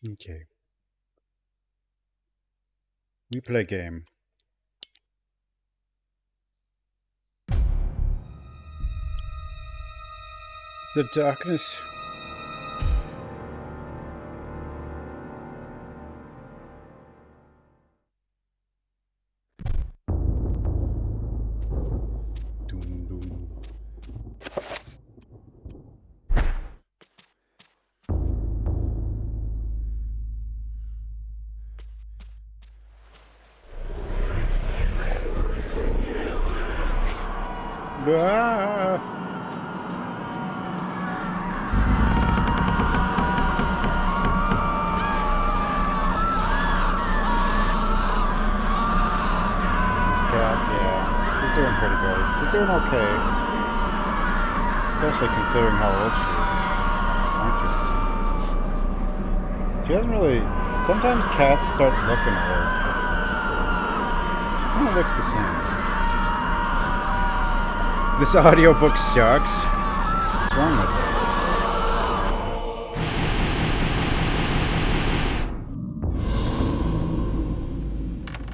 Okay. We play game. The darkness. Doom, doom. Ah! This cat, yeah. She's doing pretty good. She's doing okay. Especially considering how old she is. Aren't you? She doesn't really... Sometimes cats start looking at her. She kind of looks the same. This audiobook sucks. What's wrong with it?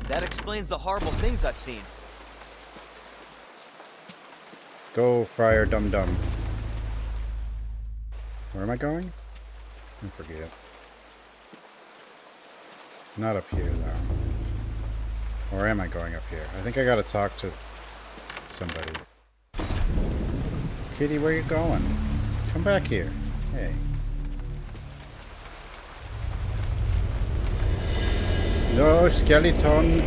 That explains the horrible things I've seen. Go, Friar Dum Dum. Where am I going? I forget. Not up here, though. Or am I going up here? I think I gotta talk to somebody. Kitty, where you going? Come back here. Hey. No, skeleton.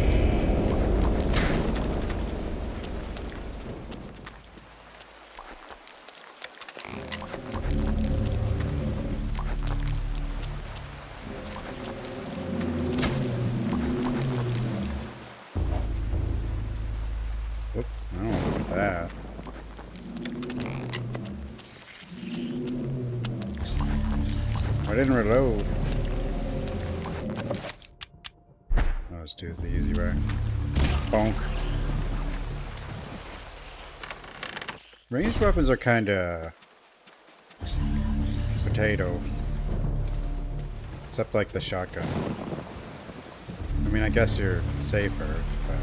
Whoop, I don't want to look at that. I didn't reload. Oh, let's do it the easy way. Bonk. Ranged weapons are kinda potato. Except like the shotgun. I mean, I guess you're safer, but...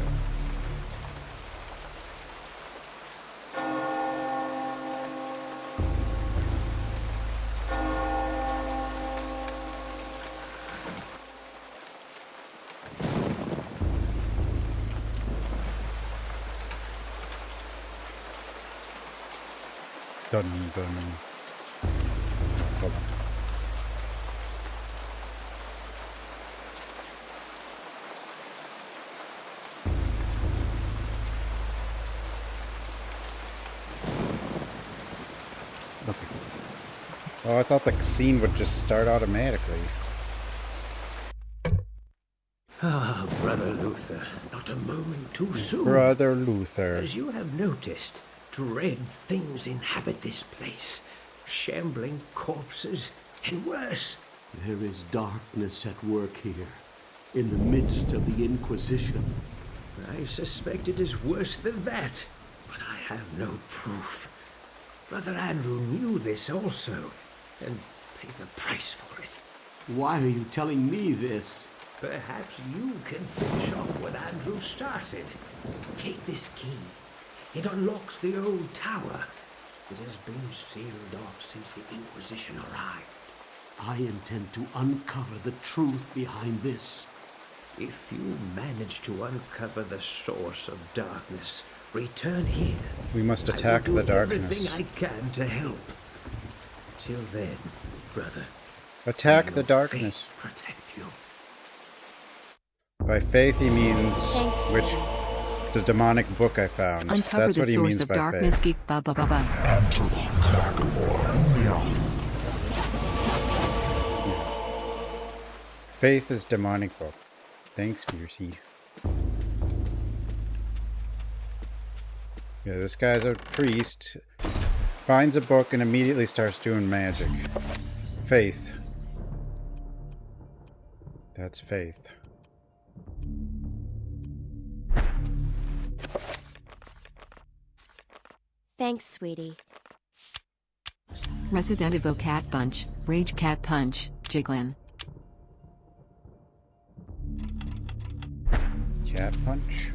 Dun dun. Hold on. Okay. Oh, I thought the scene would just start automatically. Ah, Brother Luther, not a moment too soon. Brother Luther. As you have noticed, dread things inhabit this place. Shambling corpses, and worse. There is darkness at work here, in the midst of the Inquisition. I suspect it is worse than that, but I have no proof. Brother Andrew knew this also, and paid the price for it. Why are you telling me this? Perhaps you can finish off what Andrew started. Take this key. It unlocks the old tower. It has been sealed off since the Inquisition arrived. I intend to uncover the truth behind this. If you manage to uncover the source of darkness, return here. We must attack the darkness. Everything I can to help. Till then, brother. Attack may the your darkness. faith protect you. By faith he means Thanks, which Sweetie. the demonic book I found. Uncover That's the what he source means of by darkness. faith. Geek ba ba ba ba. Faith is demonic book. Thanks, Fiercey. Yeah, this guy's a priest. Finds a book and immediately starts doing magic. Faith. That's faith. Thanks, sweetie. Resident Evil Cat Bunch, Rage Cat Punch, Jiglin. Cat punch.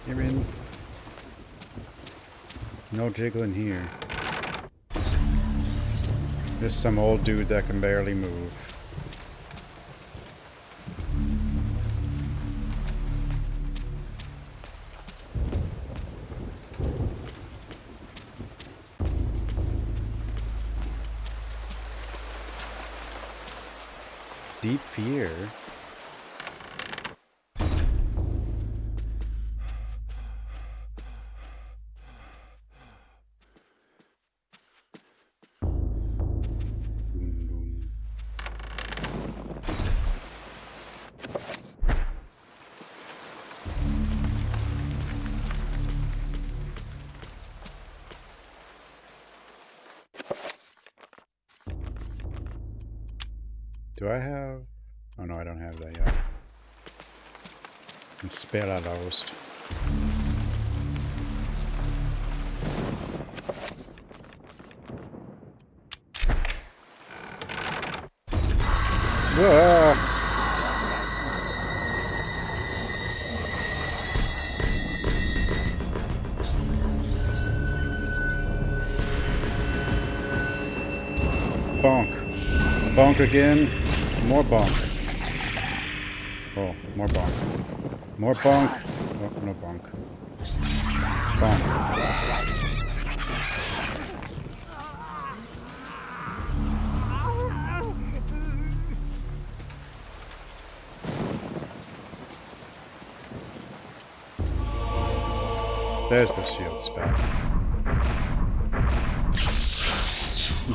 You're in. No jiggling here. Just some old dude that can barely move. Deep fear. Do I have... Oh no, I don't have that yet. I'm spela lost. Whoa! Bonk. Bonk again. More bonk. Oh, more bonk. More bonk. Oh, no bonk. Bonk. There's the shield spell.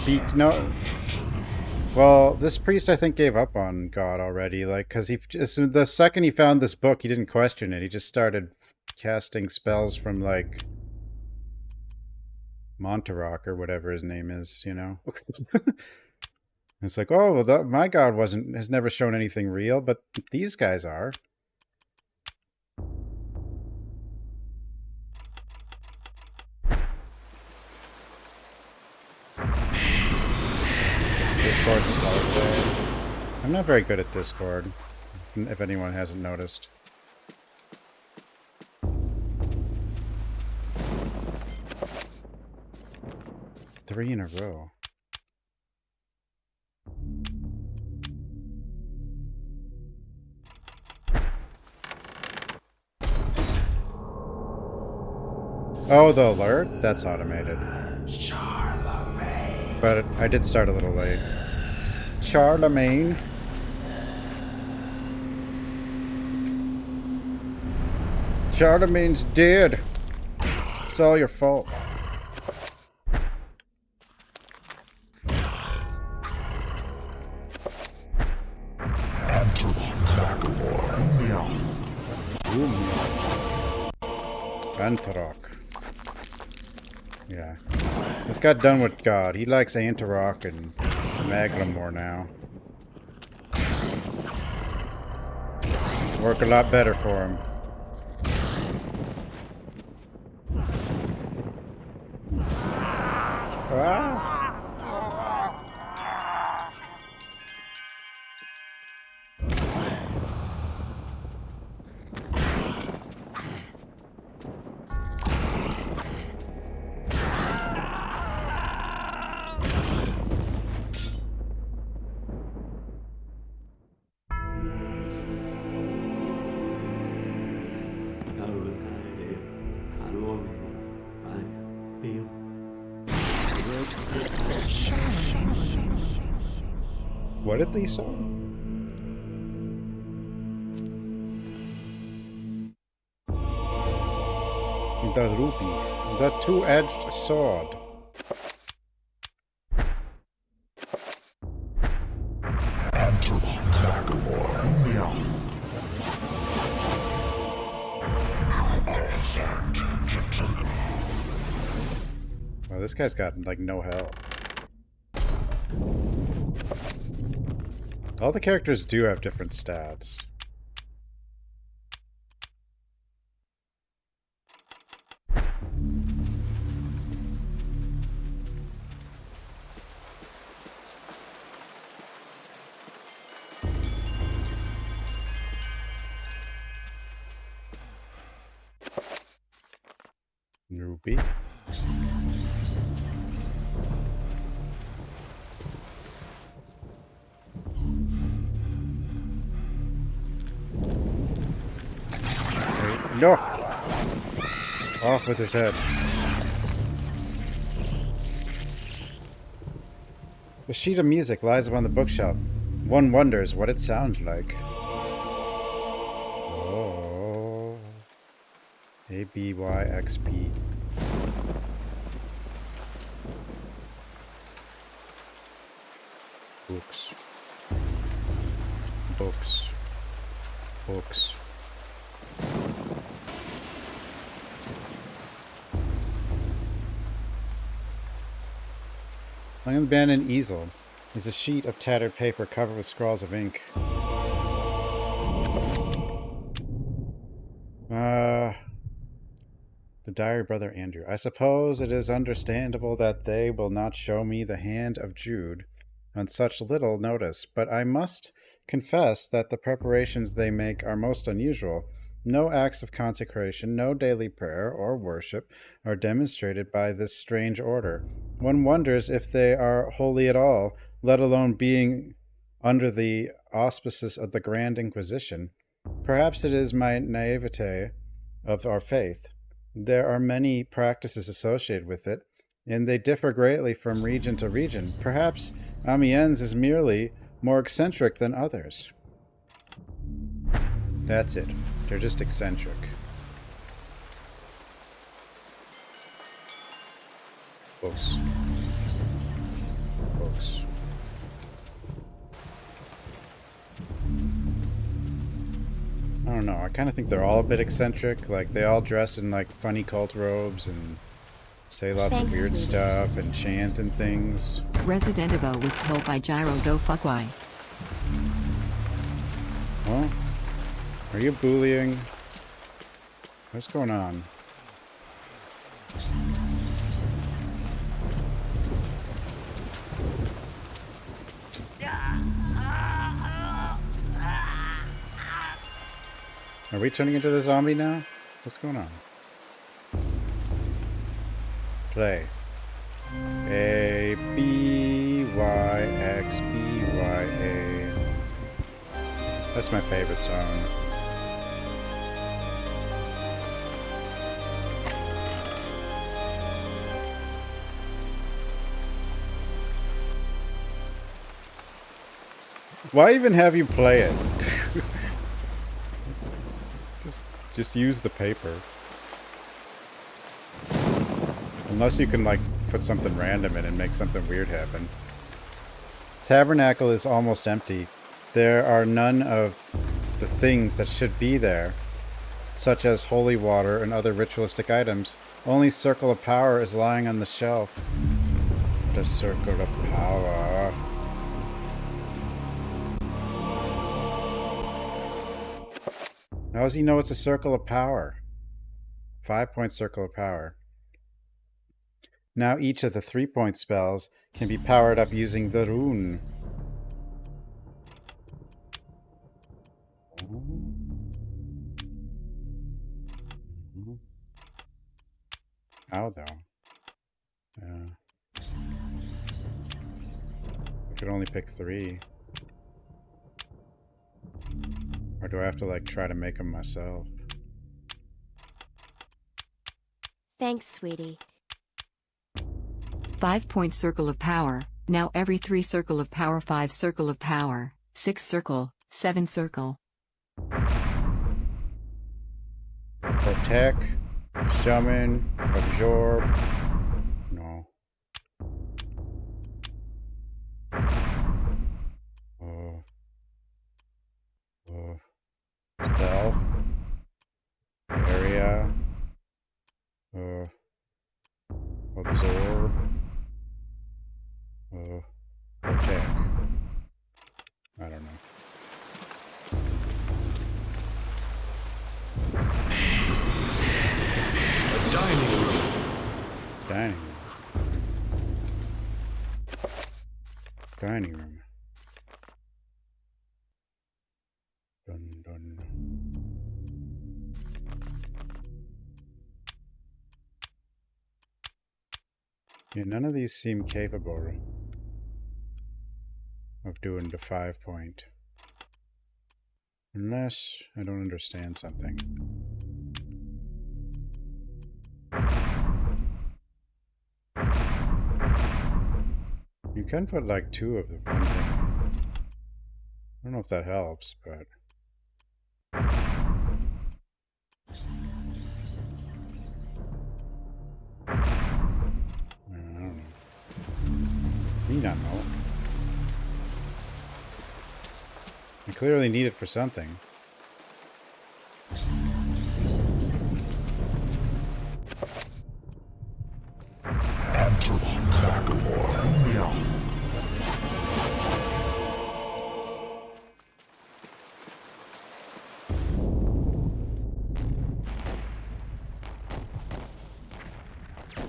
Beat no. Well, this priest I think gave up on God already, like, because he just the second he found this book, he didn't question it. He just started casting spells from like Montarock or whatever his name is, you know. It's like, oh, well, my God has never shown anything real, but these guys are. Discord's slow today. I'm not very good at Discord, if anyone hasn't noticed. Three in a row. Oh, the alert? That's automated. But I did start a little late. Charlemagne. Charlemagne's dead. It's all your fault. Antarok. Yeah. This got done with God. He likes Antarok and Maglemore now. Work a lot better for him. Ah! What did they say? The ruby, the two-edged sword. Well, this guy's got like no health. All the characters do have different stats. be. Wait, no! Off with his head. The sheet of music lies upon the bookshelf. One wonders what it sounds like. Oh. A, B, Y, X, P. Books. Books. Books. On an abandoned easel is a sheet of tattered paper covered with scrawls of ink. The diary of Brother Andrew. I suppose it is understandable that they will not show me the hand of Jude on such little notice, but I must confess that the preparations they make are most unusual. No acts of consecration, no daily prayer or worship are demonstrated by this strange order. One wonders if they are holy at all, let alone being under the auspices of the Grand Inquisition. Perhaps it is my naivete of our faith. There are many practices associated with it, and they differ greatly from region to region. Perhaps Amiens is merely more eccentric than others. That's it. They're just eccentric. Books. Books. I don't know. I kind of think they're all a bit eccentric. Like, they all dress in, like, funny cult robes and say lots of Thanks, weird sweetie. stuff and chant and things. Resident Evil was told by Gyro go fuck why. Well, are you bullying? What's going on? Are we turning into the zombie now? What's going on? Play. A, B, Y, X, B, Y, A. That's my favorite song. Why even have you play it? just use the paper. Unless you can, like, put something random in and make something weird happen. Tabernacle is almost empty. There are none of the things that should be there, such as holy water and other ritualistic items. Only Circle of Power is lying on the shelf. The Circle of Power. How does he know it's a Circle of Power? 5-point Circle of Power. Now each of the 3-point spells can be powered up using the rune. How though? I could only pick 3. Or do I have to, like, try to make them myself? Thanks, sweetie. 5-point Circle of Power. Now every 3 Circle of Power, 5 Circle of Power, 6 Circle, 7 Circle. Protect, summon, absorb. No. Stealth. Area. Absorb. Protect. I don't know. A dining room. Dining room. Dining room. Dun dun. Yeah, none of these seem capable of doing the 5-point. Unless I don't understand something. You can put like 2 of the one thing. I don't know if that helps, but... I don't know. Me not know. I clearly need it for something.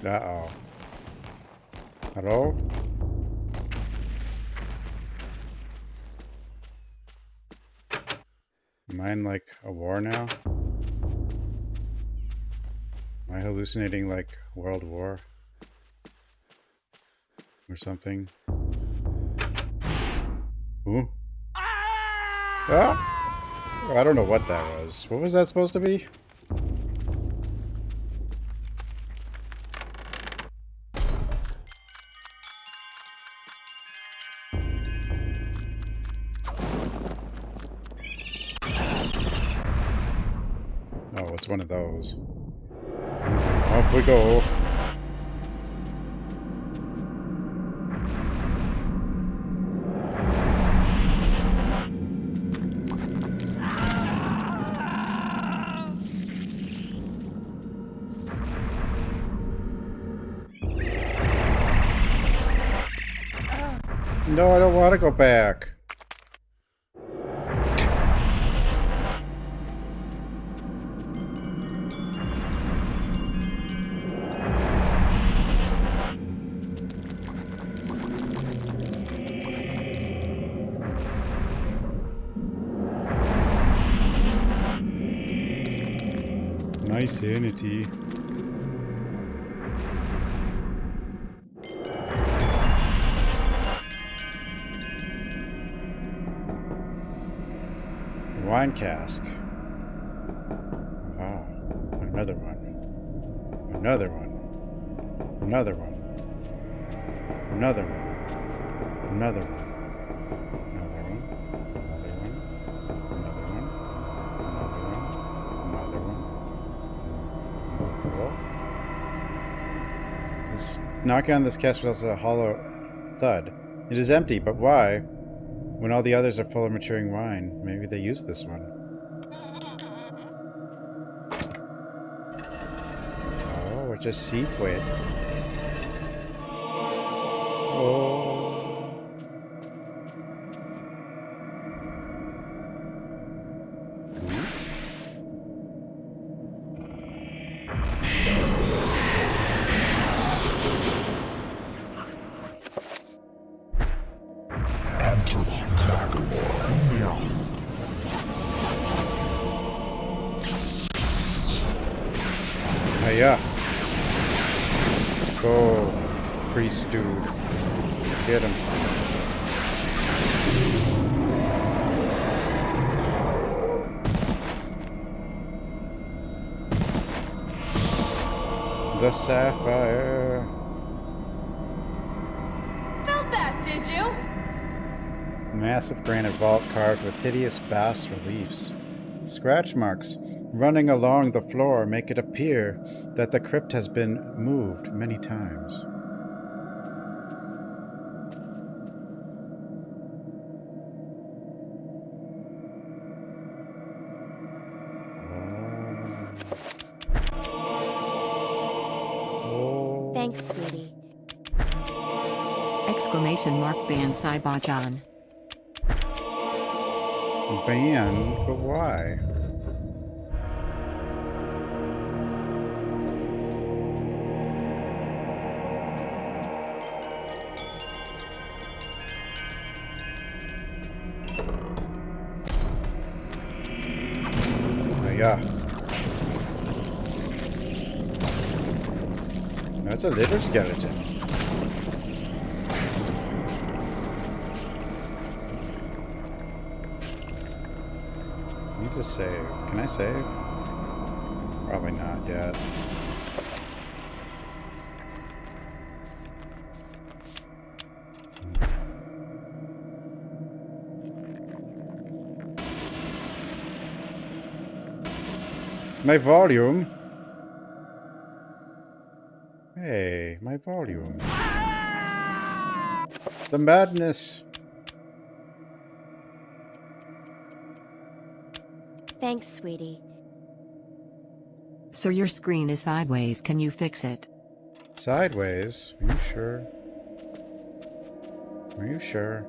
Uh-oh. Hello? Am I in, like, a war now? Am I hallucinating, like, World War? Or something? Ooh. Ah! I don't know what that was. What was that supposed to be? Oh, it's one of those. Off we go. No, I don't want to go back. Nice Sanity. Wine cask. Wow. Another one. Another one. Another one. Another one. Another one. Another one. Another one. Another one. Another one. Another one. Another one. This knocking on this cask was also a hollow thud. It is empty, but why? When all the others are full of maturing wine, maybe they use this one. Oh, it just seeped with. Oh. Yeah. Go, priest dude. Get him. The sapphire. Felt that, did you? Massive granite vault carved with hideous bas reliefs. Scratch marks running along the floor make it appear that the crypt has been moved many times. Thanks, sweetie. Exclamation mark ban Saibajan. Ban? But why? Yeah. That's a litter skeleton. need to save. Can I save? Probably not yet. My volume. Hey, my volume. The madness. Thanks, sweetie. So your screen is sideways, can you fix it? Sideways? Are you sure? Are you sure?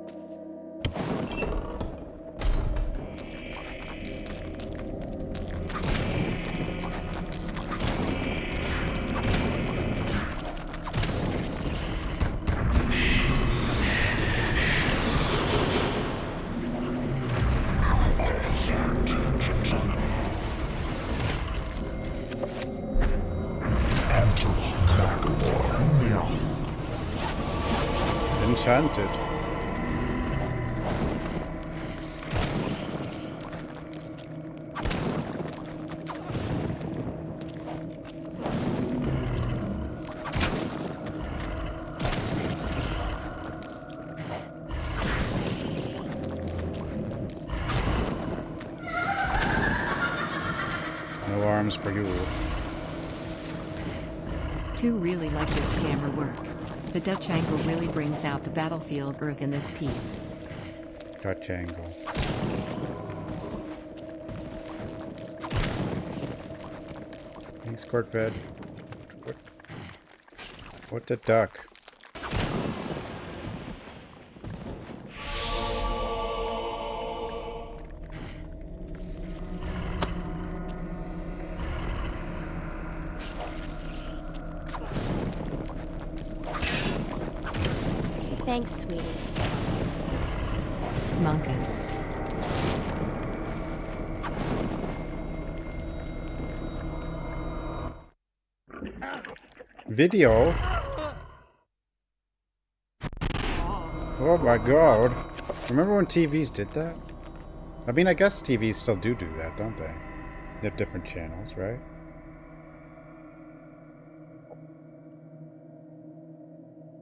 Enchanted. No arms for you. Two really like this camera work. The Dutch angle really brings out the battlefield Earth in this piece. Dutch angle. Thanks, Cortved. What the duck? Thanks, sweetie. Monkas. Video? Oh my god. Remember when TVs did that? I mean, I guess TVs still do that, don't they? They have different channels, right?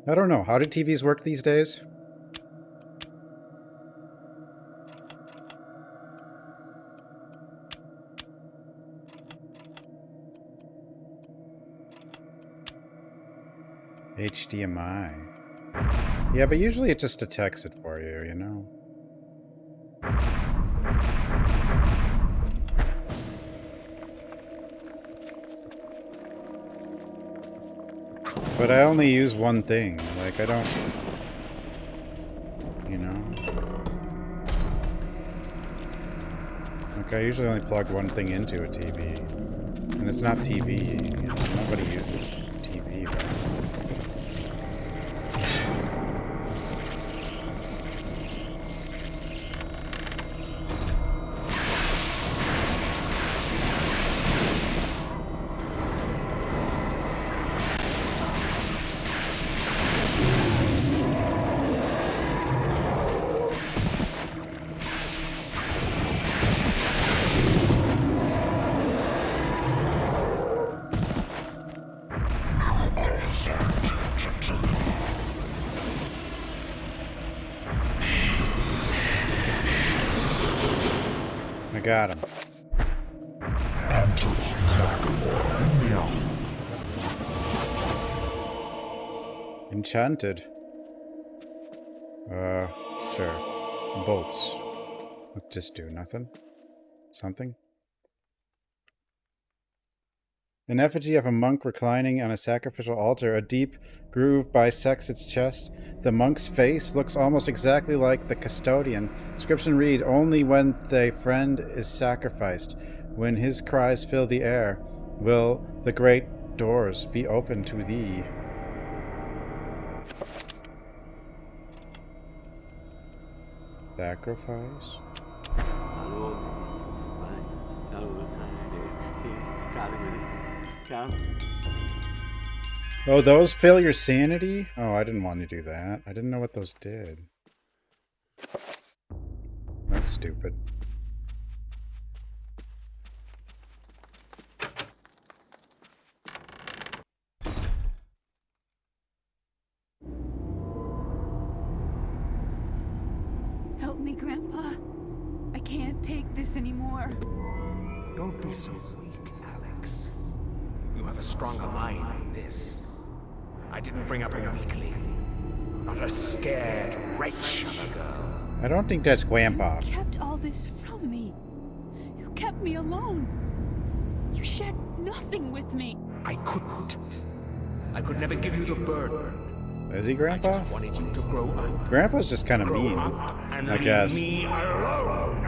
I don't know. How do TVs work these days? HDMI. Yeah, but usually it just detects it for you, you know? But I only use one thing. Like, I don't... You know? Like, I usually only plug one thing into a TV. And it's not TV. You know, nobody uses TV, right? I got him. Enchanted. Sure. Bolts. What just do? Nothing? Something? An effigy of a monk reclining on a sacrificial altar. A deep groove bisects its chest. The monk's face looks almost exactly like the custodian. Inscription read, only when thy friend is sacrificed, when his cries fill the air, will the great doors be open to thee. Sacrifice? Oh, those fill your sanity? Oh, I didn't want to do that. I didn't know what those did. That's stupid. Help me, Grandpa. I can't take this anymore. Don't be so weak, Alex. You have a stronger mind than this. I didn't bring up a weakling. Not a scared wretch of a girl. I don't think that's Grandpa. You kept all this from me. You kept me alone. You shared nothing with me. I couldn't. I could never give you the burden. Is he I Grandpa? just wanted you to grow up. Grandpa's just kind of Grow mean, up and I leave guess. me alone.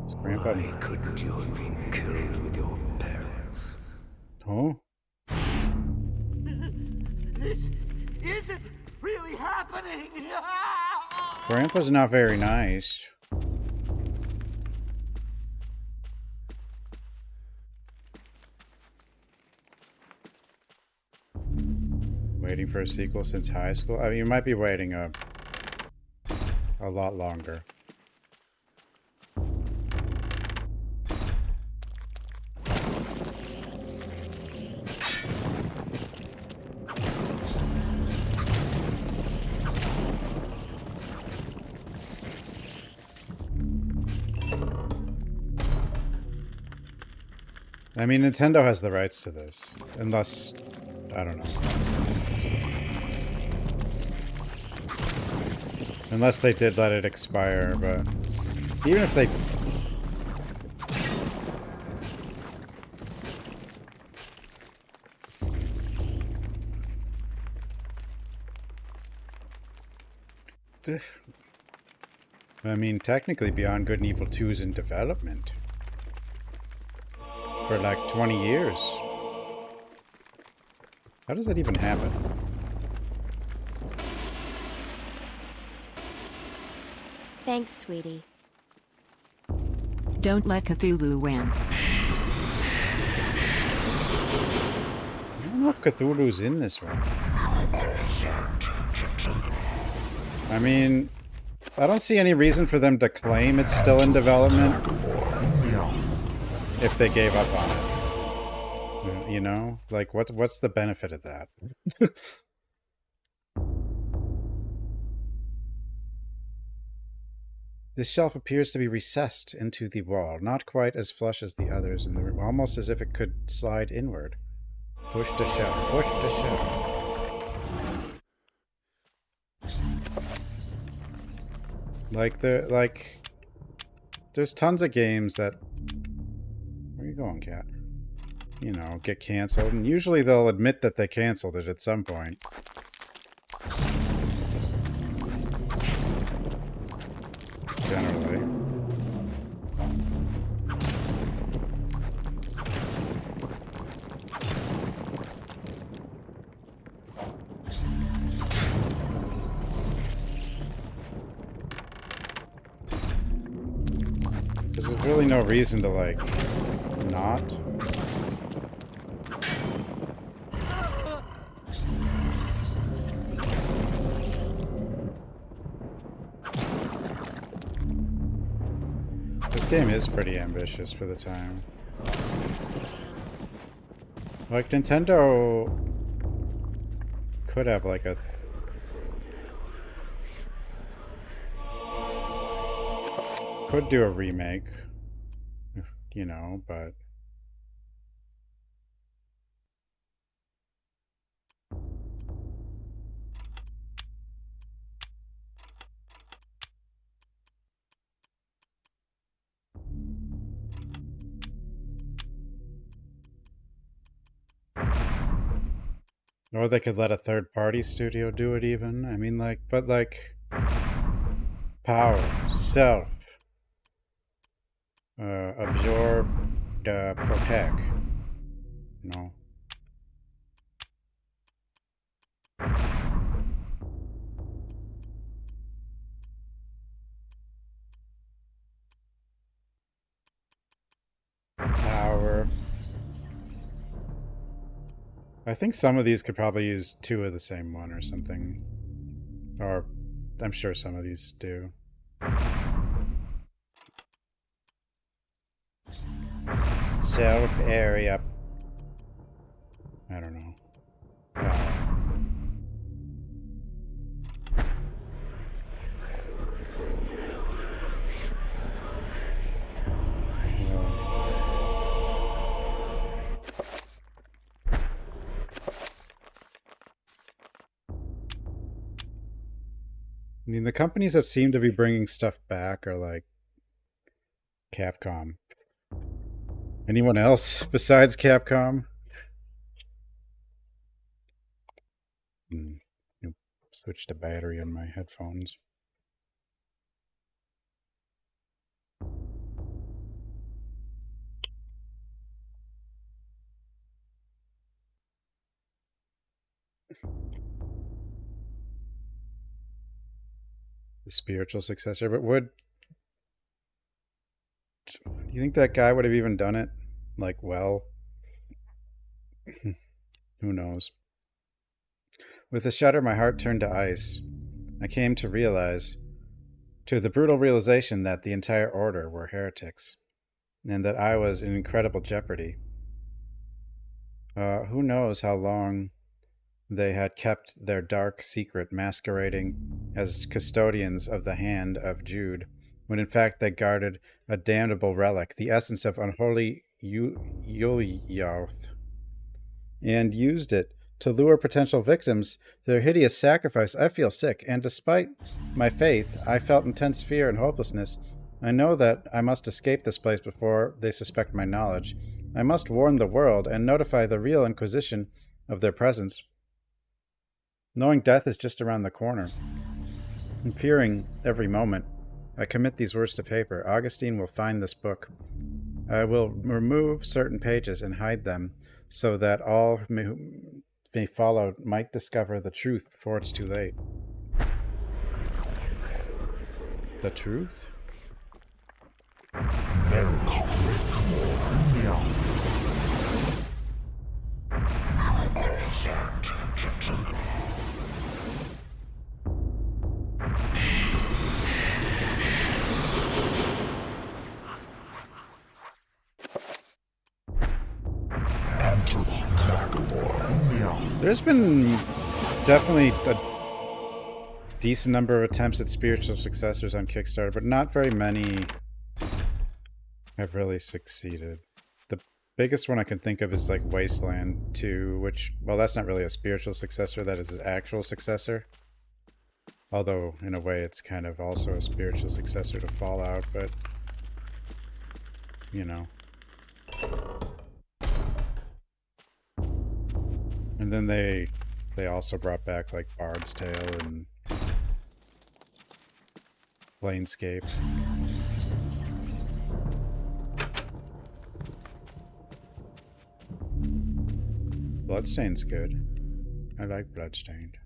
Is Grandpa... Why couldn't you have been killed with your parents? Oh? This isn't really happening. Grandpa's not very nice. Waiting for a sequel since high school? I mean, you might be waiting a lot longer. I mean, Nintendo has the rights to this. Unless... I don't know. Unless they did let it expire, but... Even if they... I mean, technically Beyond Good and Evil 2 is in development. For like 20 years. How does that even happen? Thanks, sweetie. Don't let Cthulhu win. I don't know if Cthulhu's in this one. I mean, I don't see any reason for them to claim it's still in development if they gave up on it. You know? Like, what's the benefit of that? This shelf appears to be recessed into the wall, not quite as flush as the others in the room, almost as if it could slide inward. Push the shelf, push the shelf. There's tons of games that... Where are you going, cat? You know, get canceled, and usually they'll admit that they canceled it at some point. Generally. Because there's really no reason to, like, not. This game is pretty ambitious for the time. Like, Nintendo could have, like, a... Could do a remake, you know, but... Or they could let a third-party studio do it even. I mean, like, but like... Power, self, absorb, protect. No. Power. I think some of these could probably use two of the same one or something. Or, I'm sure some of these do. Self area. I don't know. I mean, the companies that seem to be bringing stuff back are like Capcom. Anyone else besides Capcom? Nope. Switch the battery on my headphones. The spiritual successor, but do you think that guy would have even done it? Like, well, who knows? With a shudder, my heart turned to ice. I came to the brutal realization that the entire order were heretics, and that I was in incredible jeopardy. Who knows how long they had kept their dark secret masquerading as custodians of the hand of Jude, when in fact they guarded a damnable relic, the essence of unholy Yuliyoth, and used it to lure potential victims to their hideous sacrifice. I feel sick, and despite my faith, I felt intense fear and hopelessness. I know that I must escape this place before they suspect my knowledge. I must warn the world and notify the real Inquisition of their presence. Knowing death is just around the corner, and fearing every moment, I commit these words to paper. Augustine will find this book. I will remove certain pages and hide them, so that all who may follow might discover the truth before it's too late. The truth? There's been definitely a decent number of attempts at spiritual successors on Kickstarter, but not very many have really succeeded. The biggest one I can think of is like Wasteland 2, which, well, that's not really a spiritual successor, that is an actual successor. Although, in a way, it's kind of also a spiritual successor to Fallout, but, you know. And then they also brought back like Bard's Tale and Planescape. Bloodstained's good. I like Bloodstained.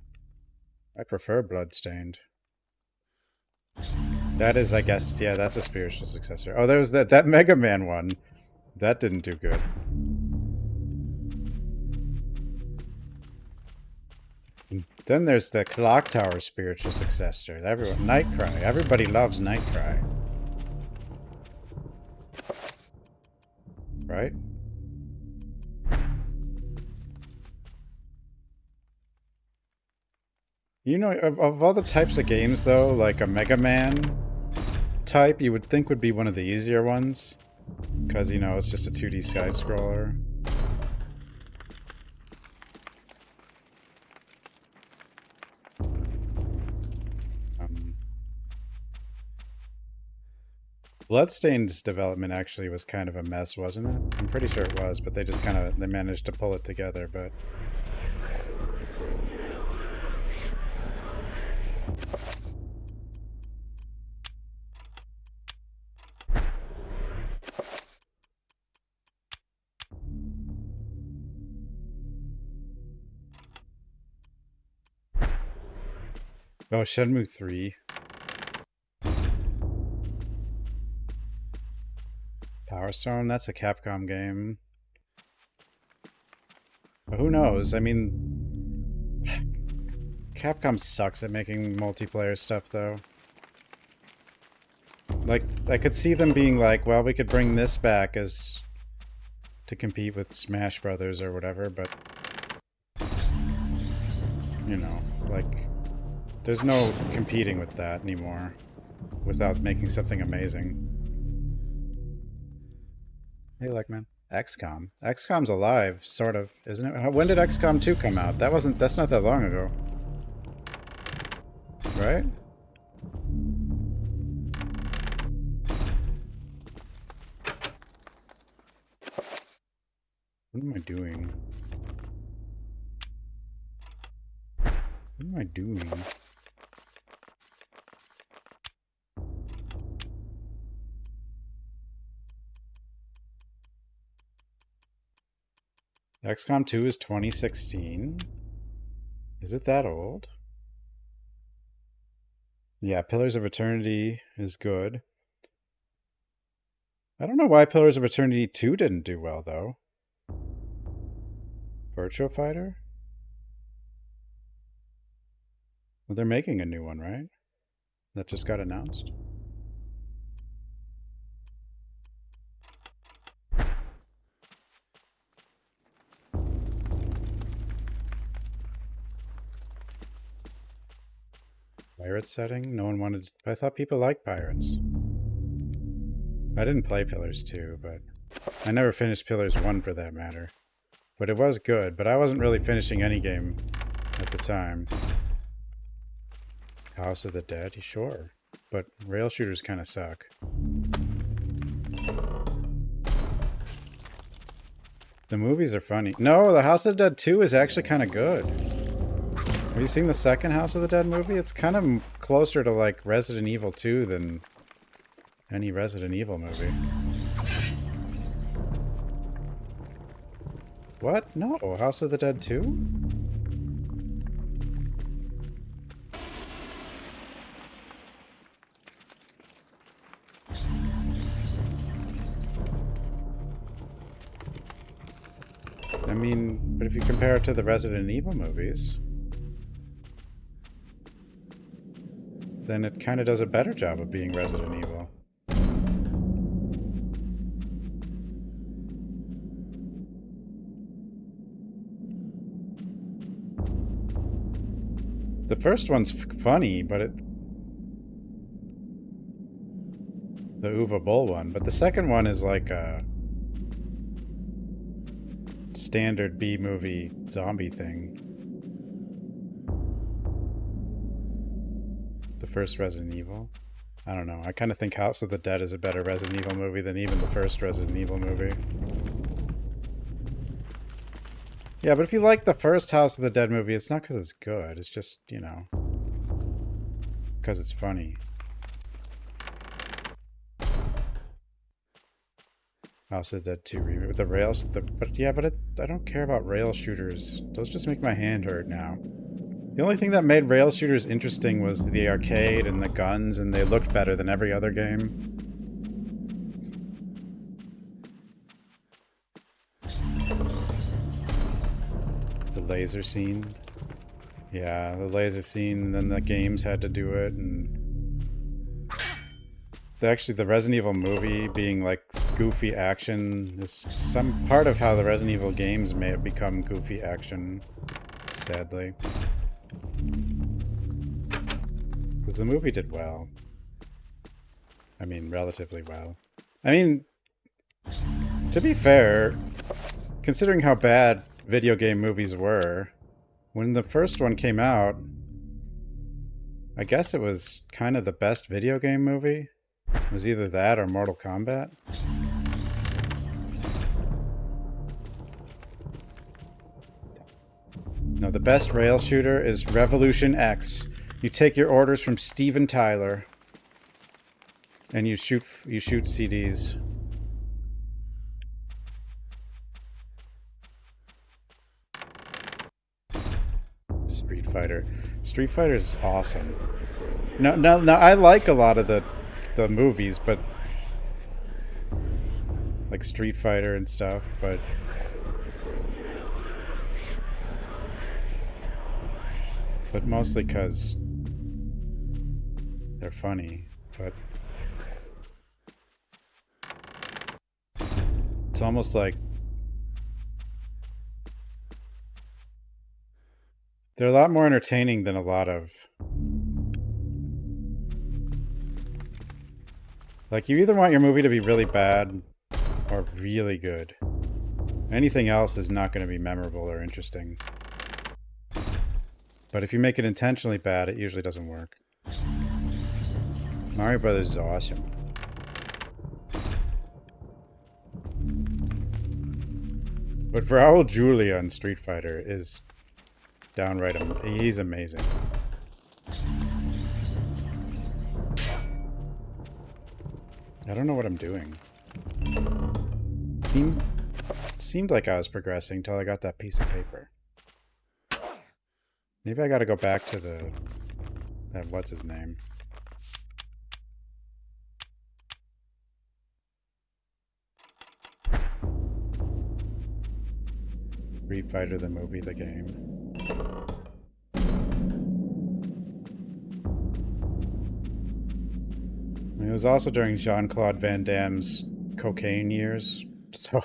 I prefer Bloodstained. That is, I guess, yeah, that's a spiritual successor. Oh, there was that Mega Man one. That didn't do good. Then there's the Clock Tower spiritual successor. Everyone, Nightcry. Everybody loves Nightcry. Right? You know, of all the types of games, though, like a Mega Man type, you would think would be one of the easier ones. Because, you know, it's just a 2D side-scroller. Bloodstained's development actually was kind of a mess, wasn't it? I'm pretty sure it was, but they just they managed to pull it together, but... Oh, Shenmue 3. Power Stone, that's a Capcom game. But who knows? I mean, Capcom sucks at making multiplayer stuff, though. Like, I could see them being like, well, we could bring this back as to compete with Smash Brothers or whatever, but you know, like, there's no competing with that anymore without making something amazing. Hey, Legman. XCOM. XCOM's alive, sort of, isn't it? When did XCOM 2 come out? That's not that long ago. Right? What am I doing? What am I doing? XCOM 2 is 2016. Is it that old? Yeah, Pillars of Eternity is good. I don't know why Pillars of Eternity 2 didn't do well, though. Virtua Fighter? Well, they're making a new one, right? That just got announced. Pirate setting? No one wanted... I thought people liked pirates. I didn't play Pillars 2, but... I never finished Pillars 1 for that matter. But it was good, but I wasn't really finishing any game at the time. House of the Dead? Sure. But rail shooters kind of suck. The movies are funny. No, the House of the Dead 2 is actually kind of good. Have you seen the second House of the Dead movie? It's kind of closer to like Resident Evil 2 than any Resident Evil movie. What? No, House of the Dead 2? I mean, but if you compare it to the Resident Evil movies, then it kind of does a better job of being Resident Evil. The first one's funny, but the Uwe Boll one, but the second one is like a standard B-movie zombie thing. The first Resident Evil? I don't know. I kind of think House of the Dead is a better Resident Evil movie than even the first Resident Evil movie. Yeah, but if you like the first House of the Dead movie, it's not because it's good. It's just, you know, because it's funny. House of the Dead 2 remake with the rails. I don't care about rail shooters. Those just make my hand hurt now. The only thing that made rail shooters interesting was the arcade and the guns, and they looked better than every other game. The laser scene. Yeah, the laser scene, and then the games had to do it, and... Actually, the Resident Evil movie being like goofy action is some part of how the Resident Evil games may have become goofy action, sadly. Because the movie did well. I mean, relatively well. I mean, to be fair, considering how bad video game movies were, when the first one came out, I guess it was kind of the best video game movie. It was either that or Mortal Kombat. No, the best rail shooter is Revolution X. You take your orders from Steven Tyler, and you shoot CDs. Street Fighter. Street Fighter is awesome. No, I like a lot of the movies, but like Street Fighter and stuff, but mostly because they're funny. But it's almost like they're a lot more entertaining than a lot of... Like, you either want your movie to be really bad or really good. Anything else is not going to be memorable or interesting. But if you make it intentionally bad, it usually doesn't work. Mario Brothers is awesome. But Raul Julia in Street Fighter is downright, he's amazing. I don't know what I'm doing. Seemed like I was progressing till I got that piece of paper. Maybe I gotta go back to that what's his name? Street Fighter the movie, the game. I mean, it was also during Jean-Claude Van Damme's cocaine years, so...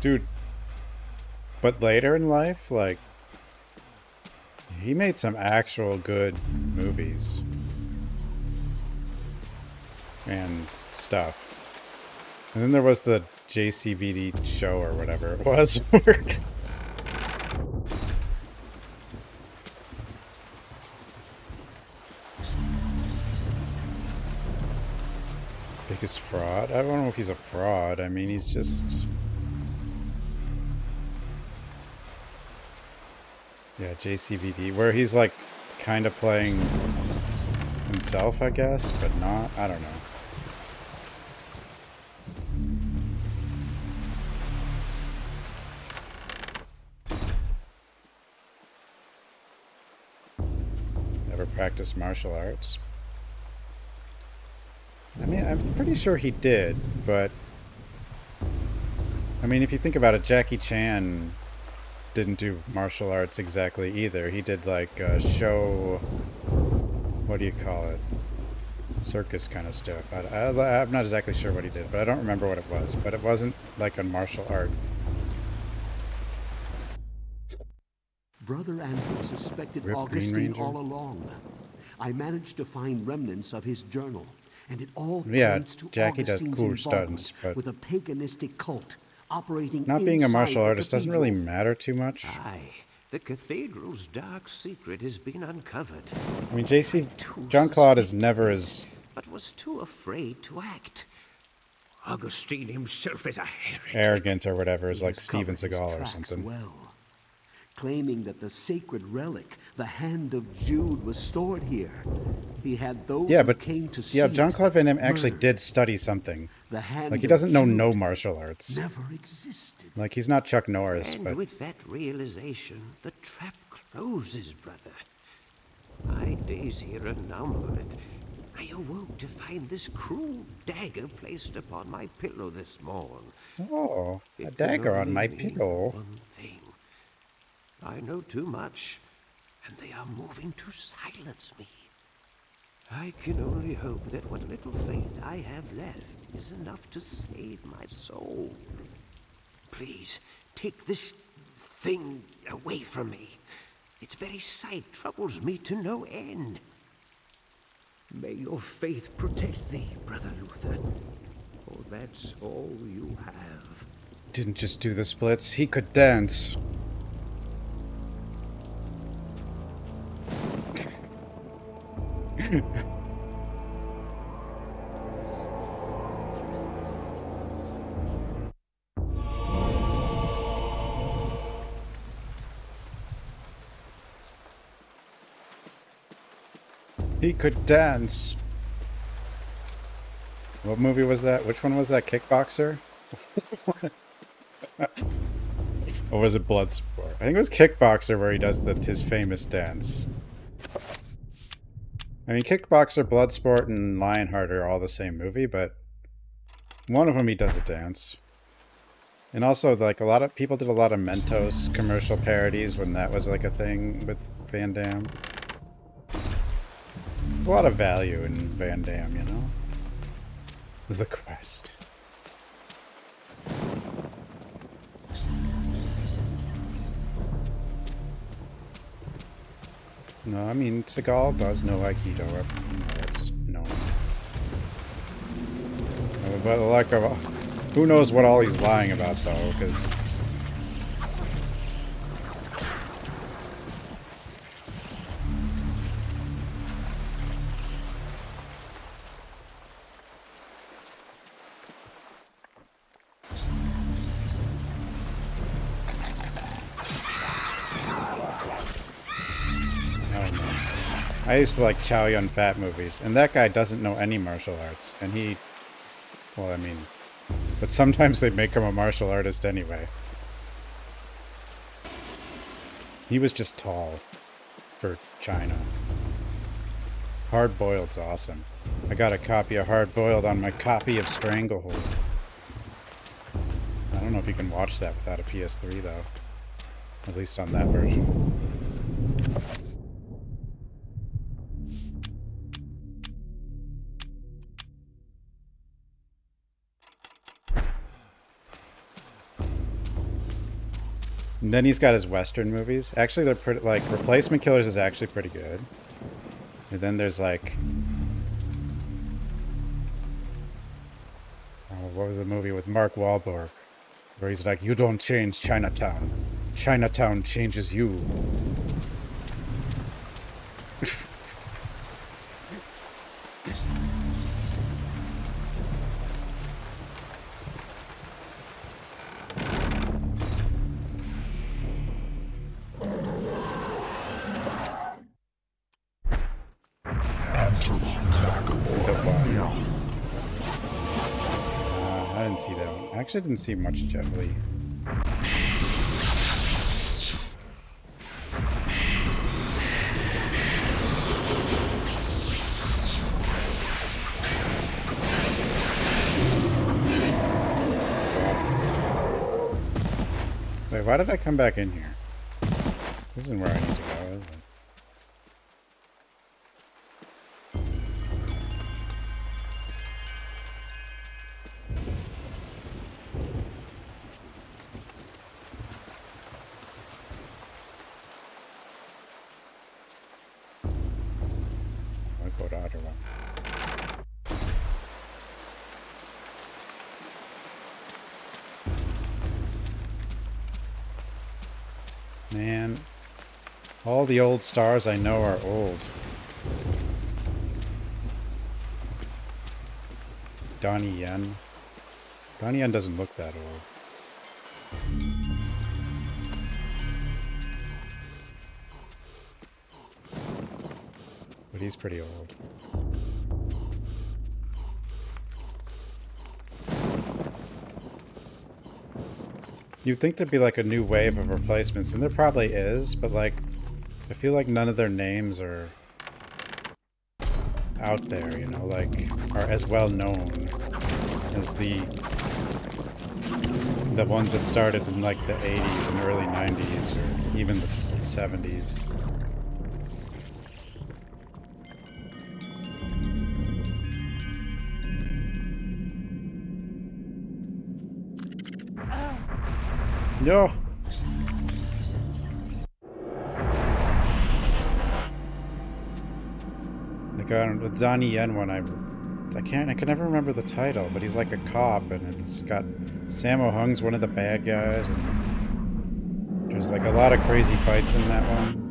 Dude, but later in life, like, he made some actual good movies and stuff. And then there was the JCVD show or whatever it was. Biggest fraud? I don't know if he's a fraud. I mean, he's just... Yeah, JCVD, where he's like kind of playing himself, I guess, but not. I don't know. Never practiced martial arts. I mean, I'm pretty sure he did, but I mean, if you think about it, Jackie Chan didn't do martial arts exactly either. He did like show, what do you call it? Circus kind of stuff. I'm not exactly sure what he did, but I don't remember what it was. But it wasn't like a martial art. Brother Andrew suspected Rip Green Augustine Ranger? all along. I managed to find remnants of his journal, and it all Yeah, points to Jackie does Augustine's cool involvement stunts, but with a paganistic cult operating not being a inside martial the artist doesn't really cathedral. matter too much. Aye, the cathedral's dark secret has been uncovered. I mean, JC, Too Jean-Claude is suspected, never as... but was too afraid to act. Augustine himself is a heretic. arrogant or whatever as He like has Steven covered his Seagal or tracks something. well, claiming that the sacred relic, the Hand of Jude, was stored here. He had those Yeah, who but came to see yeah, it Jean-Claude Van Damme actually murdered. did study something. The Hand Like, he of doesn't know Jude no martial arts. never existed. Like, he's not Chuck Norris, And but... with that realization, the trap closes, brother. My days here are numbered. I awoke to find this cruel dagger placed upon my pillow this morn. Oh, a It dagger can on my only mean pillow. One thing. I know too much, and they are moving to silence me. I can only hope that what little faith I have left is enough to save my soul. Please, take this thing away from me. Its very sight troubles me to no end. May your faith protect thee, Brother Luther. For that's all you have. Didn't just do the splits, he could dance. He could dance. What movie was that? Which one was that? Kickboxer? Or was it Bloodsport? I think it was Kickboxer where he does his famous dance. I mean, Kickboxer, Bloodsport, and Lionheart are all the same movie, but one of them he does a dance. And also, like, a lot of people did a lot of Mentos commercial parodies when that was like a thing with Van Damme. There's a lot of value in Van Damme, you know? The quest. No, I mean, Seagal does know Aikido. You know, it's known. But like, who knows what all he's lying about, though, because... I used to like Chow Yun-Fat movies, and that guy doesn't know any martial arts, and he... Well, I mean... But sometimes they make him a martial artist anyway. He was just tall for China. Hard Boiled's awesome. I got a copy of Hard Boiled on my copy of Stranglehold. I don't know if you can watch that without a PS3, though. At least on that version. And then he's got his Western movies. Actually, they're pretty, like, Replacement Killers is actually pretty good. And then there's, like... Oh, what was the movie with Mark Wahlberg? Where he's like, you don't change Chinatown. Chinatown changes you. I didn't see that one. I actually didn't see much Jet Li. Wait, why did I come back in here? This isn't where I need to go, is it? I'll go to Ottawa. Man, all the old stars I know are old. Donnie Yen. Donnie Yen doesn't look that old. But he's pretty old. You'd think there'd be like a new wave of replacements, and there probably is, but like, I feel like none of their names are out there, you know, like, are as well known as the ones that started in like the 80s and early 90s, or even the 70s. No. Like the Donnie Yen one, I can never remember the title, but he's like a cop, and it's got Sammo Hung's one of the bad guys, and there's like a lot of crazy fights in that one.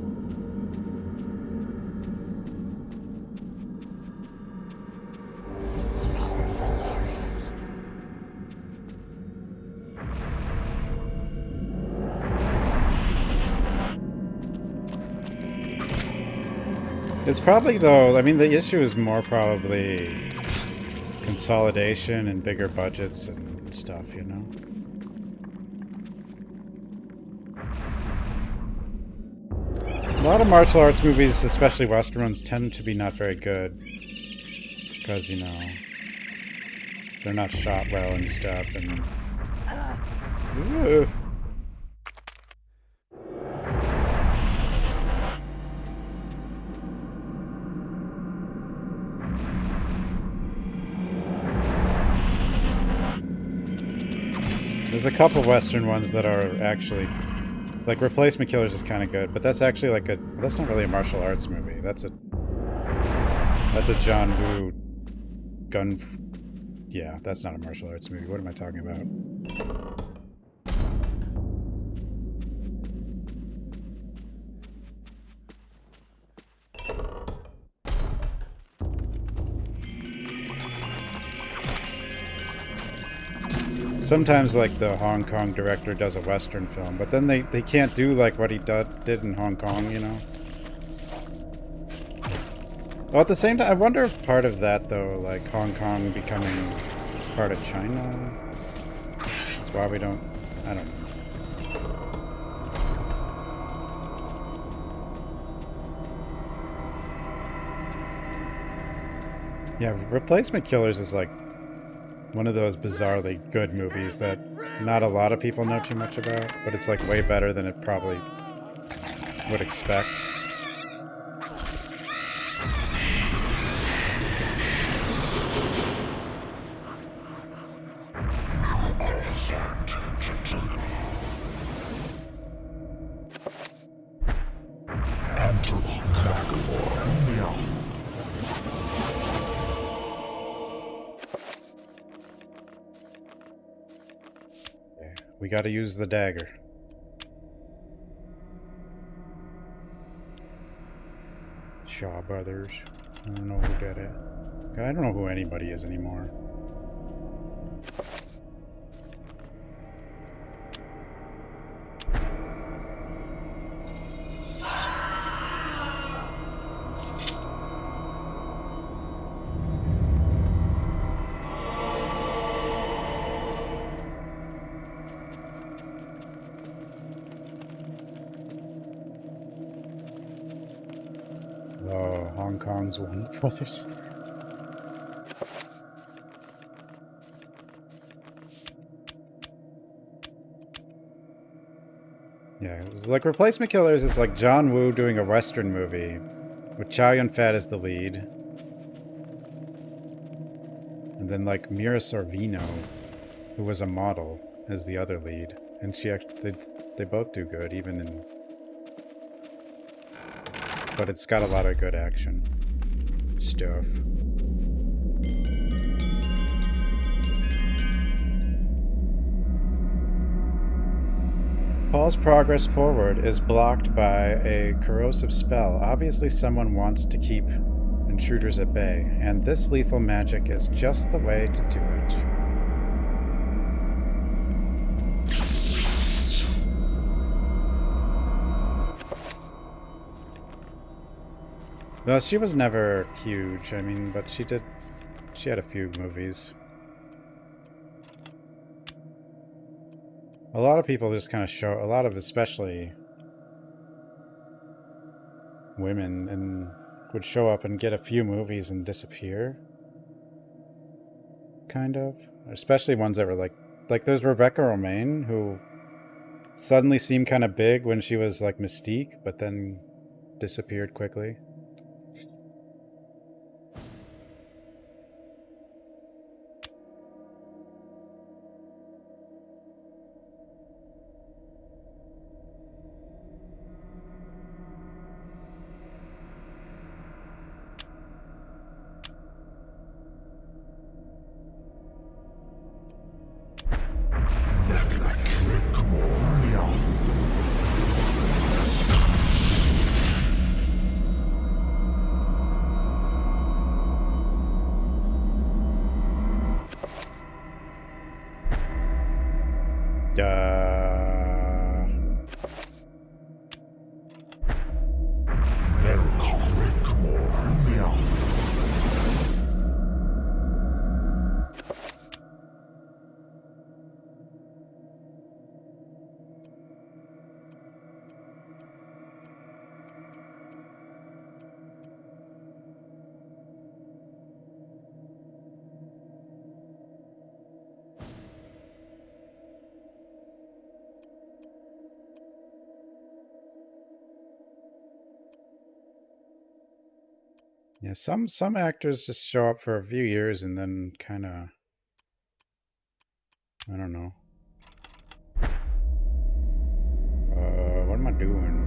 It's probably, though, I mean, the issue is more probably consolidation and bigger budgets and stuff, you know? A lot of martial arts movies, especially Western ones, tend to be not very good. Because, you know, they're not shot well and stuff, and... Ooh. There's a couple Western ones that are actually... Like, Replacement Killers is kind of good, but that's actually like a... That's not really a martial arts movie. That's a John Woo gun... Yeah, that's not a martial arts movie. What am I talking about? Sometimes, like, the Hong Kong director does a Western film, but then they can't do, like, what he did in Hong Kong, you know? Well, at the same time, I wonder if part of that, though, like, Hong Kong becoming part of China, that's why we don't... I don't know. Yeah, Replacement Killers is, like, one of those bizarrely good movies that not a lot of people know too much about, but it's like way better than it probably would expect. We gotta use the dagger. Shaw Brothers. I don't know who did it. I don't know who anybody is anymore. Oh, Hong Kong's Warner Brothers. Yeah, it's like Replacement Killers is like John Woo doing a Western movie with Chow Yun-fat as the lead. And then like Mira Sorvino, who was a model, as the other lead. And she actually, they both do good, even in... But it's got a lot of good action stuff. Paul's progress forward is blocked by a corrosive spell. Obviously someone wants to keep intruders at bay, and this lethal magic is just the way to do it. Well, she was never huge, I mean, but she had a few movies. A lot of people just kind of show, a lot of especially women, and would show up and get a few movies and disappear. Kind of. Especially ones that were like there's Rebecca Romaine, who suddenly seemed kind of big when she was like Mystique, but then disappeared quickly. Yeah, some actors just show up for a few years and then kind of, I don't know. I doing?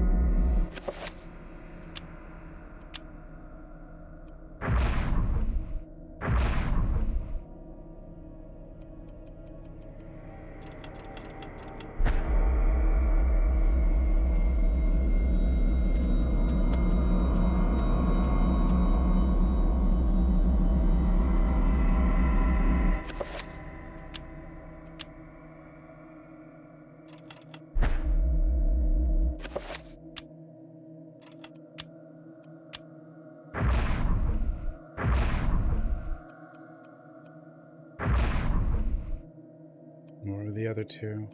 What are the other two?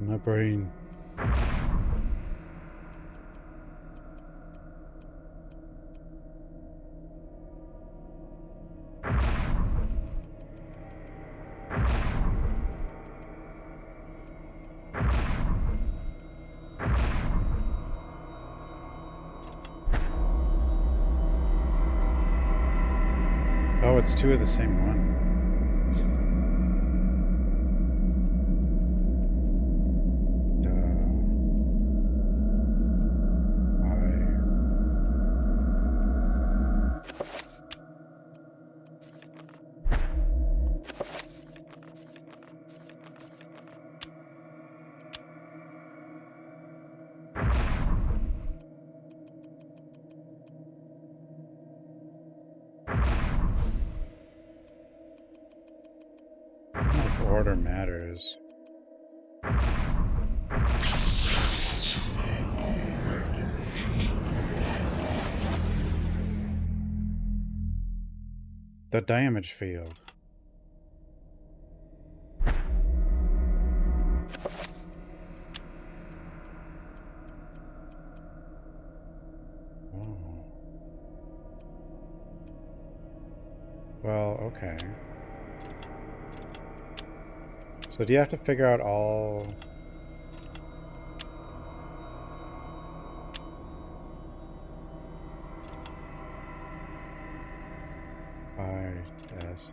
My brain. Oh, it's two of the same one. Order matters. The damage field. Oh. Well, okay. So do you have to figure out all... I guess.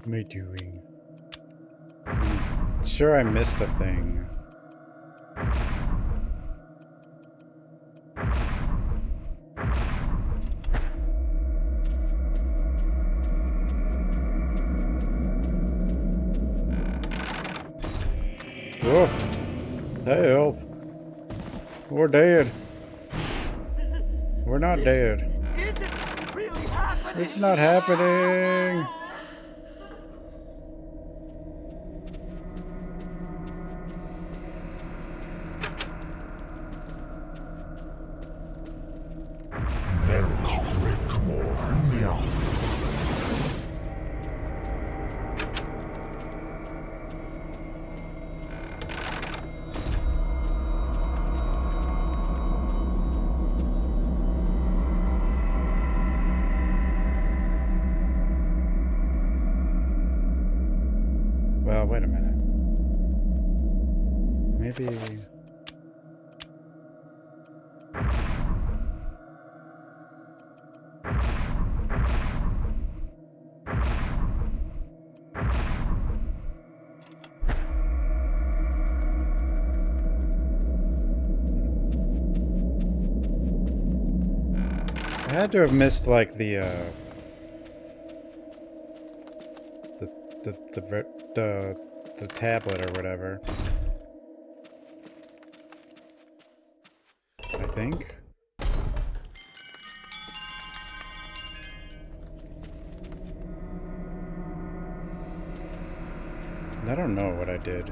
am I doing? I'm sure I missed a thing. Whoa. Help. We're dead. We're not dead. Is it really happening? It's not happening. Well, wait a minute. Maybe... I had to have missed, like, the tablet or whatever. I think. I don't know what I did.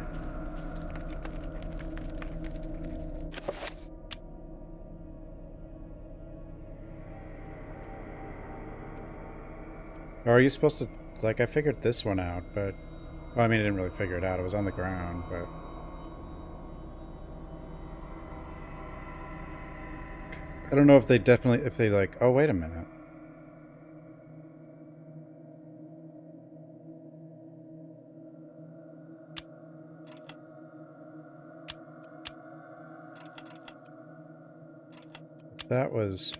Or are you supposed to... Like, I figured this one out, but... Well, I mean, I didn't really figure it out. It was on the ground, but... I don't know if they definitely... If they, like... Oh, wait a minute. That was...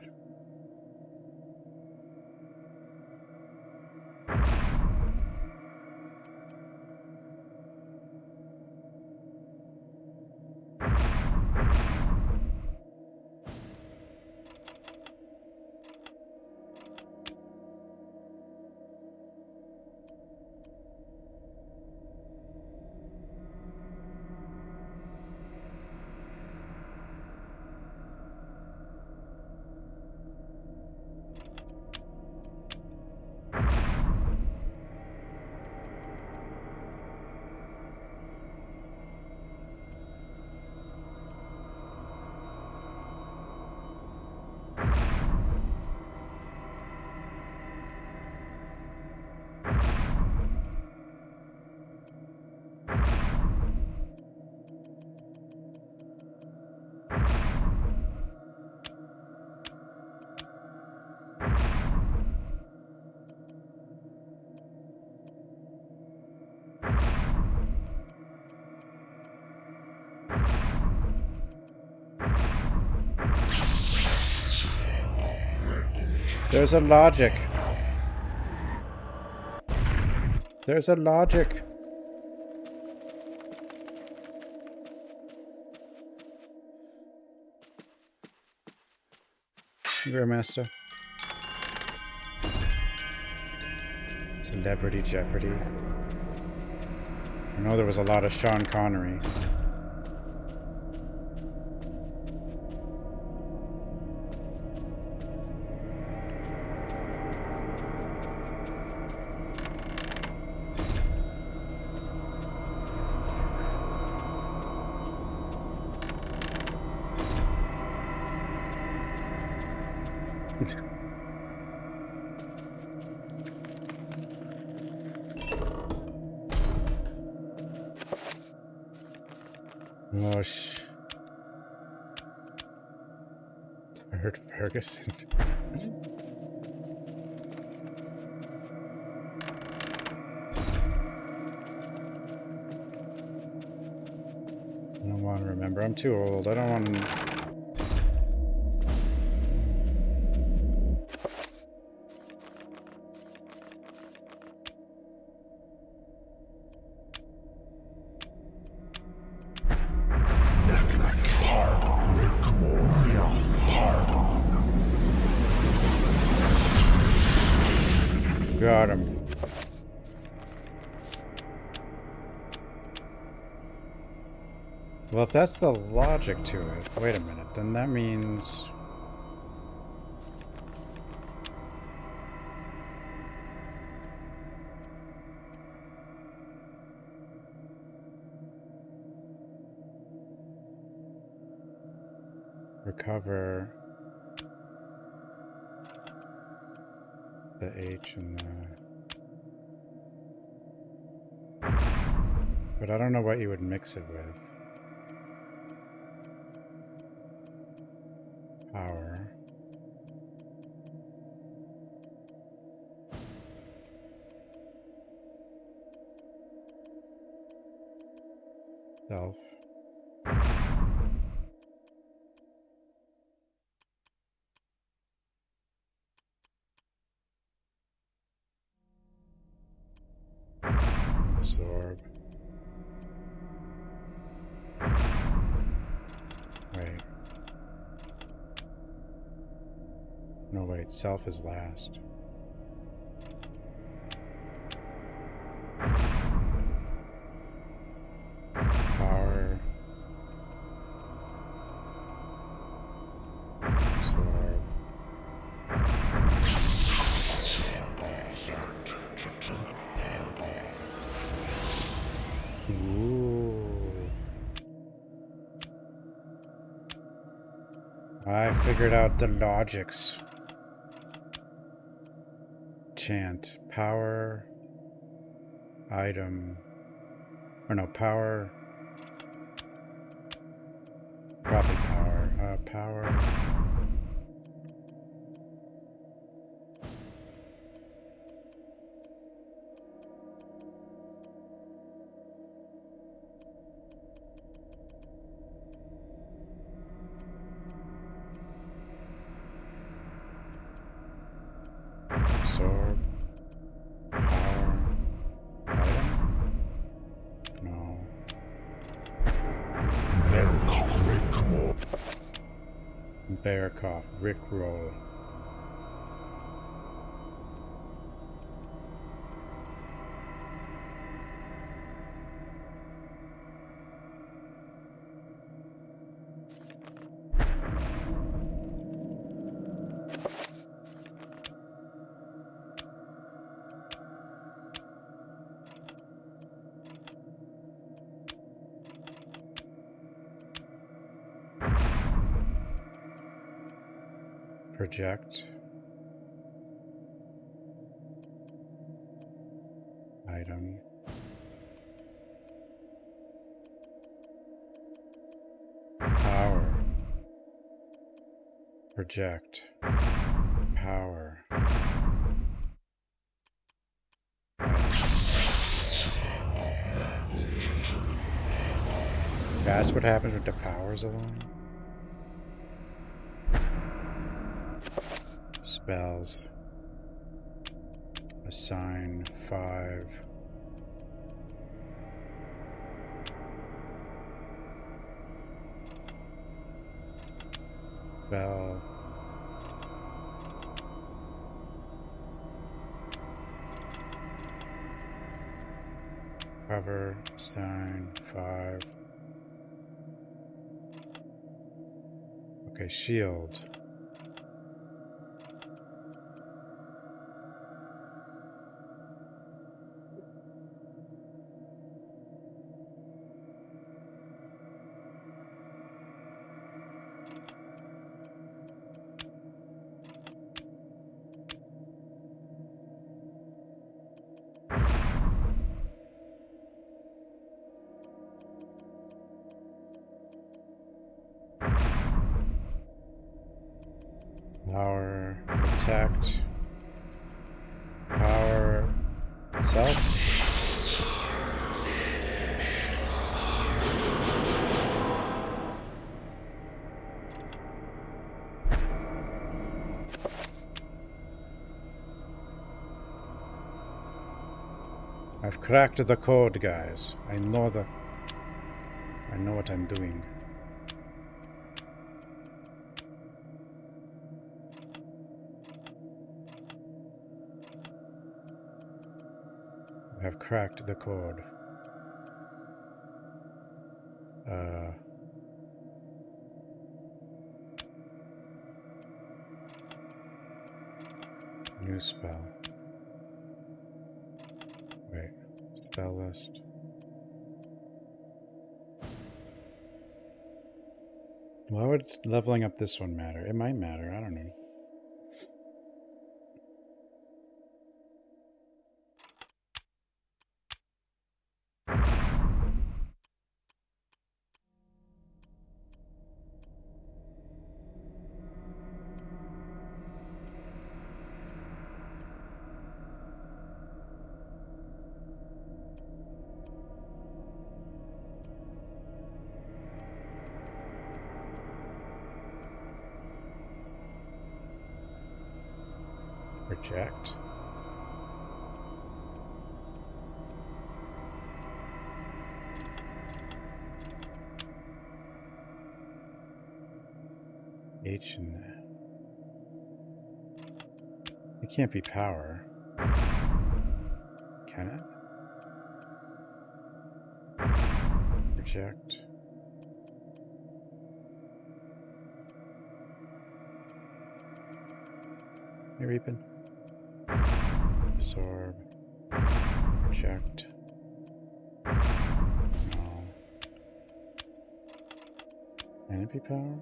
There's a logic. There's a logic. Grandmaster. Celebrity Jeopardy. I know there was a lot of Sean Connery. Gosh. Third Ferguson. I don't want to remember. I'm too old. I don't want to... Got him. Well, if that's the logic to it, wait a minute, then that means... recover the H and the... But I don't know what you would mix it with. Power. Self. Absorb. Wait. No, wait. Self is last. Power. Absorb. Ooh. I figured out the logics. Chant. Power. Item. Or no, power. Probably power. Power. Absorb. Power. Item? No. Barakoff. Rickroll. Project. Item. Power. Project. Power. That's what happens with the powers alone? Spells. Assign 5. Spell. Cover. Assign 5. Okay, shield. Power, protect, power, self. I've cracked the code, guys. I know what I'm doing. have cracked the code. New spell. Wait, spell list. Why would leveling up this one matter? It might matter, I don't know. Reject. H and it can't be power. Can it? Reject. Hey, Reapin. Absorb. Reject. No. Can it be power?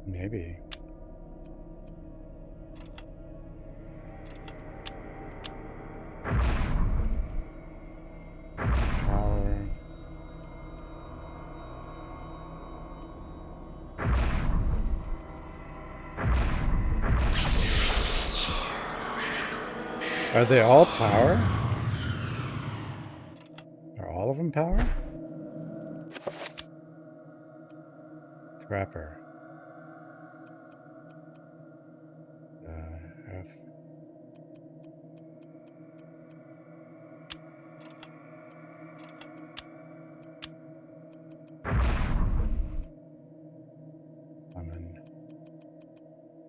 Maybe. Power. Are they all power? Are all of them power? Trapper. F. Summon.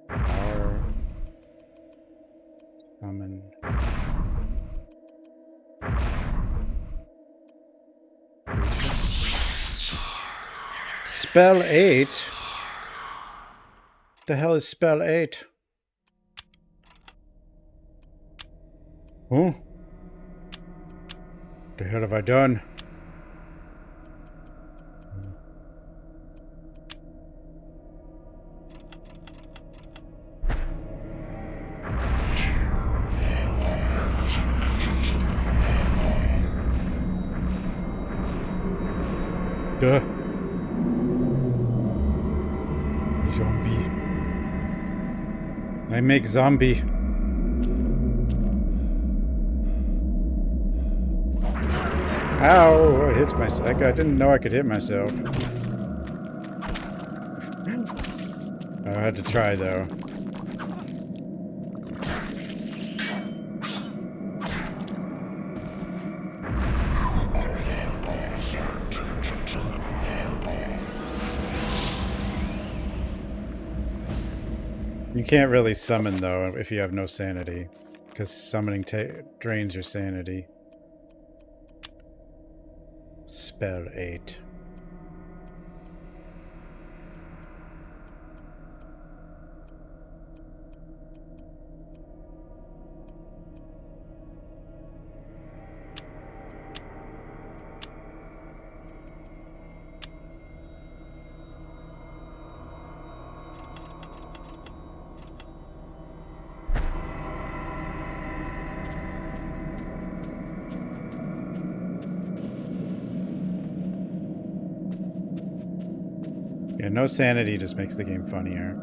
Power. Summon. Spell 8? The hell is spell 8? Oh? The hell have I done? Duh. Zombie. I make zombie. Ow! I hit myself. I didn't know I could hit myself. I had to try though. You can't really summon though if you have no sanity, because summoning drains your sanity. Spell 8. Yeah, no sanity just makes the game funnier.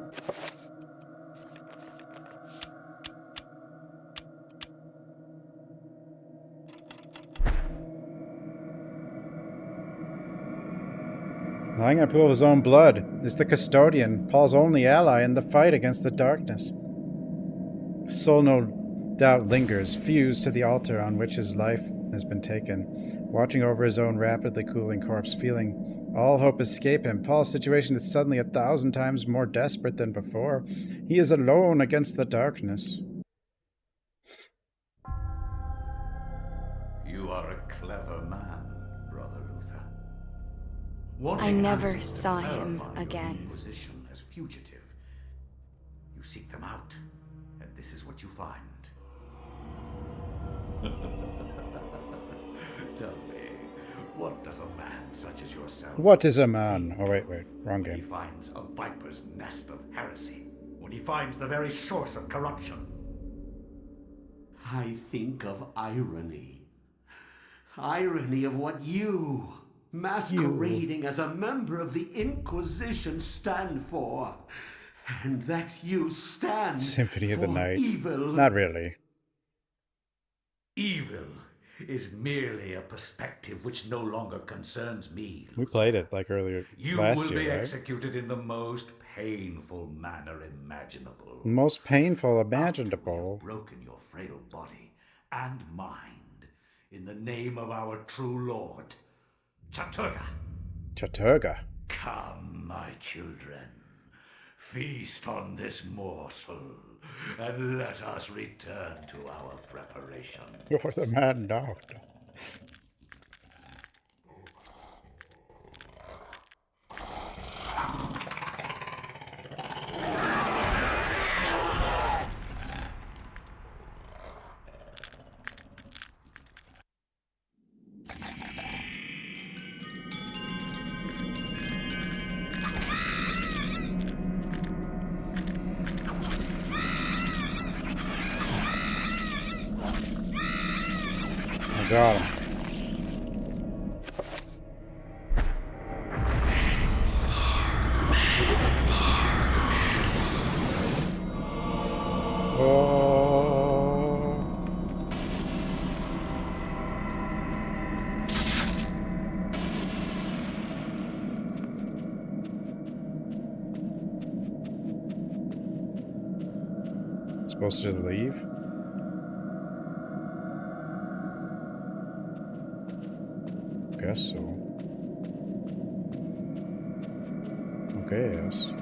Lying in a pool of his own blood is the custodian, Paul's only ally in the fight against the darkness. The soul no doubt lingers, fused to the altar on which his life has been taken. Watching over his own rapidly cooling corpse, feeling all hope escape him, Paul's situation is suddenly 1,000 times more desperate than before. He is alone against the darkness. You are a clever man, Brother Luther. I never answers to saw him clarify your again. position as fugitive. You seek them out, and this is what you find. Tell me, what does a man such as yourself... What is a man? Oh, wait, wrong When he game. finds a viper's nest of heresy, when he finds the very source of corruption. I think of irony. Irony of what you, masquerading as a member of the Inquisition, stand for. And that you stand Symphony of the for Night. evil. Not really. Evil is merely a perspective which no longer concerns me. We played it like earlier You last will year, be right? executed in the most painful manner imaginable. Most painful After we imaginable. have broken your frail body and mind in the name of our true Lord, Chaturga. Chaturga. Come, my children, feast on this morsel, and let us return to our preparation. You're the mad doctor. I got him. Oh. Supposed to leave? Guess so. Okay, yes.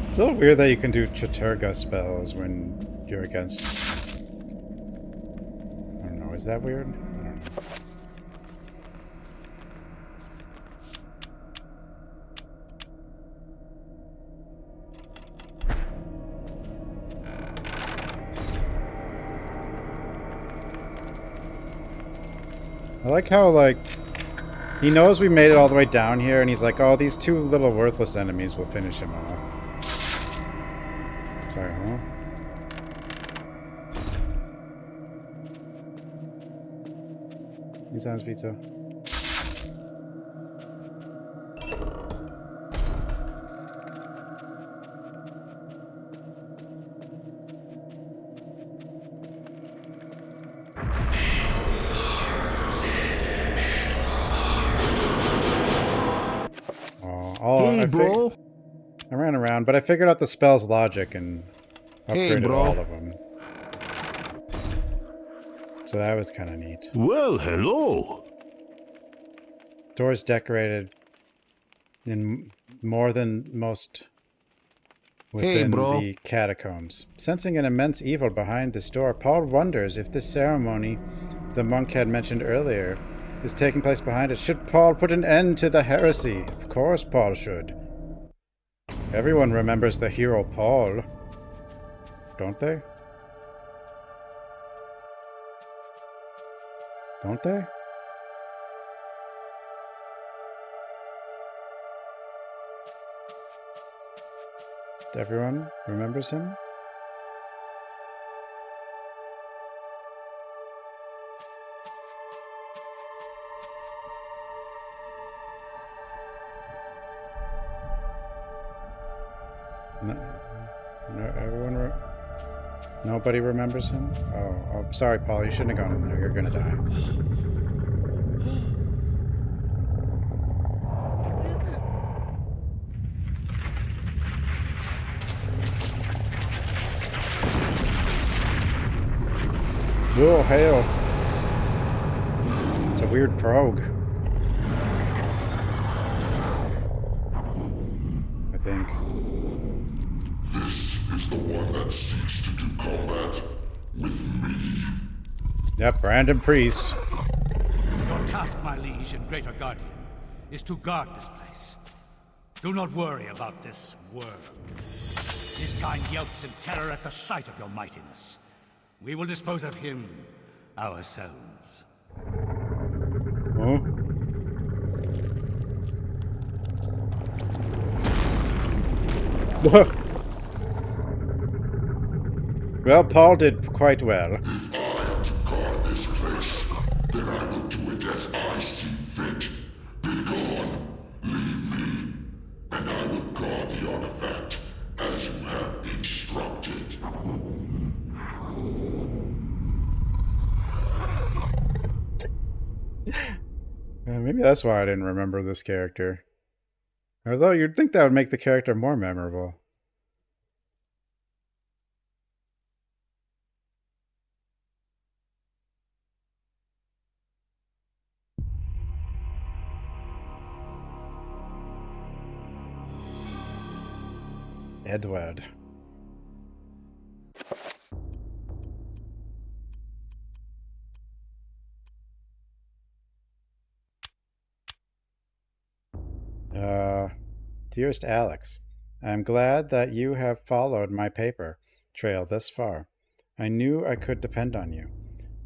It's a little weird that you can do Chaturga spells when you're against... I don't know, is that weird? I don't know. I like how, like, he knows we made it all the way down here, and he's like, oh, these two little worthless enemies will finish him off. Sorry, huh? He sounds pizza. Hey, bro. I ran around, but I figured out the spell's logic and upgraded bro. all of them. So that was kind of neat. Well, hello. Doors decorated in more than most within bro. the catacombs. Sensing an immense evil behind this door, Paul wonders if this ceremony the monk had mentioned earlier is taking place behind it. Should Paul put an end to the heresy? Of course Paul should. Everyone remembers the hero Paul, don't they? Don't they? Everyone remembers him? No, everyone nobody remembers him? Oh, sorry, Paul, you shouldn't have gone in there. You're gonna die. Oh, hell. It's a weird frog. I think. This is the one that seeks to do combat with me. Yep, Brandon Priest. Your task, my liege and greater guardian, is to guard this place. Do not worry about this worm. His kind yelps in terror at the sight of your mightiness. We will dispose of him ourselves. Oh. Well, Paul did quite well. If I am to guard this place, then I will do it as I see fit. Be gone, leave me, and I will guard the artifact as you have instructed. Maybe that's why I didn't remember this character. Although you'd think that would make the character more memorable. Edward. Dearest Alex, I am glad that you have followed my paper trail this far. I knew I could depend on you.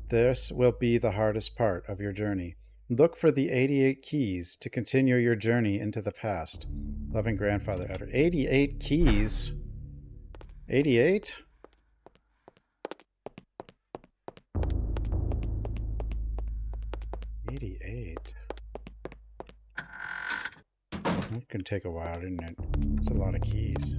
This will be the hardest part of your journey. Look for the 88 keys to continue your journey into the past. Loving grandfather Edward. 88 keys? 88? It can take a while, didn't it? It's a lot of keys.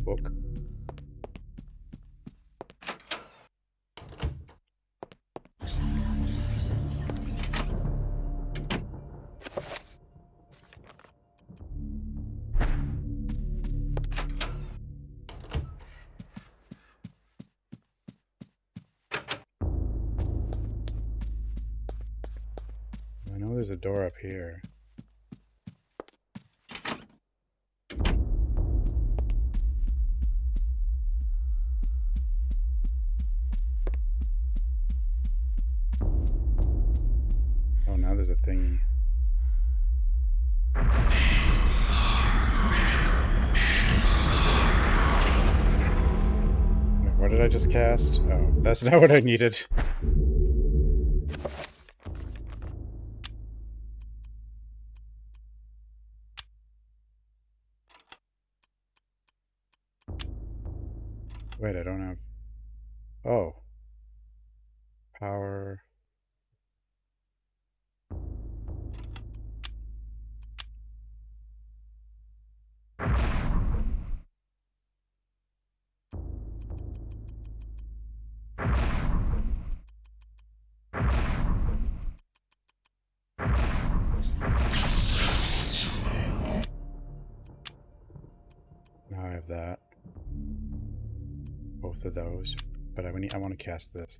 Book. I know there's a door up here. Oh, now there's a thingy. Wait, what did I just cast? Oh, that's not what I needed. Wait, I don't have... Oh. Power... Now I have that. Both of those. But I want to cast this.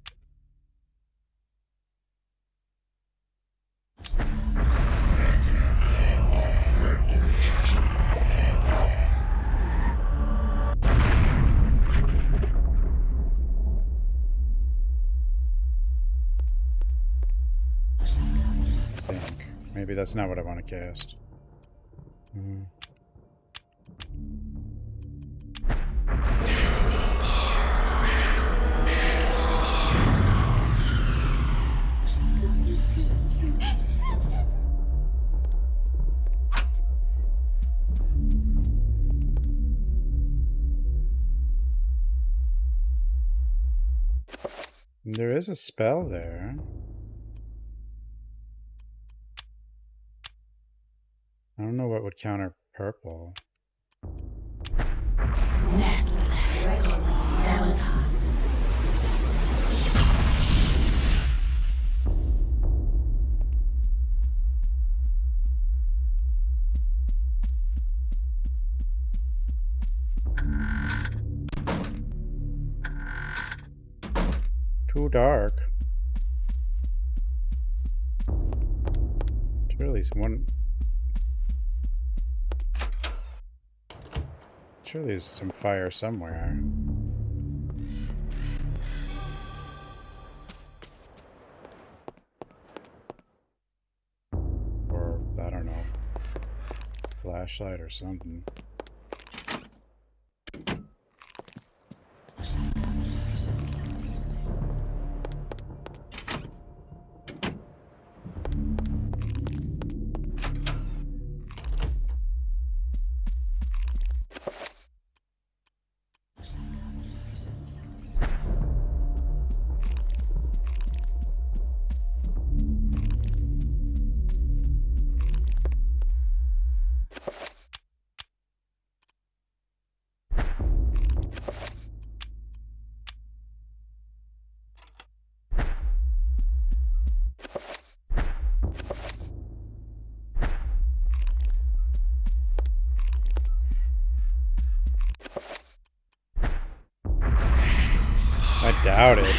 I think. Maybe that's not what I want to cast. There is a spell there. I don't know what would counter purple. Too dark. Surely there's some fire somewhere. Or, I don't know, flashlight or something. I doubt it.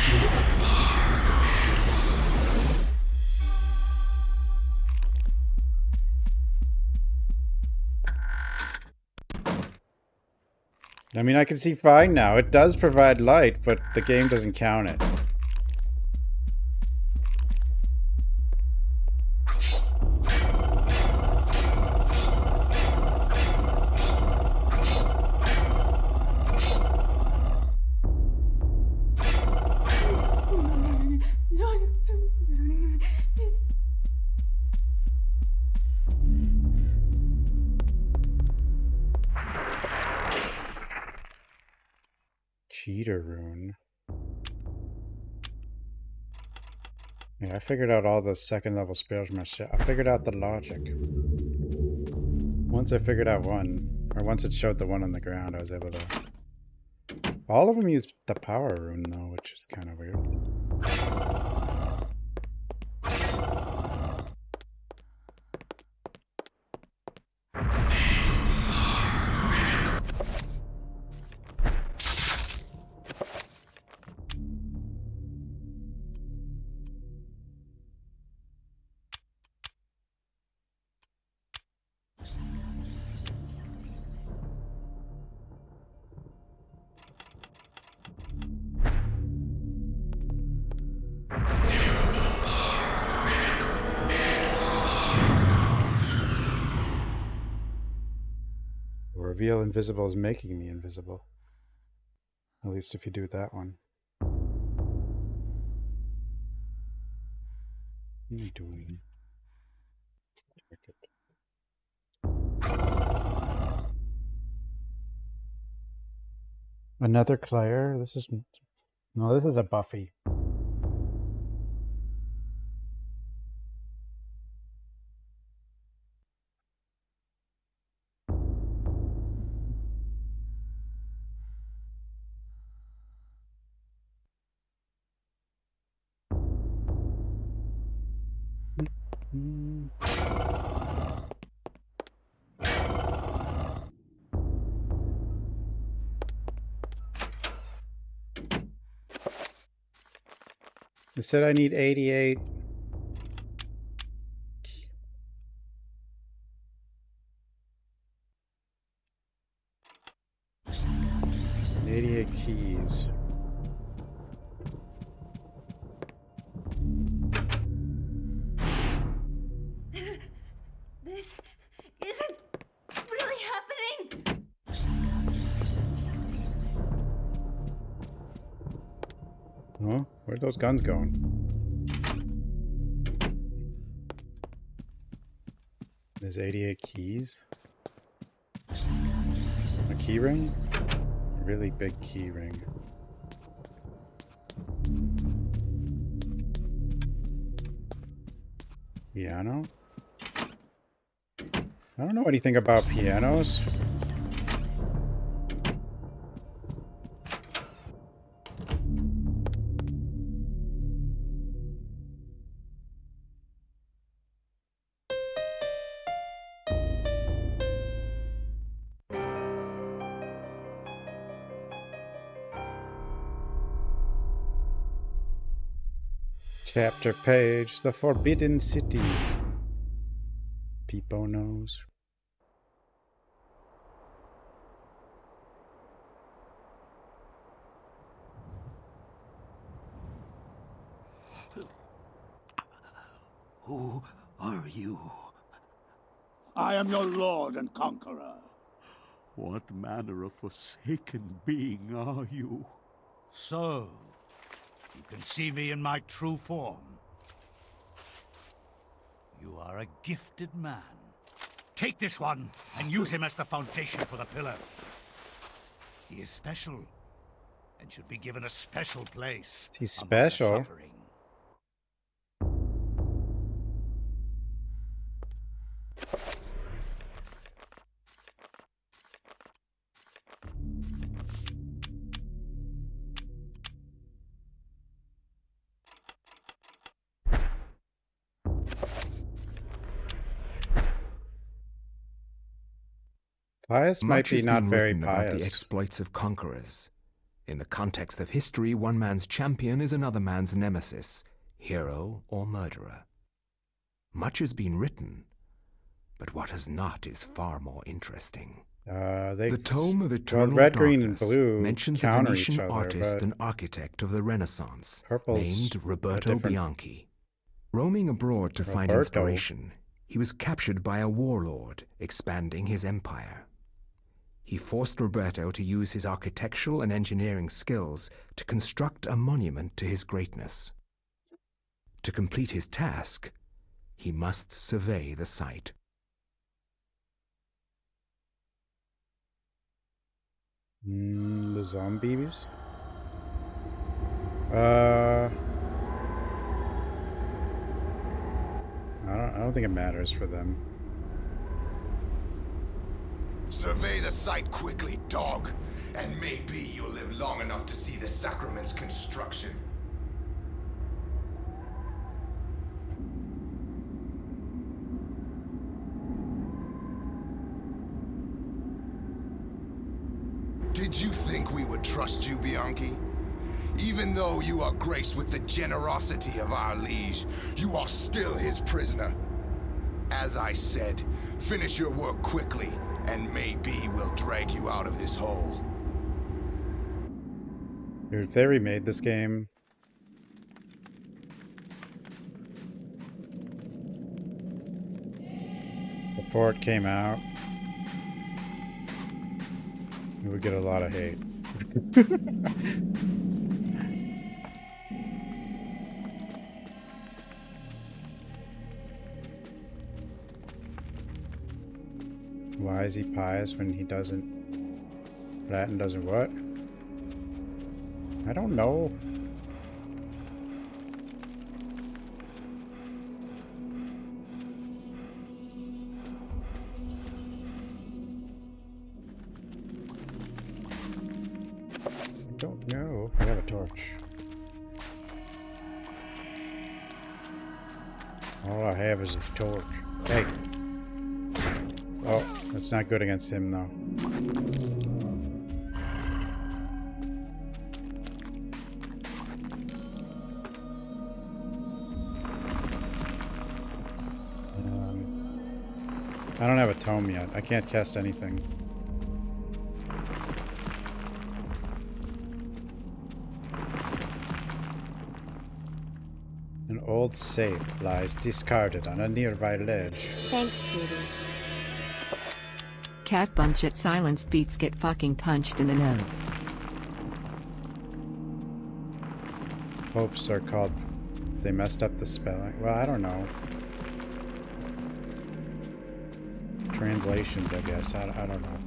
I mean, I can see fine now. It does provide light, but the game doesn't count it. Cheater rune. Yeah, I figured out all the second level spells myself. I figured out the logic. Once I figured out one, or once it showed the one on the ground, I was able to... All of them use the power rune though, which is kind of weird. Reveal invisible is making me invisible. At least if you do that one. What are you doing? Another Claire? This is... No, this is a Buffy. It said I need 88. 88 keys. This isn't really happening. Oh, where'd those guns going? There's 88 keys. A key ring? A really big key ring. Piano? I don't know anything about pianos. Chapter page, the Forbidden City. Peepo knows. Who are you? I am your lord and conqueror. What manner of forsaken being are you? So, you can see me in my true form. You are a gifted man. Take this one and use him as the foundation for the pillar. He is special and should be given a special place. He's among the special. suffering. Pious might Much be has not been very written about the pious. exploits of conquerors. In the context of history, one man's champion is another man's nemesis, hero or murderer. Much has been written, but what has not is far more interesting. The Tome of Eternal red, Darkness green, and blue mentions a counter Venetian each other, artist but and architect of the Renaissance purple's named a Roberto different- Bianchi. Roaming abroad to find Roberto. inspiration, he was captured by a warlord expanding his empire. He forced Roberto to use his architectural and engineering skills to construct a monument to his greatness. To complete his task, he must survey the site. The zombies? I don't think it matters for them. Survey the site quickly, dog, and maybe you'll live long enough to see the sacrament's construction. Did you think we would trust you, Bianchi? Even though you are graced with the generosity of our liege, you are still his prisoner. As I said, finish your work quickly, and maybe we'll drag you out of this hole. Dude, if they remade this game, before it came out, it would get a lot of hate. Why is he pious when he doesn't... Latin doesn't what? I don't know. I don't know. I have a torch. All I have is a torch. Hey! Oh, that's not good against him, though. I don't have a tome yet. I can't cast anything. An old safe lies discarded on a nearby ledge. Thanks, sweetie. Cat bunch at Silence Beats get fucking punched in the nose. Hopes are called... They messed up the spelling. Well, I don't know. Translations, I guess. I don't know.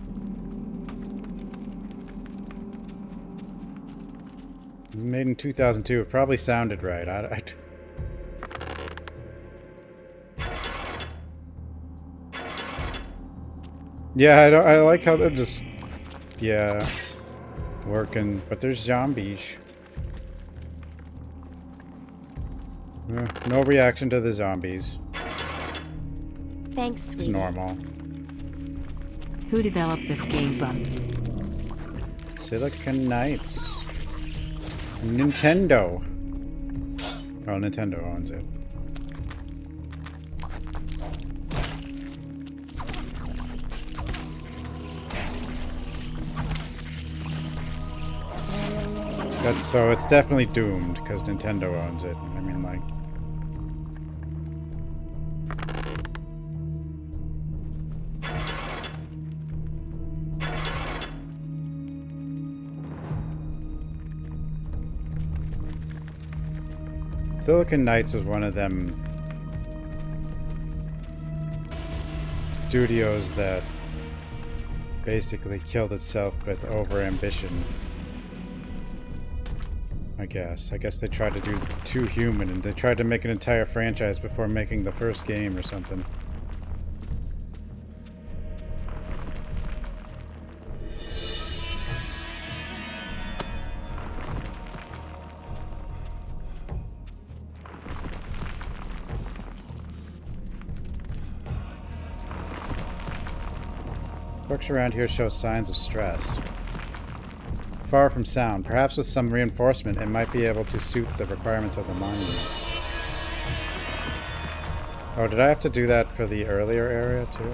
It was made in 2002. It probably sounded right. Yeah, I like how they're just, yeah, working, but there's zombies. No reaction to the zombies. Thanks, It's sweetie. normal. Who developed this game, Bub? Silicon Knights. Nintendo. Oh, Nintendo owns it. So it's definitely doomed because Nintendo owns it. I mean, like. Silicon Knights was one of them studios that basically killed itself with overambition. I guess they tried to do too human, and they tried to make an entire franchise before making the first game or something. Books around here show signs of stress. Far from sound. Perhaps with some reinforcement, it might be able to suit the requirements of the monument. Oh, did I have to do that for the earlier area, too?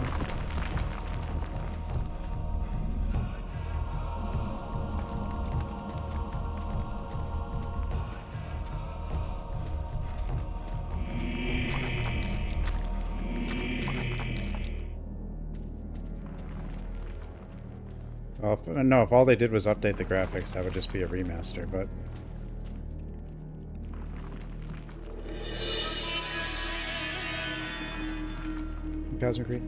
Well, no, if all they did was update the graphics, that would just be a remaster, but... Cosmic Creed?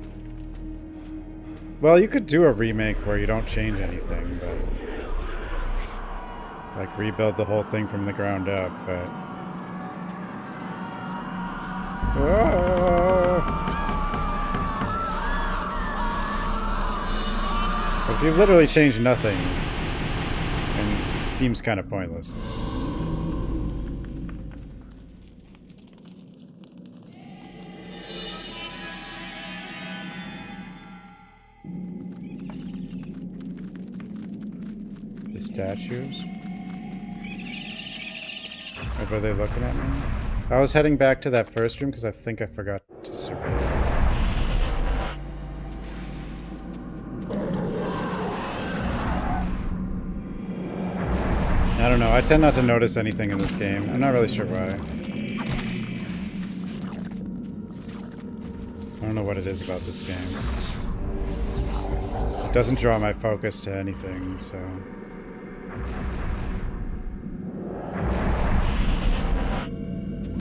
Well, you could do a remake where you don't change anything, but... Like, rebuild the whole thing from the ground up, but... Oh! But if you literally change nothing, and it seems kind of pointless. The statues? Like, were they looking at me? I was heading back to that first room because I think I forgot to survey it. I don't know, I tend not to notice anything in this game. I'm not really sure why. I don't know what it is about this game. It doesn't draw my focus to anything, so...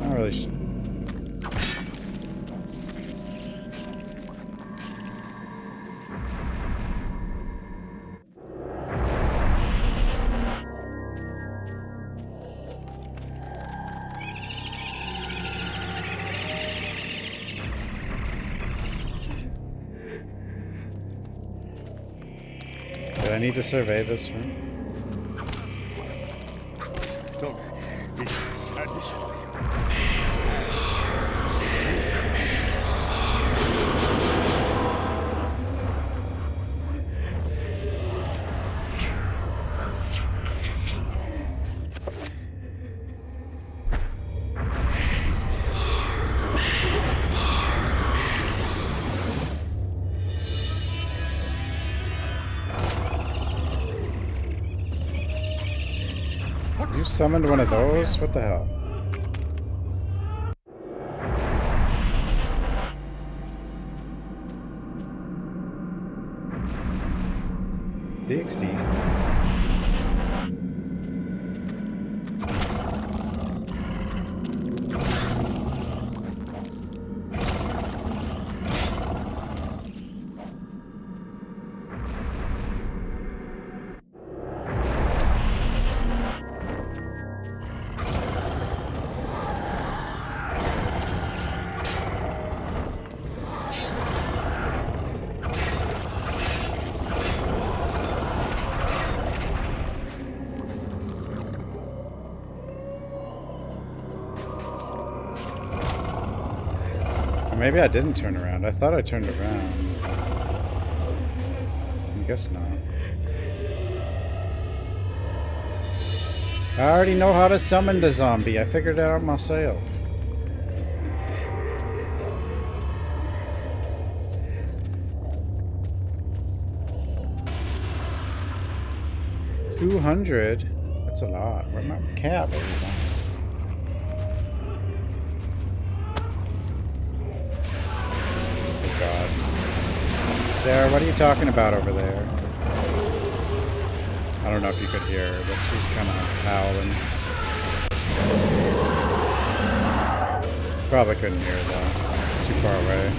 Not really sure. Do I need to survey this room? You summoned one of those? What the hell? DXD. maybe I didn't turn around. I thought I turned around. I guess not. I already know how to summon the zombie. I figured it out myself. $200? That's a lot. Where's my cap? Oh god. Sarah, what are you talking about over there? I don't know if you could hear her, but she's kind of howling. Probably couldn't hear her though. Too far away.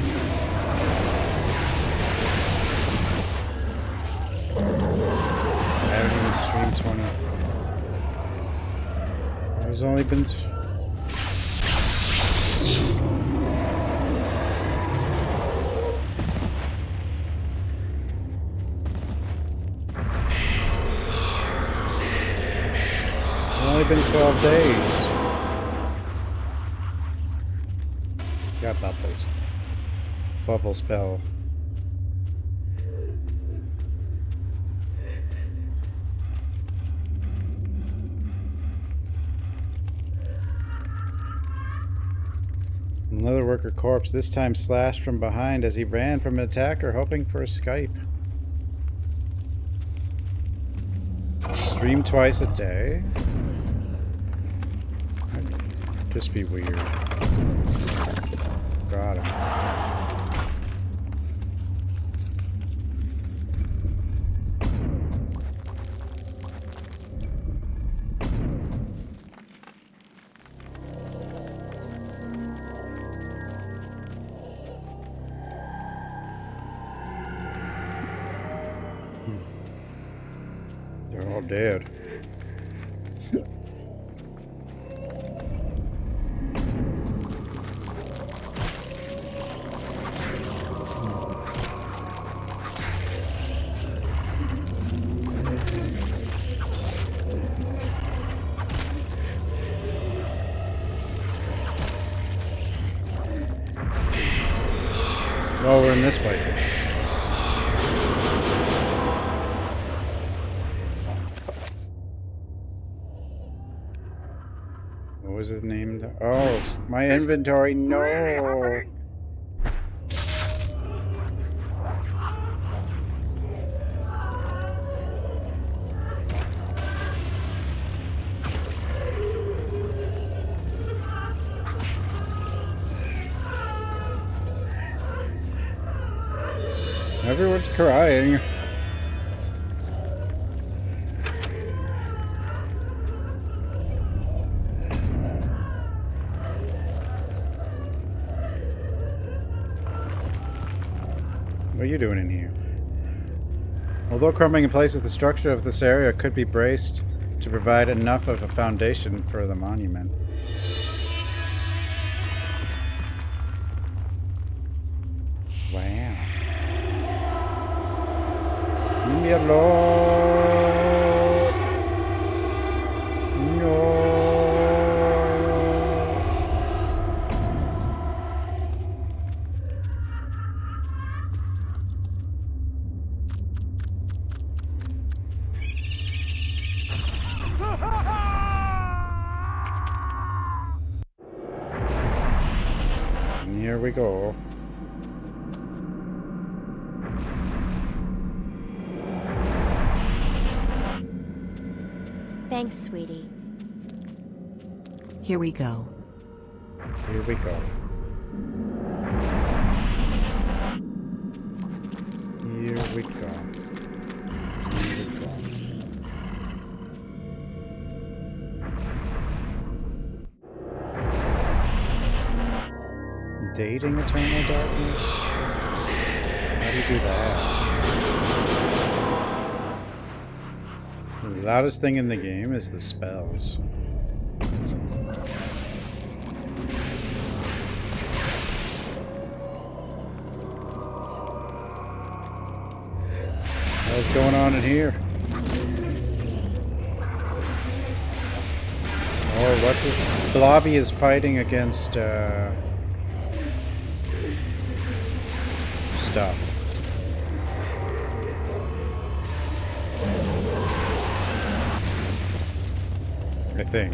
I haven't even streamed 20. There's only been only been 12 days. Got bubbles. Bubble spell. Another worker corpse, this time slashed from behind as he ran from an attacker hoping for escape. Stream twice a day? That'd just be weird. Got him. They're all dead. Oh, we're in this place. What was it named? Oh, my inventory. No. Everyone's crying. What are you doing in here? Although crumbling in places, the structure of this area could be braced to provide enough of a foundation for the monument. Wow. Leave me alone. No. And here we go. Thanks, sweetie. Here we go. Here we go. Here we go. Here we go. Dating eternal darkness? How do you do that? The loudest thing in the game is the spells. What's going on in here? Oh, what's this? Blobby is fighting against, stuff. I think.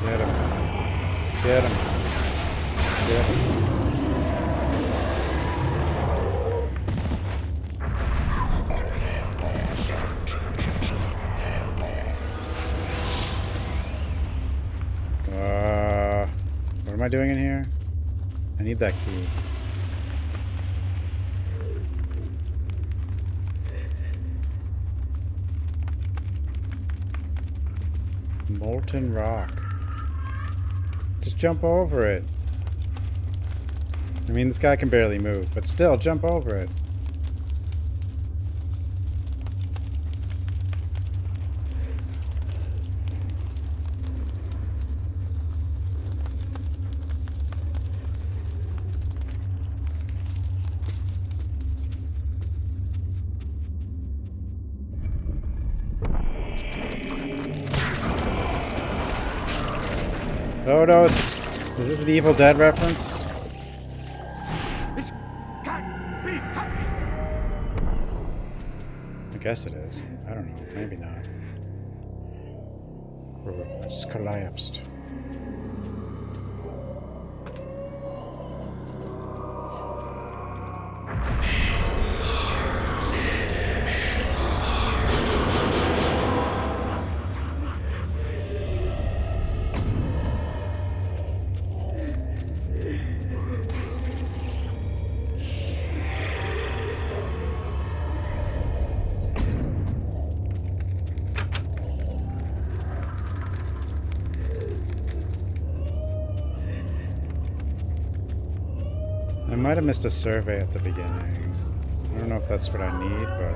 Get him. Get him. Get him. What am I doing in here? I need that key. Molten rock. Just jump over it. I mean, this guy can barely move, but still, jump over it. Oh no, is this an Evil Dead reference? This can't be happening. I guess it is. I don't know. Maybe not. Oh, it's collapsed. I might have missed a survey at the beginning. I don't know if that's what I need, but...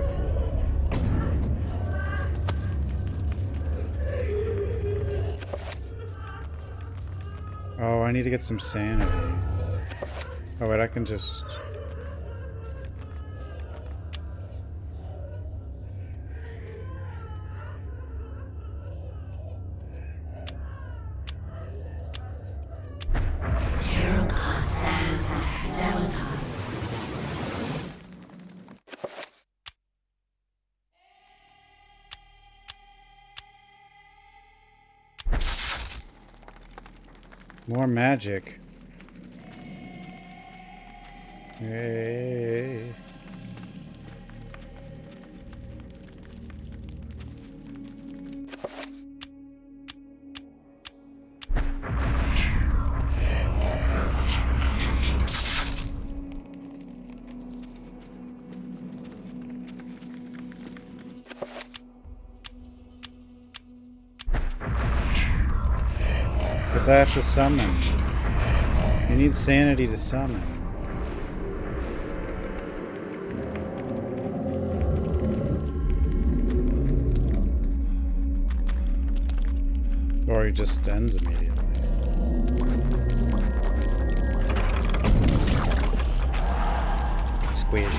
Oh, I need to get some sanity. Oh wait, I can just... More magic. Hey. Because I have to summon. You need sanity to summon. Or he just ends immediately. Squish.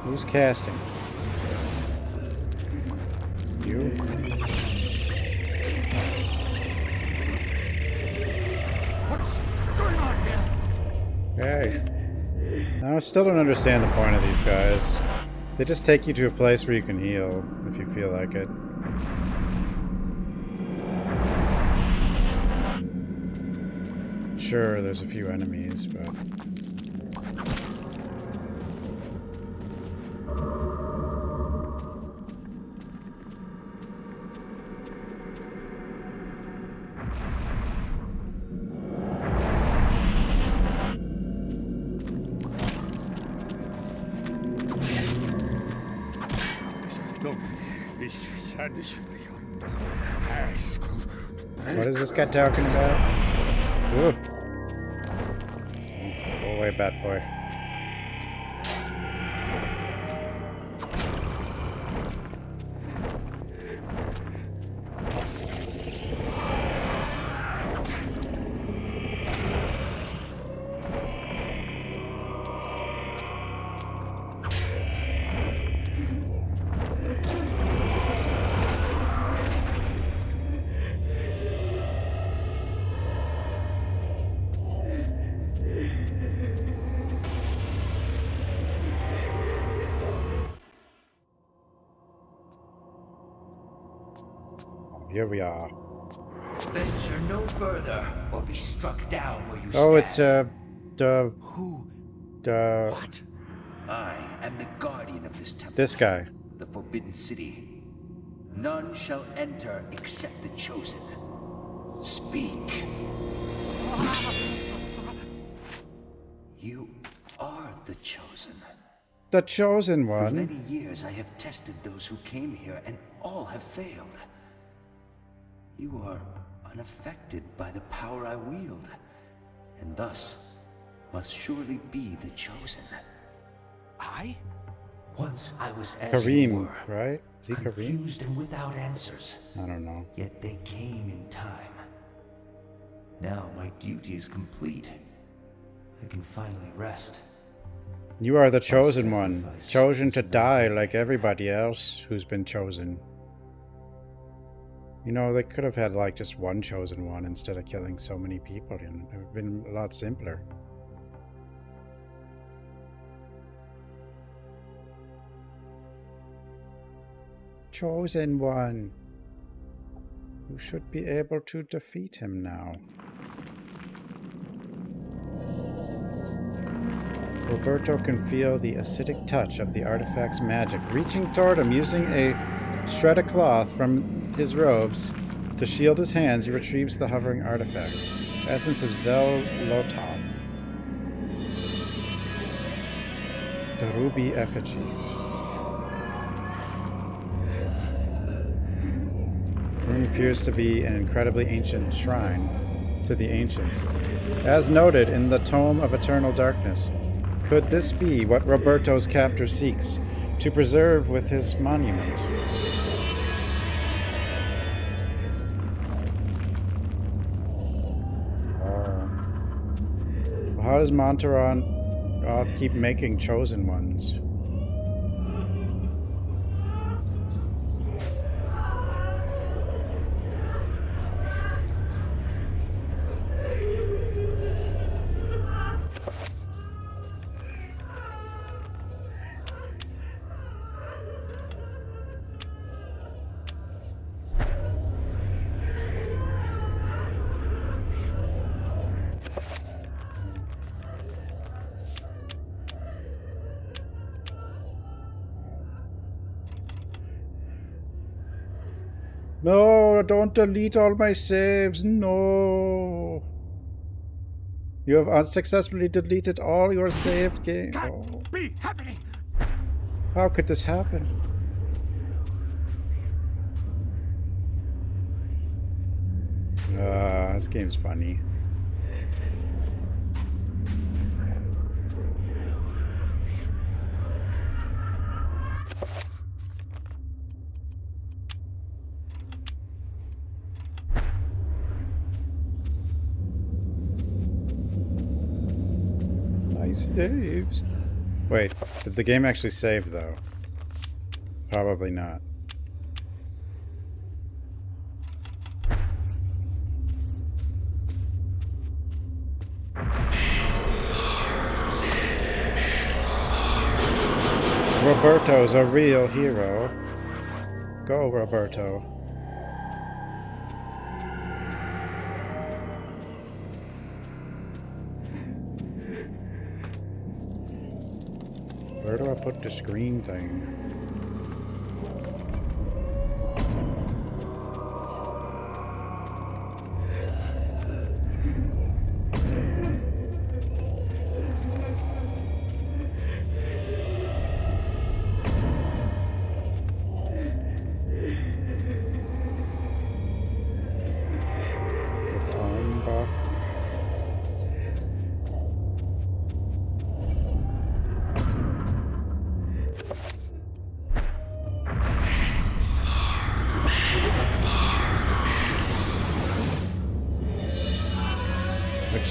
Who's casting? You? What's going on here? Hey. Now, I still don't understand the point of these guys. They just take you to a place where you can heal, if you feel like it. Sure, there's a few enemies, but... What is this guy talking about? Ooh. Go away, bad boy. Here we are. Venture no further, or be struck down where you Oh, stand. it's Who? the What? I am the guardian of this temple. this guy. The Forbidden City. None shall enter except the chosen. Speak. You are the chosen. The chosen For one. many years I have tested those who came here, and all have failed. You are unaffected by the power I wield, and thus must surely be the chosen. I? Once I was as you Kareem, were, right? Is he Kareem? confused and without answers. I don't know. Yet they came in time. Now my duty is complete. I can finally rest. You are the chosen one, sacrifice chosen to is not die taken. like everybody else who's been chosen. You know, they could have had like just one chosen one instead of killing so many people, and it would have been a lot simpler. Chosen one. You should be able to defeat him now. Roberto can feel the acidic touch of the artifact's magic reaching toward him. Using a shred of cloth from his robes to shield his hands, he retrieves the hovering artifact. Essence of Zel-Lototh. The ruby effigy. The room appears to be an incredibly ancient shrine to the ancients, as noted in the Tome of Eternal Darkness. Could this be what Roberto's captor seeks to preserve with his monument? How does Monteron keep making chosen ones? No, don't delete all my saves. No. You have unsuccessfully deleted all your saved games. Oh. Be happening. How could this happen? This game's funny. Saves. Wait, did the game actually save though? Probably not. Roberto's a real hero. Go, Roberto. Where do I put this green thing?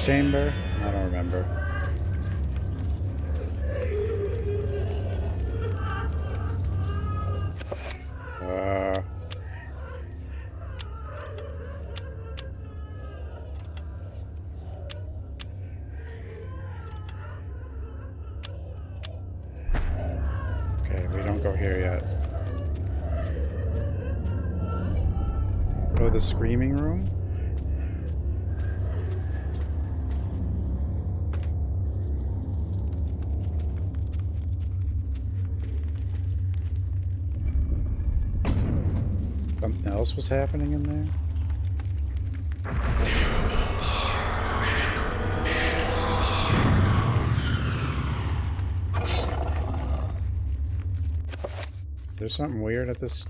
chamber? I don't remember. Okay, we don't go here yet. Oh, the screaming room? Something else was happening in there? There's something weird at this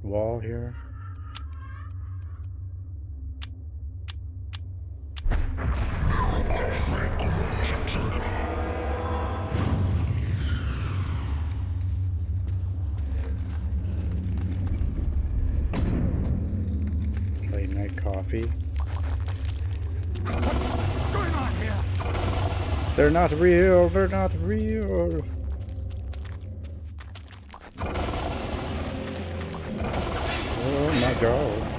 wall here. Late night coffee. What's going on here? They're not real, they're not real. Oh my god.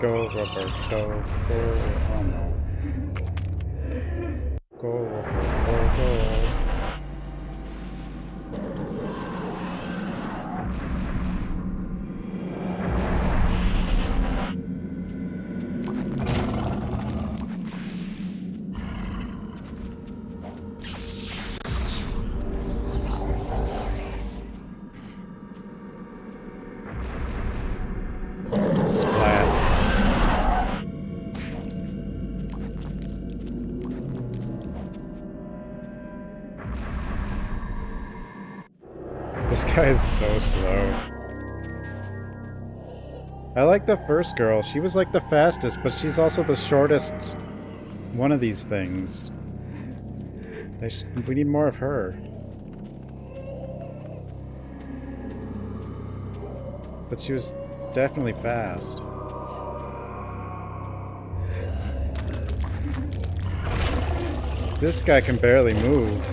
Go, Roberto, go. Oh no. Go, Roberto, go. Splat. This guy is so slow. I like the first girl. She was like the fastest, but she's also the shortest one of these things. We need more of her. But she was definitely fast. This guy can barely move.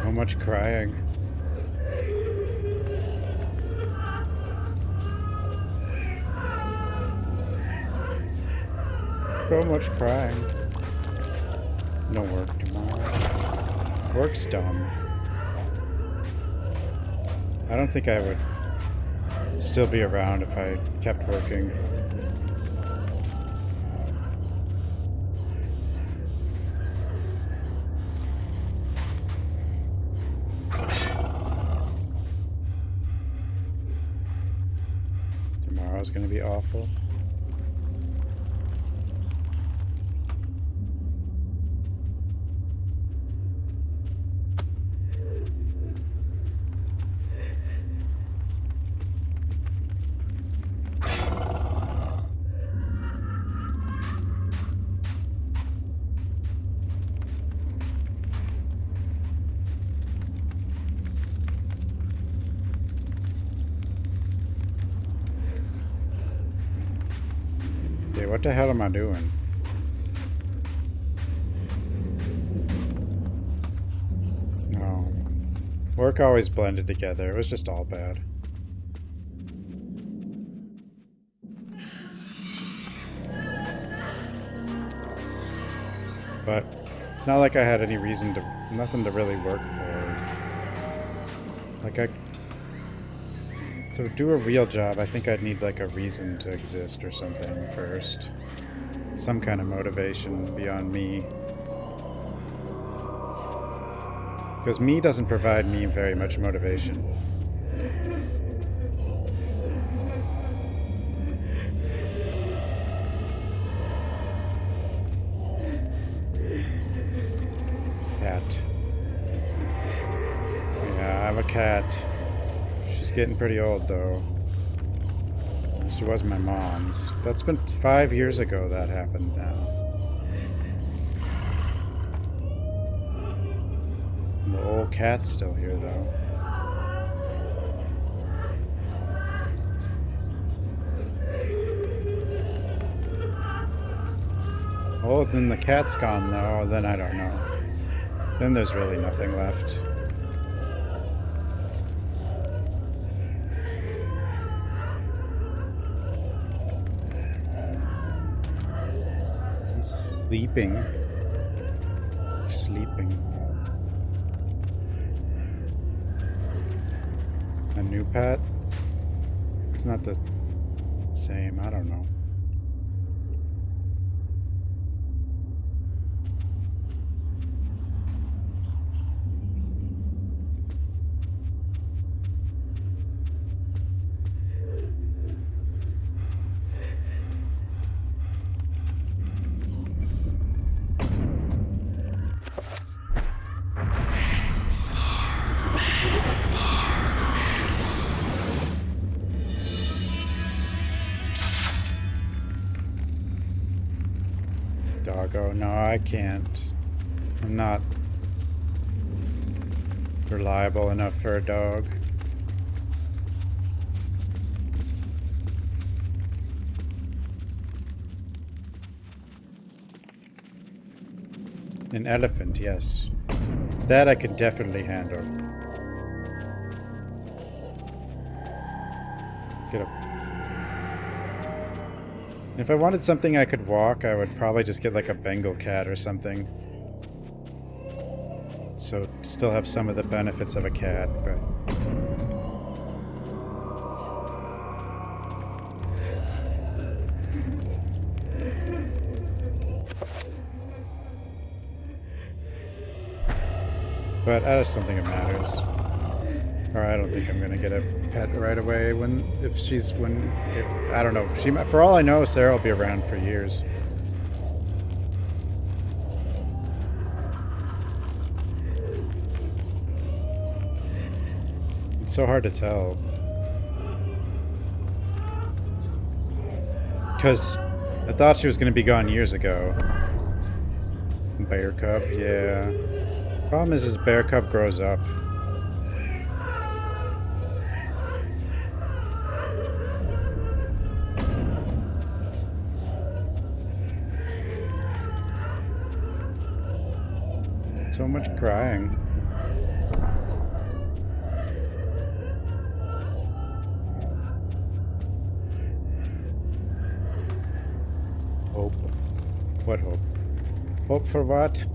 So much crying. So much crying. No work tomorrow. Work's dumb. I don't think I would still be around if I kept working. Tomorrow's gonna be awful. Okay, what the hell am I doing? No. Work always blended together. It was just all bad. But it's not like I had any reason to, nothing to really work for. Like to do a real job, I think I'd need like a reason to exist or something first. some kind of motivation beyond me. Because me doesn't provide me very much motivation. Cat. Yeah, I have a cat. She's getting pretty old, though. She was my mom's. That's been 5 years ago that happened now. And the old cat's still here, though. Oh, then the cat's gone, though. Then I don't know. Then there's really nothing left. He's sleeping. Sleeping. A new pet? It's not the same. I don't know. Doggo. No, I can't. I'm not reliable enough for a dog. An elephant, yes. That I could definitely handle. Get up. If I wanted something I could walk, I would probably just get like a Bengal cat or something. So still have some of the benefits of a cat, but... But I just don't think it matters. Or I don't think I'm gonna get a pet right away I don't know. For all I know, Sarah will be around for years. It's so hard to tell. Because I thought she was gonna be gone years ago. Bear cub, yeah. Problem is bear cub grows up. So much crying. Hope. What hope? Hope for what?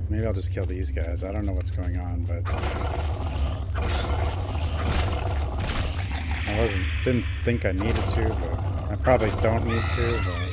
Maybe I'll just kill these guys. I don't know what's going on, but... didn't think I needed to, but... I probably don't need to, but...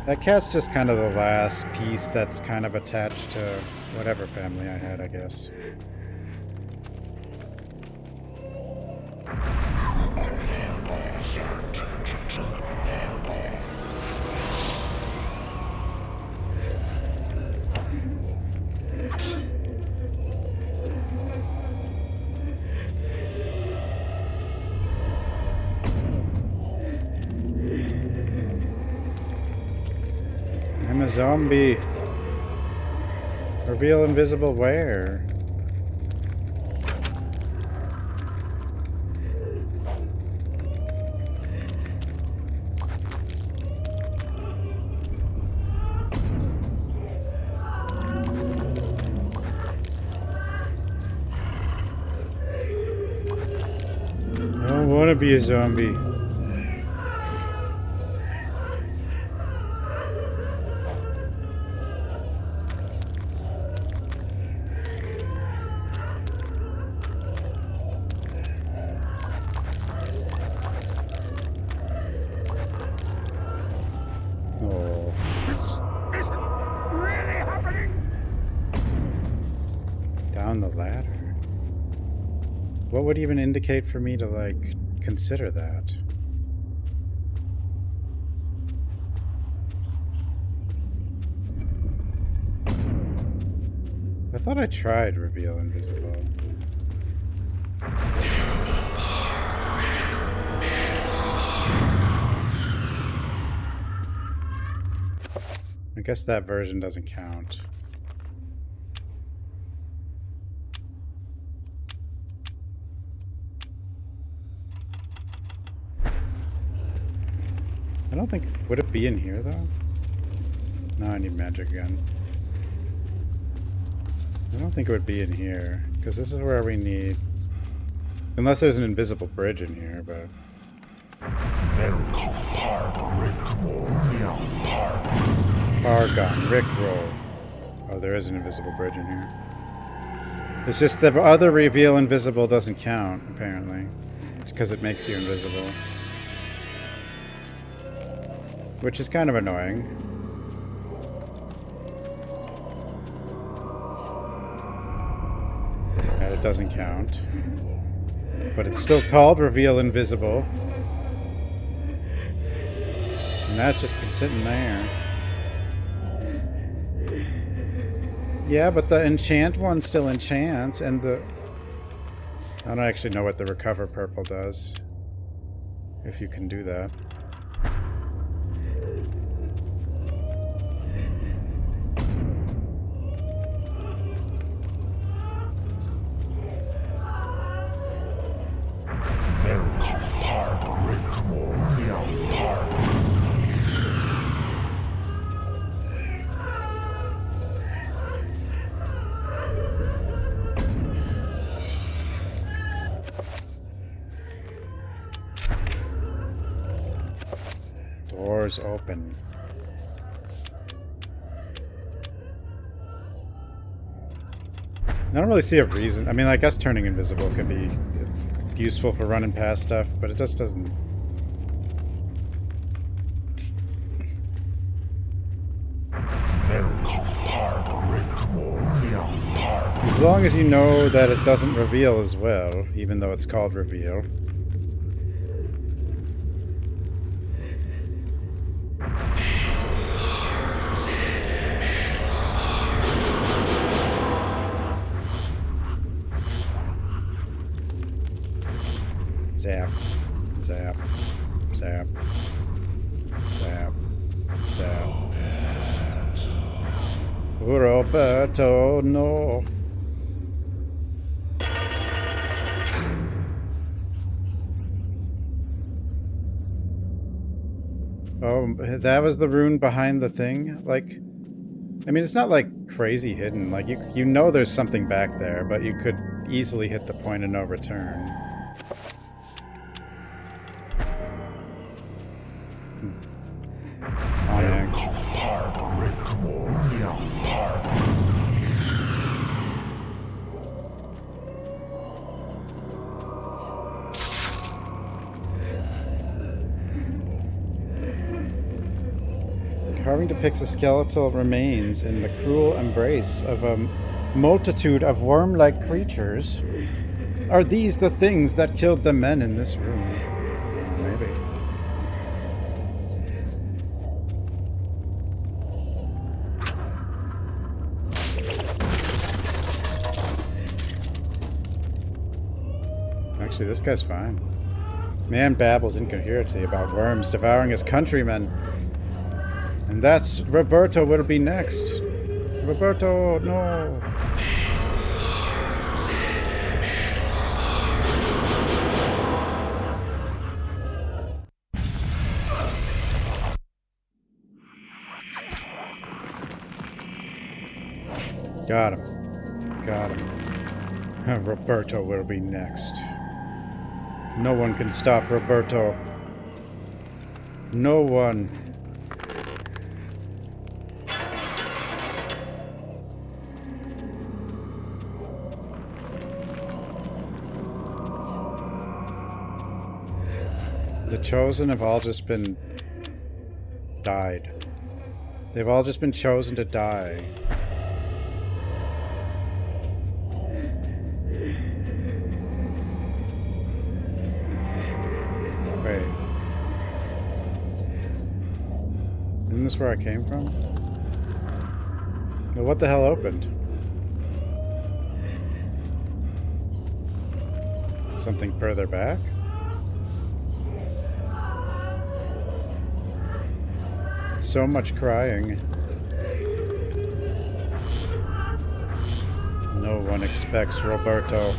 That cat's just kind of the last piece that's kind of attached to whatever family I had, I guess. a zombie. Reveal invisible where? I don't want to be a zombie. Oh. This isn't really happening. Down the ladder. What would even indicate for me to, like, consider that? I thought I tried reveal invisible. I guess that version doesn't count. I don't think... Would it be in here, though? No, I need magic gun. I don't think it would be in here, because this is where we need... Unless there's an invisible bridge in here, but... Pargon, Rickroll. Oh, there is an invisible bridge in here. It's just the other reveal invisible doesn't count, apparently. Because it makes you invisible. Which is kind of annoying. And it doesn't count. But it's still called reveal invisible. And that's just been sitting there. Yeah, but the enchant one still enchants, and the... I don't actually know what the recover purple does. If you can do that. Doors open. I don't really see a reason. I mean, I guess turning invisible could be useful for running past stuff, but it just doesn't. As long as you know that it doesn't reveal as well, even though it's called reveal. Zap, zap, zap, zap, zap. Roberto, no. Oh, that was the rune behind the thing? Like, I mean, it's not like crazy hidden. Like, you know there's something back there, but you could easily hit the point of no return. Carving depicts a skeletal remains in the cruel embrace of a multitude of worm-like creatures. Are these the things that killed the men in this room? Maybe. Actually, this guy's fine. Man babbles incoherently about worms devouring his countrymen. And And that's Roberto will be next. Roberto, no. Got him. Got him. Roberto will be next. No one can stop Roberto. No one. The Chosen have all just been... died. They've all just been chosen to die. Wait. Isn't this where I came from? Well, what the hell opened? Something further back? So much crying. No one expects Roberto.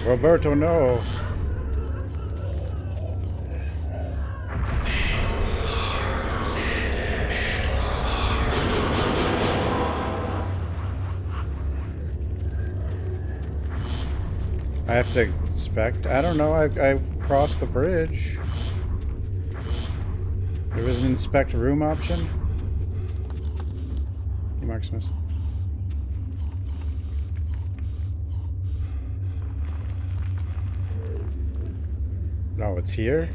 Roberto, no. I have to inspect. I don't know. I crossed the bridge. There was an inspect room option. Marksmith. Oh, it's here?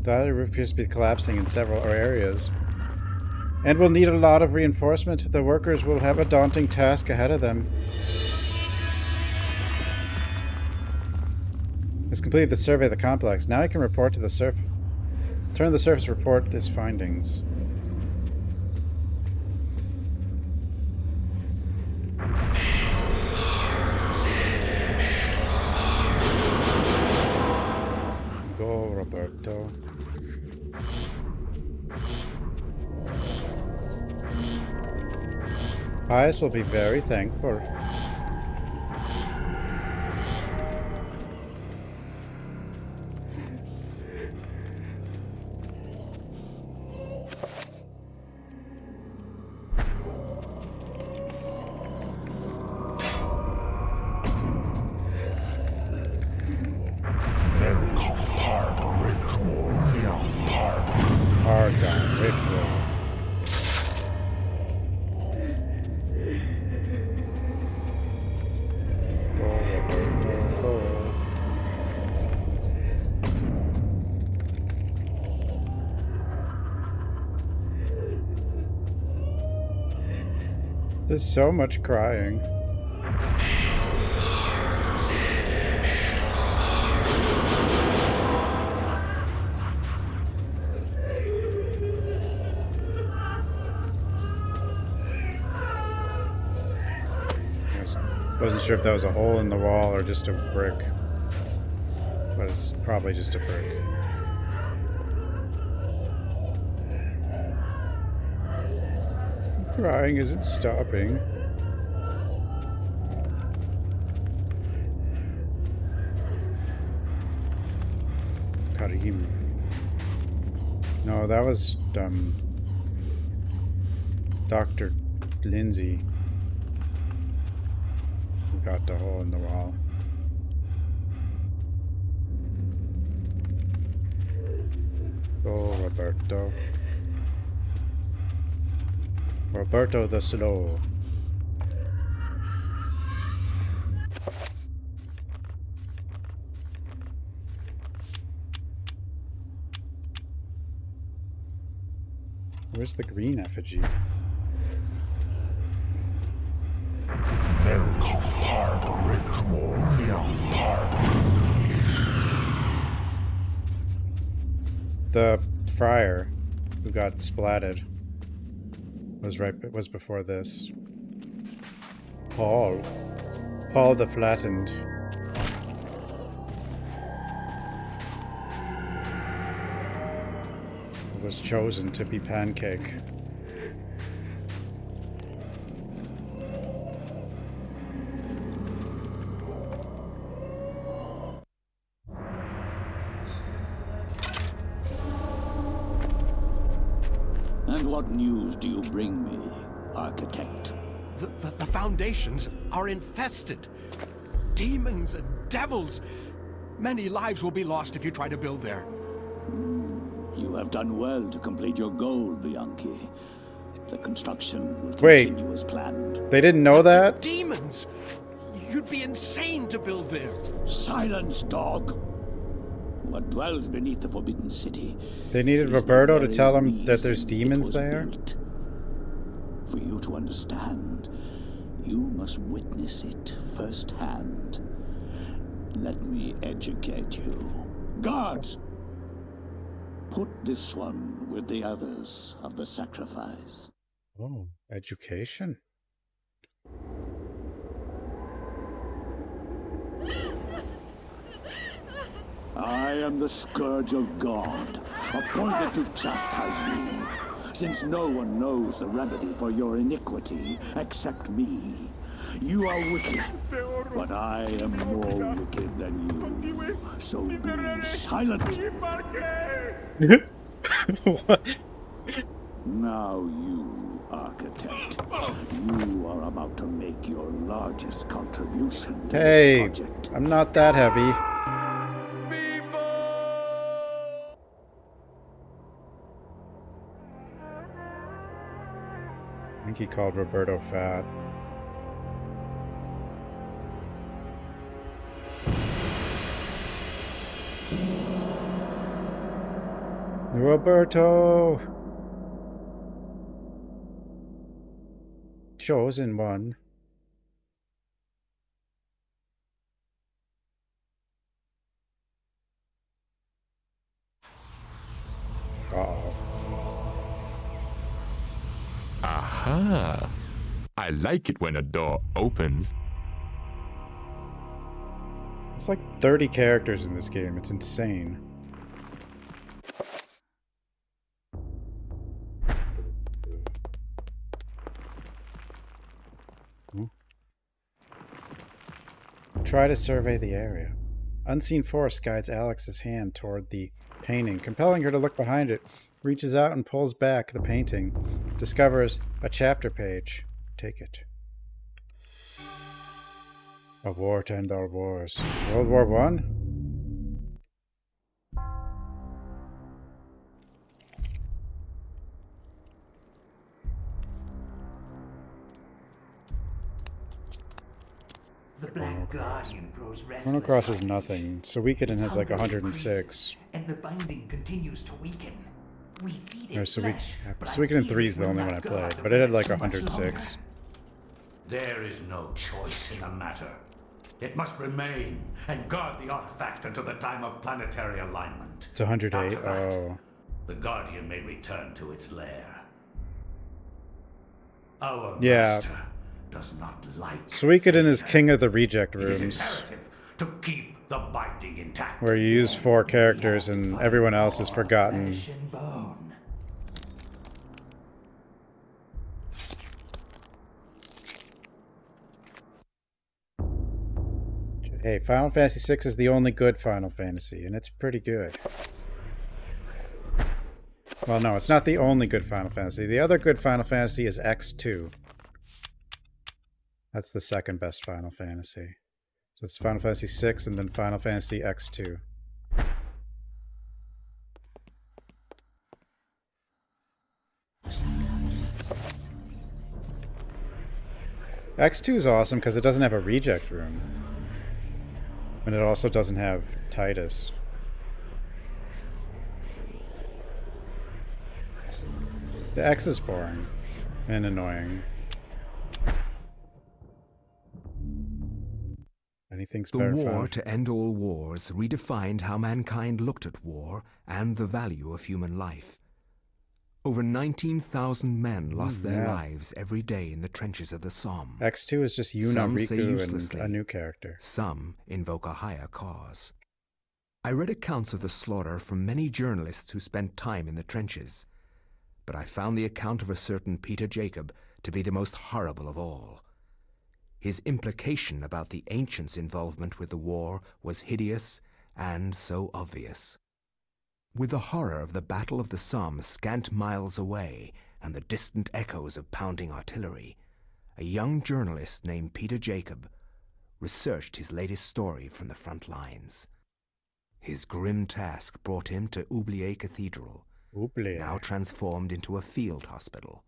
That appears to be collapsing in several areas. And will need a lot of reinforcement. The workers will have a daunting task ahead of them. It's completed the survey of the complex. Now I can report to the surface. Turn to the surface, report his findings. Go, Roberto. Pius will be very thankful. There's so much crying. Wasn't sure if that was a hole in the wall or just a brick. But it's probably just a brick. Crying isn't stopping. Karim. No, that was Dr. Lindsay. Who got the hole in the wall. Oh, Roberto. Roberto the Slow. Where's the green effigy? The friar who got splatted was before this. Paul the Flattened. was chosen to be Pancake. And what news do you bring me, Architect? The foundations are infested. Demons and devils. Many lives will be lost if you try to build there. You have done well to complete your goal, Bianchi. The construction will Wait, continue as planned. they didn't know that? Demons! You'd be insane to build there. Silence, dog! What dwells beneath the Forbidden City? They needed is Roberto the to very tell him that there's reason demons it was there? built. For you to understand, you must witness it firsthand. Let me educate you. Guards! Put this one with the others of the sacrifice. Oh, education. I am the Scourge of God, appointed to chastise you, since no one knows the remedy for your iniquity except me. You are wicked, but I am more wicked than you. So be silent. What? Now you, Architect, you are about to make your largest contribution to this Hey, project. I'm not that heavy. I think he called Roberto fat. Roberto! Chosen one. Uh-oh. Aha! I like it when a door opens. It's like 30 characters in this game. It's insane. Try to survey the area. Unseen force guides Alex's hand toward the painting, compelling her to look behind it. Reaches out and pulls back the painting. Discovers a chapter page. Take it. A war to end our wars. World War One? The Black Guardian grows restless. Chrono Cross is nothing. Suikoden has like 106. And the binding continues to weaken. We feed it Or flesh, but I Suikoden fear 3 is it the will only not one I guard played, the but it had relic like too much 106. There is no choice in the matter. It must remain and guard the artifact until the time of planetary alignment. It's 108. After that, Oh. the Guardian may return to its lair. Our Yeah. master does not like Suikoden is king of the reject It is rooms, imperative to keep the binding intact. where you use 4 characters and everyone else is forgotten. Flesh and bone. Hey, Final Fantasy VI is the only good Final Fantasy, and it's pretty good. Well, no, it's not the only good Final Fantasy. The other good Final Fantasy is X2. That's the second best Final Fantasy. So it's Final Fantasy VI and then Final Fantasy X2. X2 is awesome because it doesn't have a reject room. And it also doesn't have Titus. The X is boring and annoying. Anything's The better. war to end all wars redefined how mankind looked at war and the value of human life. Over 19,000 men lost their lives every day in the trenches of the Somme. X2 is just Yuna, Some say Riku, and uselessly, a new character. some invoke a higher cause. I read accounts of the slaughter from many journalists who spent time in the trenches, but I found the account of a certain Peter Jacob to be the most horrible of all. His implication about the ancients' involvement with the war was hideous and so obvious. With the horror of the Battle of the Somme scant miles away and the distant echoes of pounding artillery, a young journalist named Peter Jacob researched his latest story from the front lines. His grim task brought him to Oublier Cathedral, now transformed into a field hospital.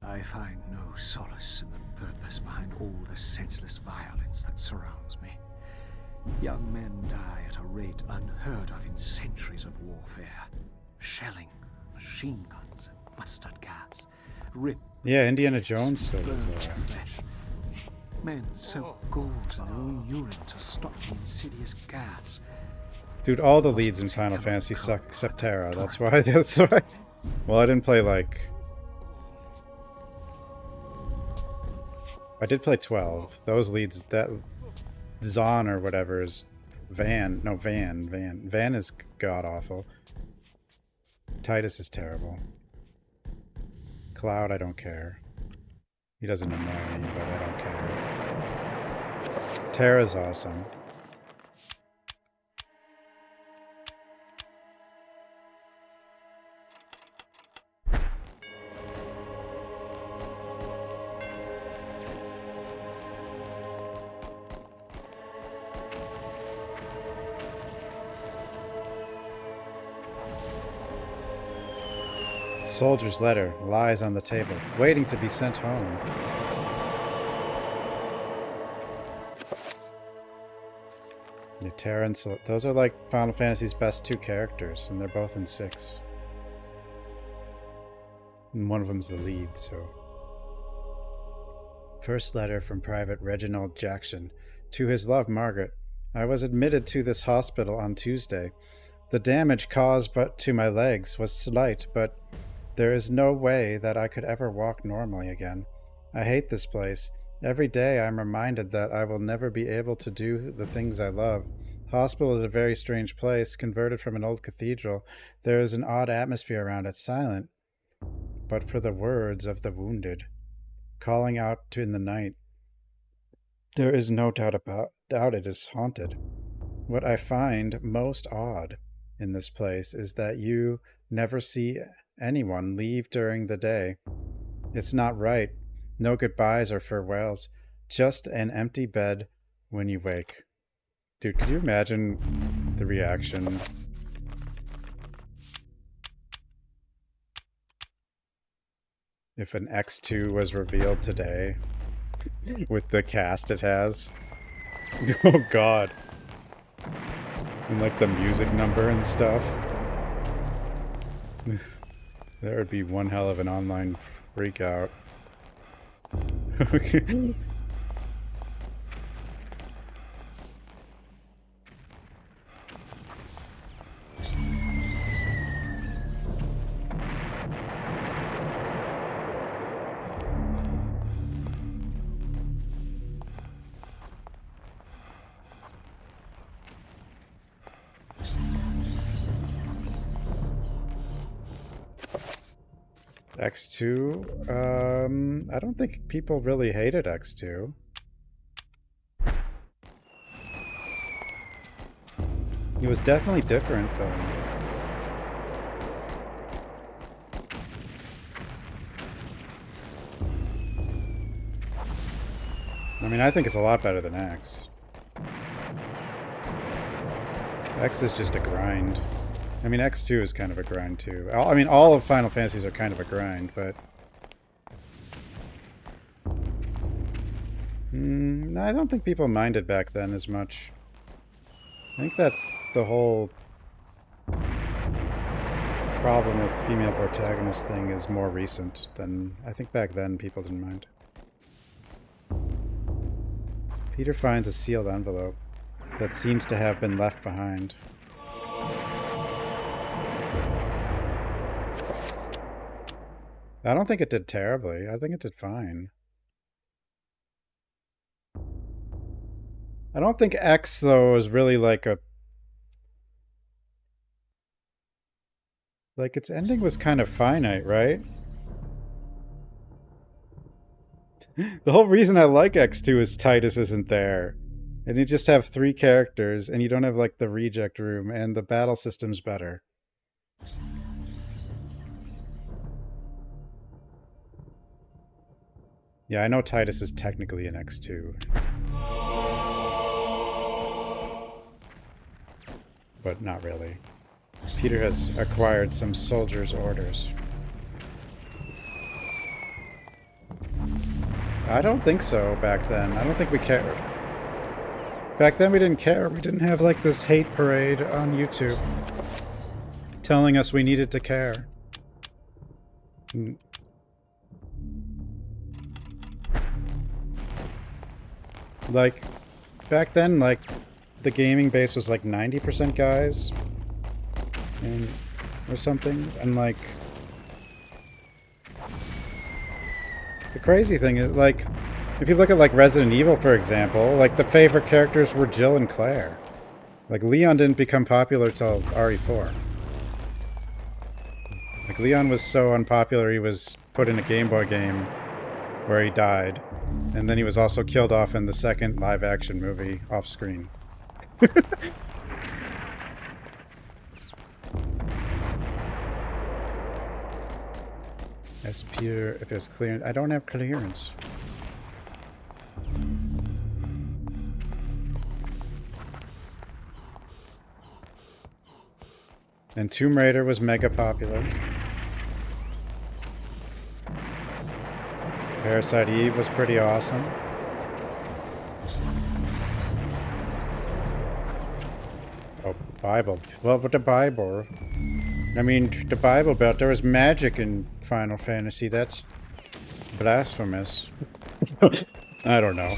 I find no solace in the purpose behind all the senseless violence that surrounds me. Young men die at a rate unheard of in centuries of warfare. Shelling, machine guns, and mustard gas. Rip. Yeah, Indiana Jones still does burnt that. flesh. Men soak gauze in their own urine to stop the insidious gas. Dude, all the leads in Final Fantasy suck except Terra. That's why. That's why. Well, I didn't play like. I did play 12. Those leads, that Zahn or whatever is Van. No, Van. Van is god awful. Titus is terrible. Cloud, I don't care. He doesn't annoy me, but I don't care. Terra's awesome. Soldier's letter lies on the table, waiting to be sent home. Yeah, Terra and those are like Final Fantasy's best two characters, and they're both in 6. And one of them's the lead, so. First letter from Private Reginald Jackson to his love, Margaret. I was admitted to this hospital on Tuesday. The damage caused to my legs was slight, but there is no way that I could ever walk normally again. I hate this place. Every day I'm reminded that I will never be able to do the things I love. Hospital is a very strange place, converted from an old cathedral. There is an odd atmosphere around it, silent. But for the words of the wounded, calling out in the night, there is no doubt it is haunted. What I find most odd in this place is that you never see anyone leave during the day. It's not right. No goodbyes or farewells. Just an empty bed when you wake. Dude, could you imagine the reaction? If an X2 was revealed today with the cast it has. Oh god. And like the music number and stuff. There would be one hell of an online freak out. Okay. X2, I don't think people really hated X2. It was definitely different, though. I mean, I think it's a lot better than X. X is just a grind. I mean, X2 is kind of a grind, too. I mean, all of Final Fantasies are kind of a grind, but... I don't think people minded back then as much. I think that the whole problem with female protagonist thing is more recent than... I think back then people didn't mind. Peter finds a sealed envelope that seems to have been left behind. I don't think it did terribly. I think it did fine. I don't think X, though, is really like a... Like, its ending was kind of finite, right? The whole reason I like X2 is Titus isn't there. And you just have 3 characters, and you don't have, like, the reject room, and the battle system's better. Yeah, I know Titus is technically an X2. But not really. Peter has acquired some soldiers' orders. I don't think so back then. I don't think we cared. Back then we didn't care. We didn't have like this hate parade on YouTube telling us we needed to care. Like, back then, like, the gaming base was like 90% guys. And, or something. And like... The crazy thing is, like, if you look at like Resident Evil, for example, like the favorite characters were Jill and Claire. Like, Leon didn't become popular till RE4. Like, Leon was so unpopular he was put in a Game Boy game where he died. And then he was also killed off in the second live-action movie off-screen. As Peter, if it's clearance, I don't have clearance. And Tomb Raider was mega popular. Parasite Eve was pretty awesome. Oh, Bible. Well, with the Bible. I mean, the Bible Belt, there was magic in Final Fantasy. That's blasphemous. I don't know.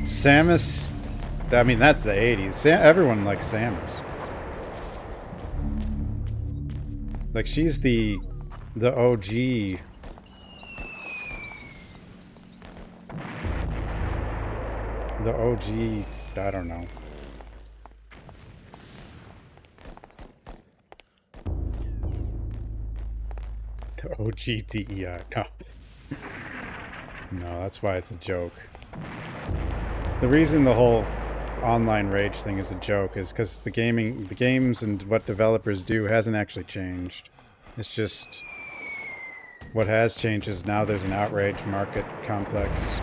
Samus, I mean, that's the 80s. Everyone likes Samus. Like, she's the OG. The OG, I don't know. The OG DEI. No. No, that's why it's a joke. The reason the whole online rage thing is a joke is because the games and what developers do hasn't actually changed. It's just what has changed is now there's an outrage market complex.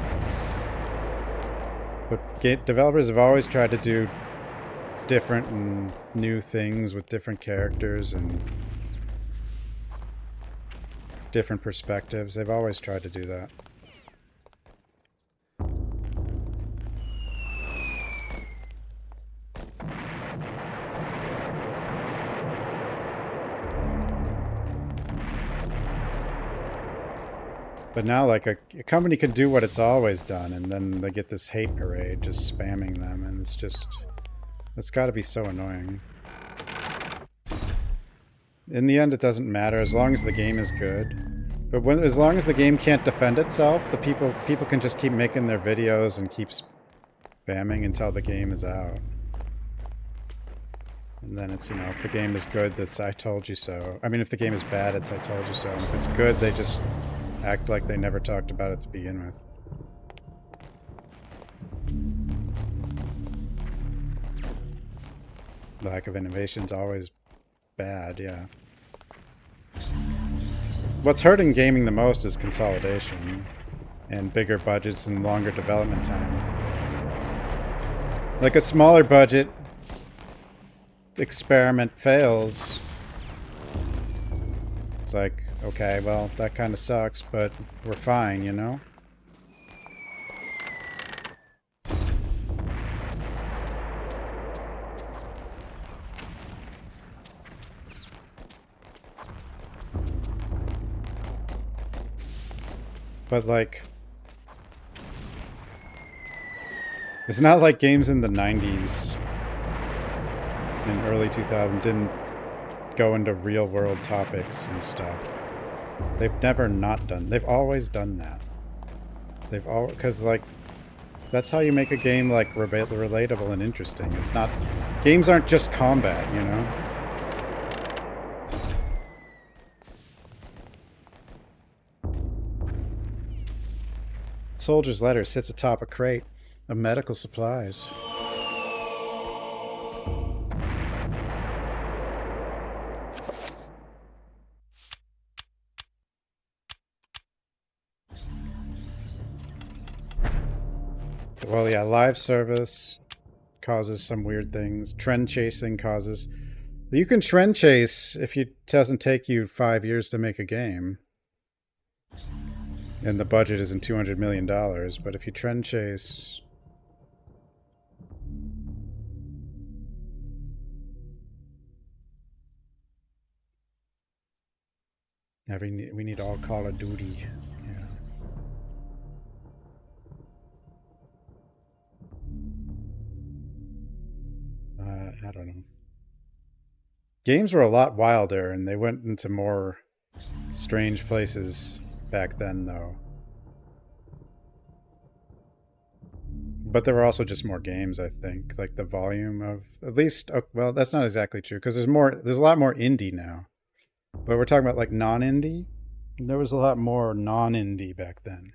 But developers have always tried to do different and new things with different characters and different perspectives. They've always tried to do that. But now, like, a company can do what it's always done, and then they get this hate parade just spamming them, and it's just... It's gotta be so annoying. In the end, it doesn't matter, as long as the game is good. But as long as the game can't defend itself, the people can just keep making their videos and keep spamming until the game is out. And then it's, you know, if the game is good, that's I told you so. I mean, if the game is bad, it's I told you so. And if it's good, they just act like they never talked about it to begin with. Lack of innovation's always bad, yeah. What's hurting gaming the most is consolidation and bigger budgets and longer development time. Like, a smaller budget experiment fails. It's like, okay, well, that kind of sucks, but we're fine, you know? But, like, it's not like games in the 90s and early 2000s didn't go into real-world topics and stuff. They've never not done... They've always done that. They've all... Because, like, That's how you make a game like relatable and interesting. It's not... Games aren't just combat, you know? Soldier's letter sits atop a crate of medical supplies. Well, yeah, live service causes some weird things. Trend chasing causes... You can trend chase if it doesn't take you 5 years to make a game. And the budget isn't $200 million, but if you trend chase... We need all Call of Duty. Yeah. I don't know. Games were a lot wilder, and they went into more strange places back then, though. But there were also just more games, I think. Like the volume of... At least... Oh, well, that's not exactly true, because there's a lot more indie now. But we're talking about, like, non-indie? There was a lot more non-indie back then.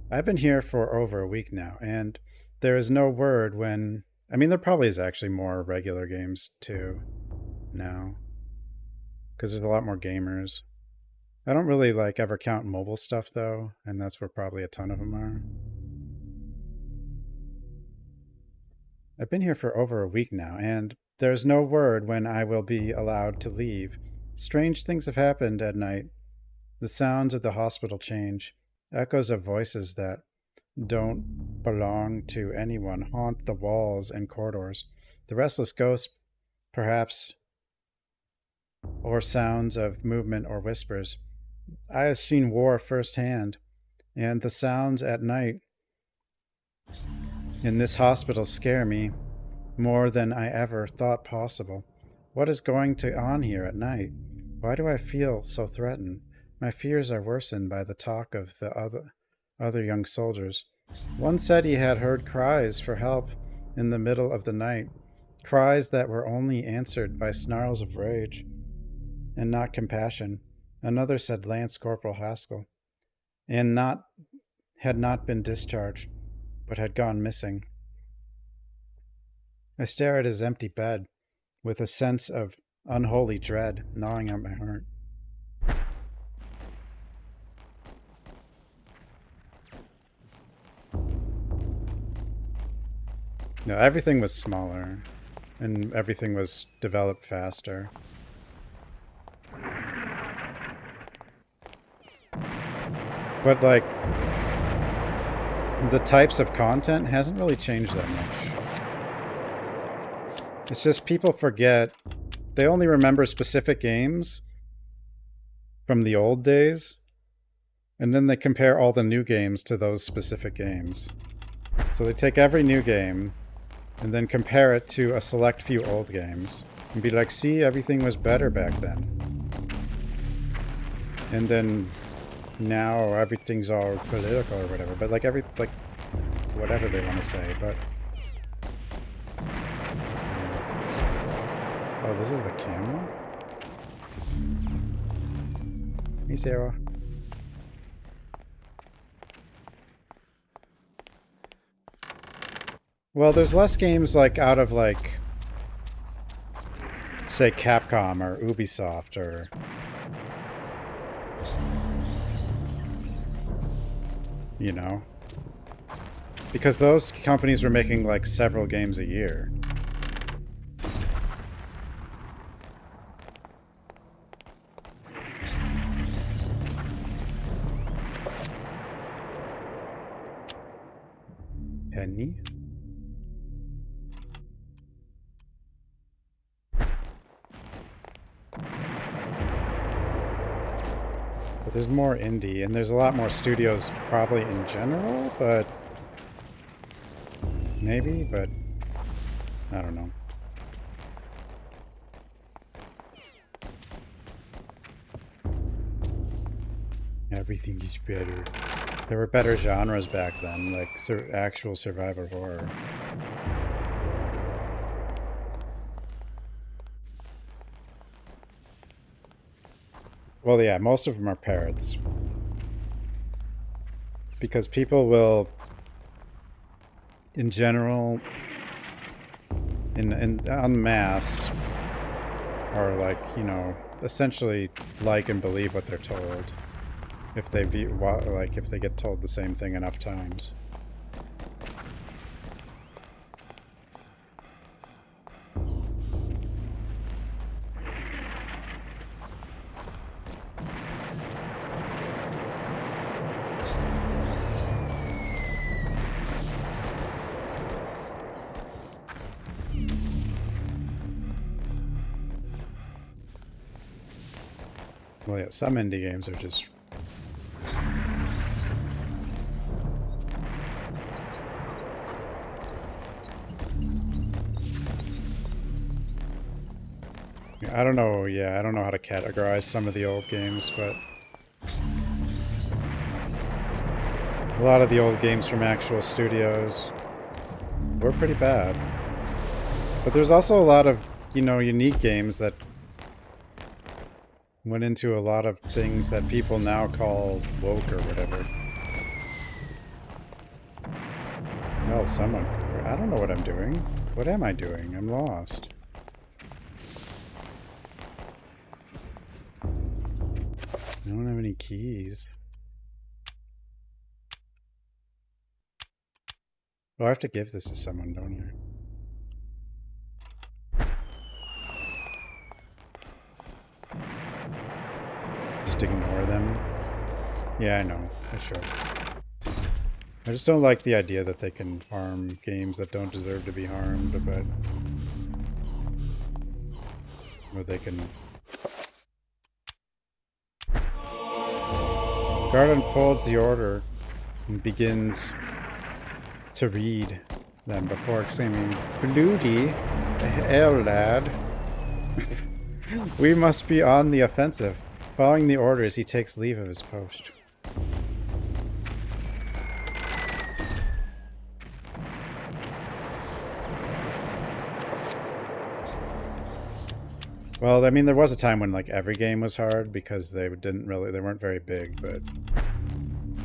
I've been here for over a week now, and there is no word when... I mean, there probably is actually more regular games, too, now. Because there's a lot more gamers. I don't really, like, ever count mobile stuff, though, and that's where probably a ton of them are. I've been here for over a week now, and there's no word when I will be allowed to leave. Strange things have happened at night. The sounds of the hospital change. Echoes of voices that don't belong to anyone haunt the walls and corridors. The restless ghosts, perhaps, or sounds of movement or whispers. I have seen war firsthand, and the sounds at night in this hospital scare me more than I ever thought possible. What is going on here at night? Why do I feel so threatened? My fears are worsened by the talk of the other young soldiers. One said he had heard cries for help in the middle of the night, cries that were only answered by snarls of rage and not compassion. Another said Lance Corporal Haskell had not been discharged, but had gone missing. I stare at his empty bed with a sense of unholy dread gnawing at my heart. No, everything was smaller, and everything was developed faster. But, like, the types of content hasn't really changed that much. It's just people forget. They only remember specific games from the old days, and then they compare all the new games to those specific games. So they take every new game and then compare it to a select few old games and be like, see, everything was better back then. And then now everything's all political or whatever, but like whatever they want to say, but... Oh, this is the camera? Hey, Sarah. Well, there's less games, like, out of, like, say, Capcom or Ubisoft or... You know? Because those companies were making, like, several games a year. Penny? But there's more indie, and there's a lot more studios probably in general, but... Maybe, but... I don't know. Yeah, Everything is better. There were better genres back then, like actual survival horror. Well, yeah, most of them are parrots. Because people will, in general, en masse, are like, you know, essentially like and believe what they're told. If they if they get told the same thing enough times. Well, yeah, some indie games are just... I don't know, yeah, I don't know how to categorize some of the old games, but... a lot of the old games from actual studios were pretty bad. But there's also a lot of, you know, unique games that went into a lot of things that people now call woke or whatever. Well, someone... I don't know what I'm doing. What am I doing? I'm lost. I don't have any keys. Oh, I have to give this to someone, don't I? Just ignore them. Yeah, I know. I should. I just don't like the idea that they can harm games that don't deserve to be harmed, but... or they can... Guard unfolds the order and begins to read them before exclaiming, "Bloody hell, lad." We must be on the offensive. Following the orders, he takes leave of his post. Well, I mean, there was a time when like every game was hard because they weren't very big, but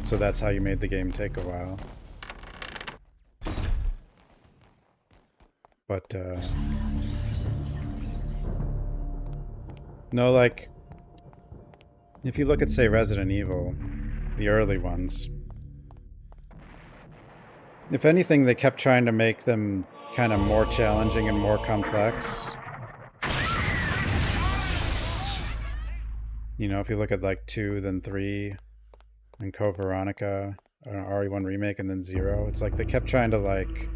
so that's how you made the game take a while. But no, like if you look at, say, Resident Evil, the early ones, if anything, they kept trying to make them kind of more challenging and more complex. You know, if you look at like 2, then 3, and Code Veronica, RE1 Remake, and then 0, it's like they kept trying to like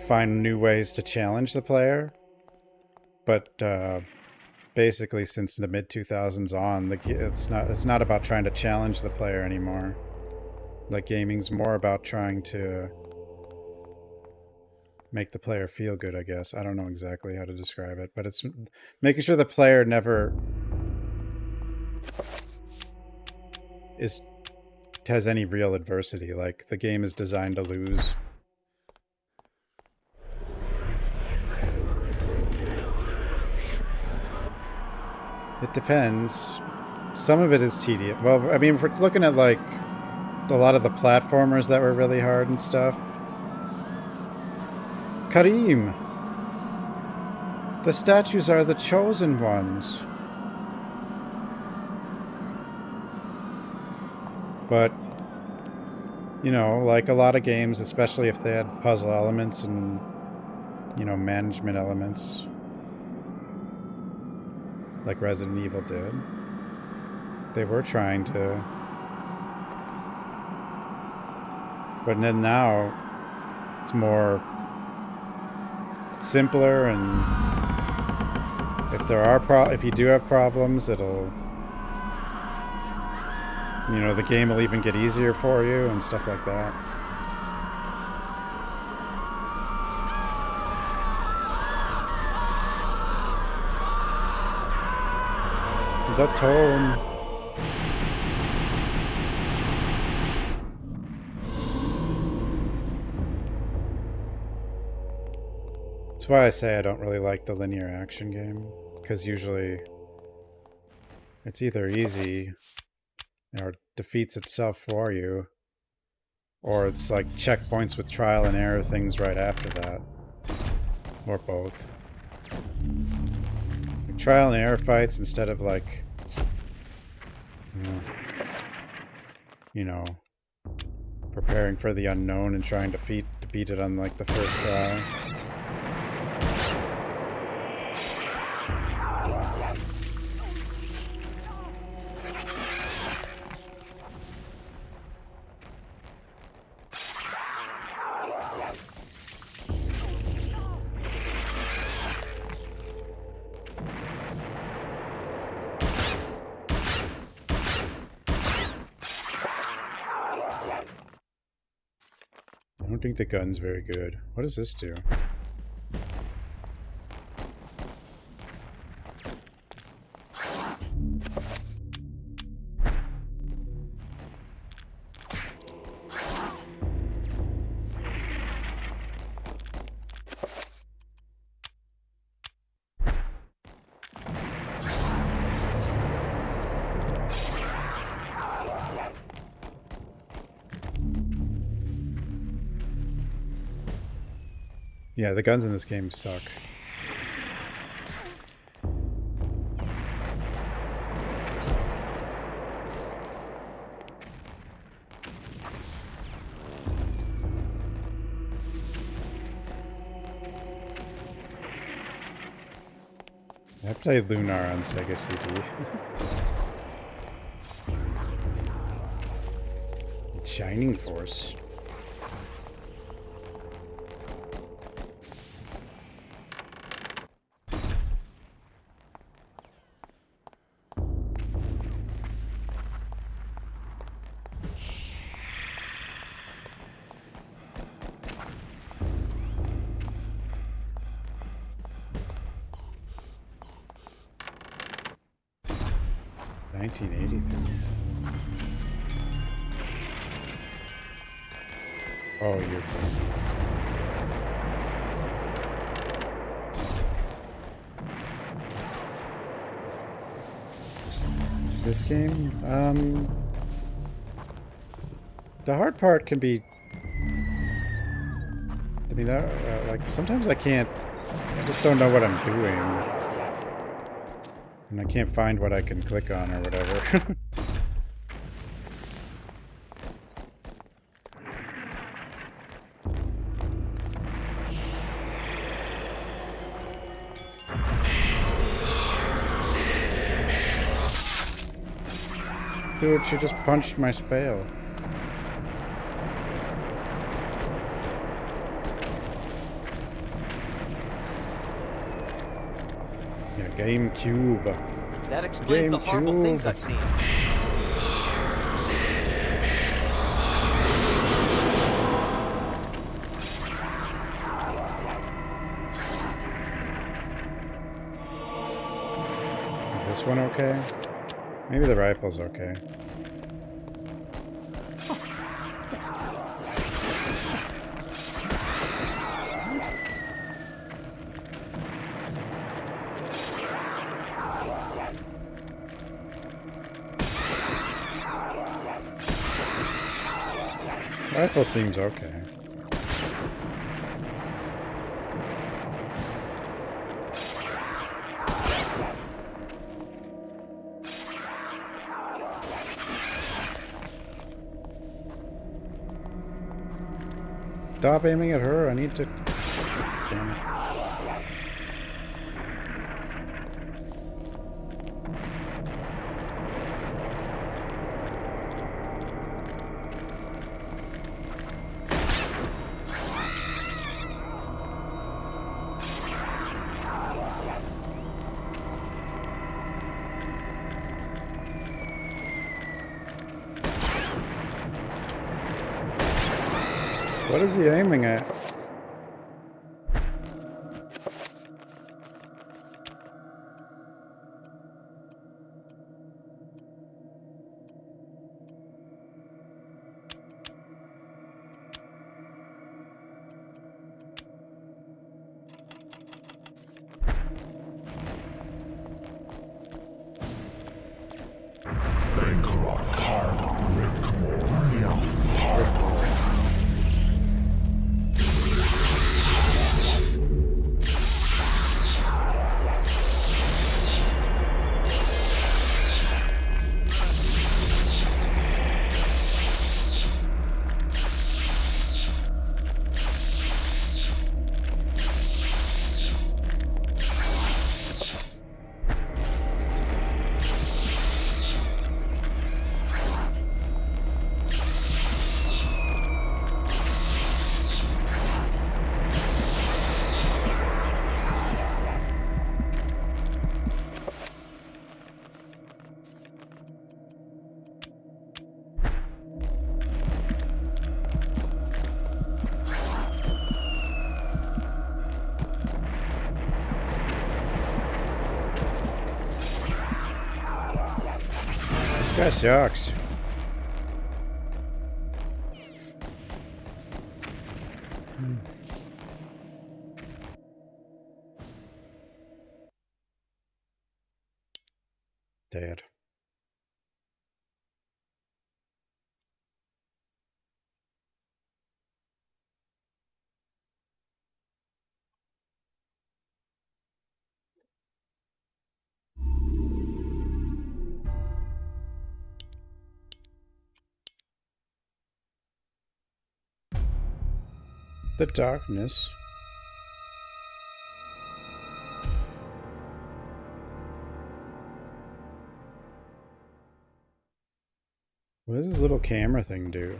find new ways to challenge the player. But basically, since the mid-2000s on, it's not about trying to challenge the player anymore. Like, gaming's more about trying to make the player feel good, I guess. I don't know exactly how to describe it, but it's making sure the player never has any real adversity. Like, the game is designed to lose. It depends. Some of it is tedious. Well, I mean, if we're looking at, like, a lot of the platformers that were really hard and stuff. Karim! The statues are the chosen ones. But, you know, like a lot of games, especially if they had puzzle elements and, you know, management elements, like Resident Evil did, they were trying to... But then now, it's more simpler, and if you do have problems, it'll, you know, the game will even get easier for you and stuff like that. The tone. That's why I say I don't really like the linear action game, because usually it's either easy or defeats itself for you, or it's like checkpoints with trial and error things right after that, or both. Like trial and error fights instead of like, you know, preparing for the unknown and trying to beat it on like the first try. I don't think the gun's very good. What does this do? Yeah, the guns in this game suck. I played Lunar on Sega CD. Shining Force. Oh, you're... This game, the hard part can be, I mean, like, sometimes I just don't know what I'm doing. And I can't find what I can click on or whatever. Dude, she just punched my spale. Yeah, Gamecube. That explains the horrible things I've seen. Is this one okay? Maybe the rifle's okay. Rifle seems okay. Stop aiming at her, I need to... Damn it. What is he aiming at? guy sucks. Dead. The darkness. What does this little camera thing do?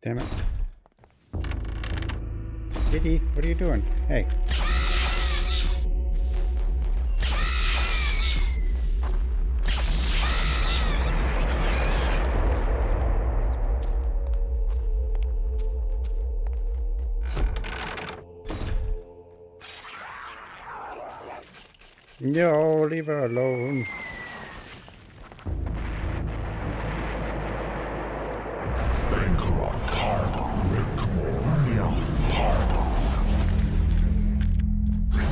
Damn it. Kitty, what are you doing? Hey. No, leave her alone.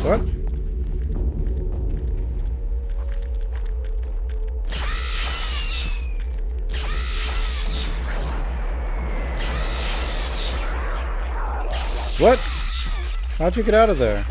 What? What? How'd you get out of there?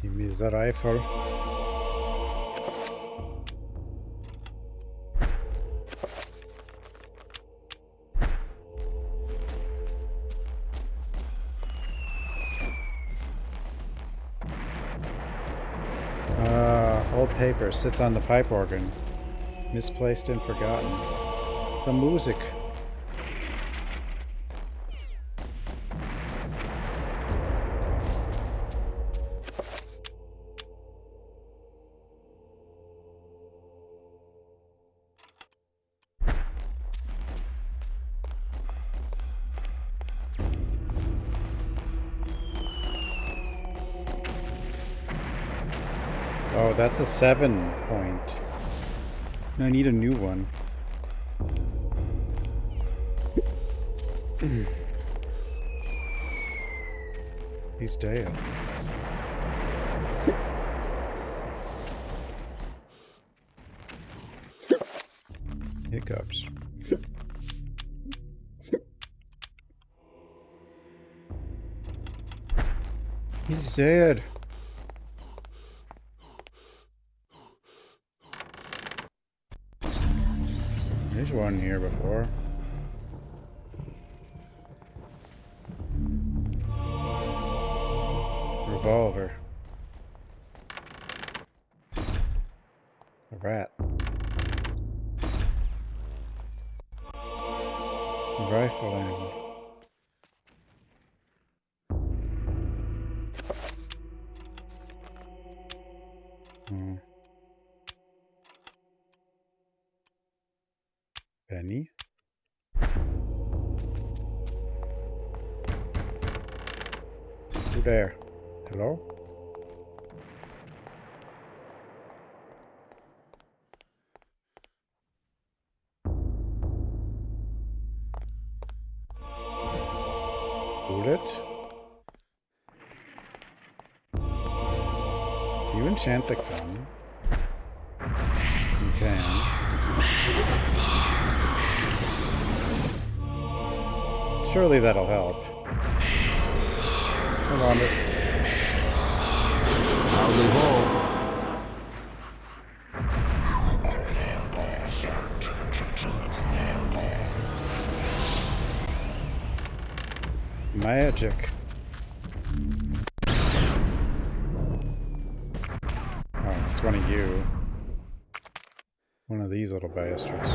Give me the rifle. Old paper sits on the pipe organ. Misplaced and forgotten. The music. Oh, that's a 7 point. I need a new one. He's dead. Hiccups. He's dead. There's one here before. Revolver. A rat. Rifle ammo. Penny. Who there? Hello? Bullet? Can you enchant the gun? You can. Surely that'll help. Hold on. Howdy ho. Magic. Oh, it's one of you. One of these little bastards.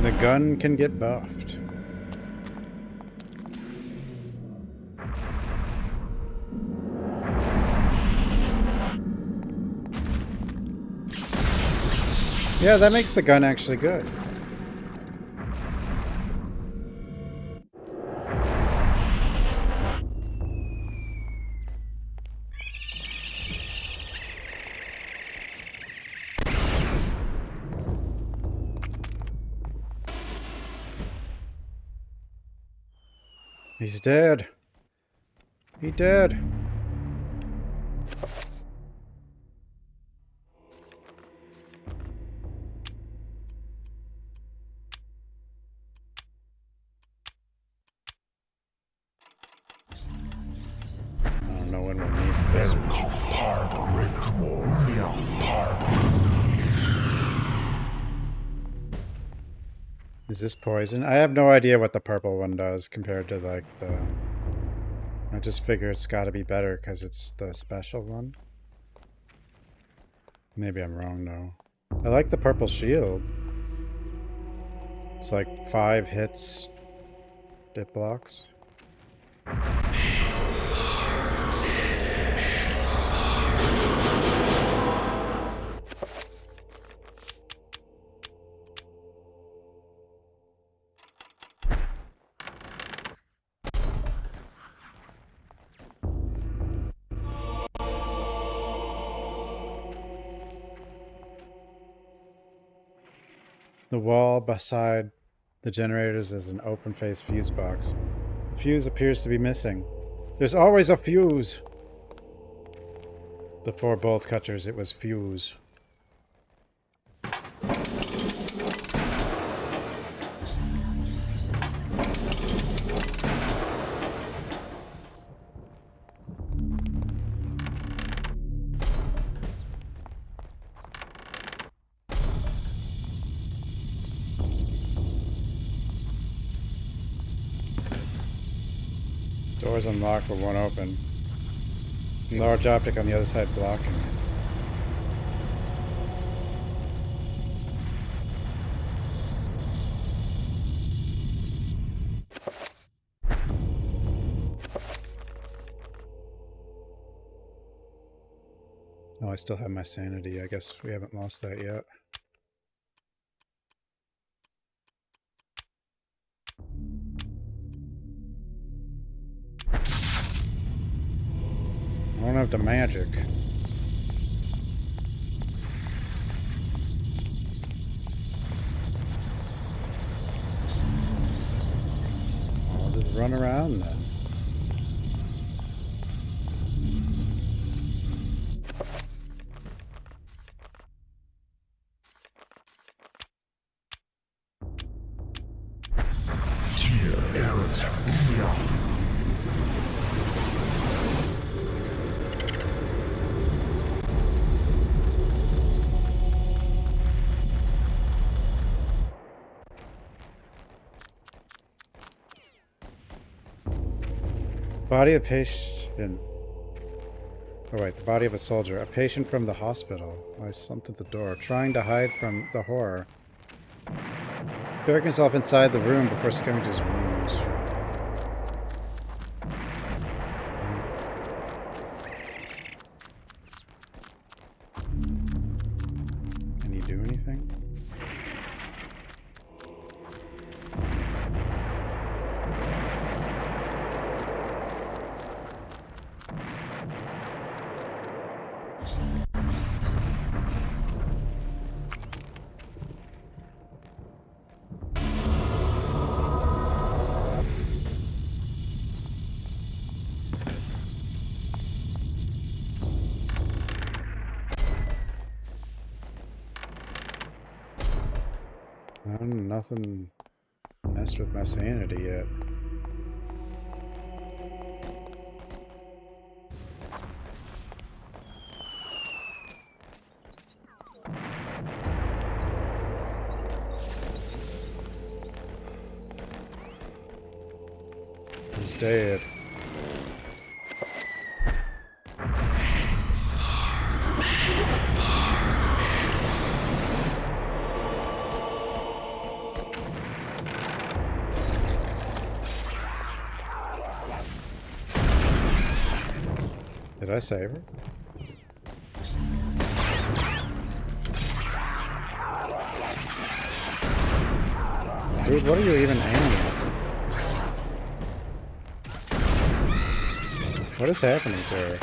The gun can get buffed. Yeah, that makes the gun actually good. He's dead. He dead. I don't know when we'll need this. Is this poison? I have no idea what the purple one does compared to like the... I just figure it's got to be better because it's the special one. Maybe I'm wrong though. I like the purple shield. It's like 5 hits it blocks. The wall beside the generators is an open-faced fuse box. The fuse appears to be missing. There's always a fuse! Before bolt cutters, it was fuse. Doors unlocked but won't open. Large optic on the other side blocking it. Oh, I still have my sanity. I guess we haven't lost that yet. I don't have the magic. I'll just run around then. Body of patient. Oh wait, the body of a soldier. A patient from the hospital. I slumped at the door, trying to hide from the horror. Burying himself inside the room before succumbing to his wounds. Can he do anything? nothing messed with my sanity yet. He's dead. Did I save her? Dude, what are you even aiming at? What is happening to her?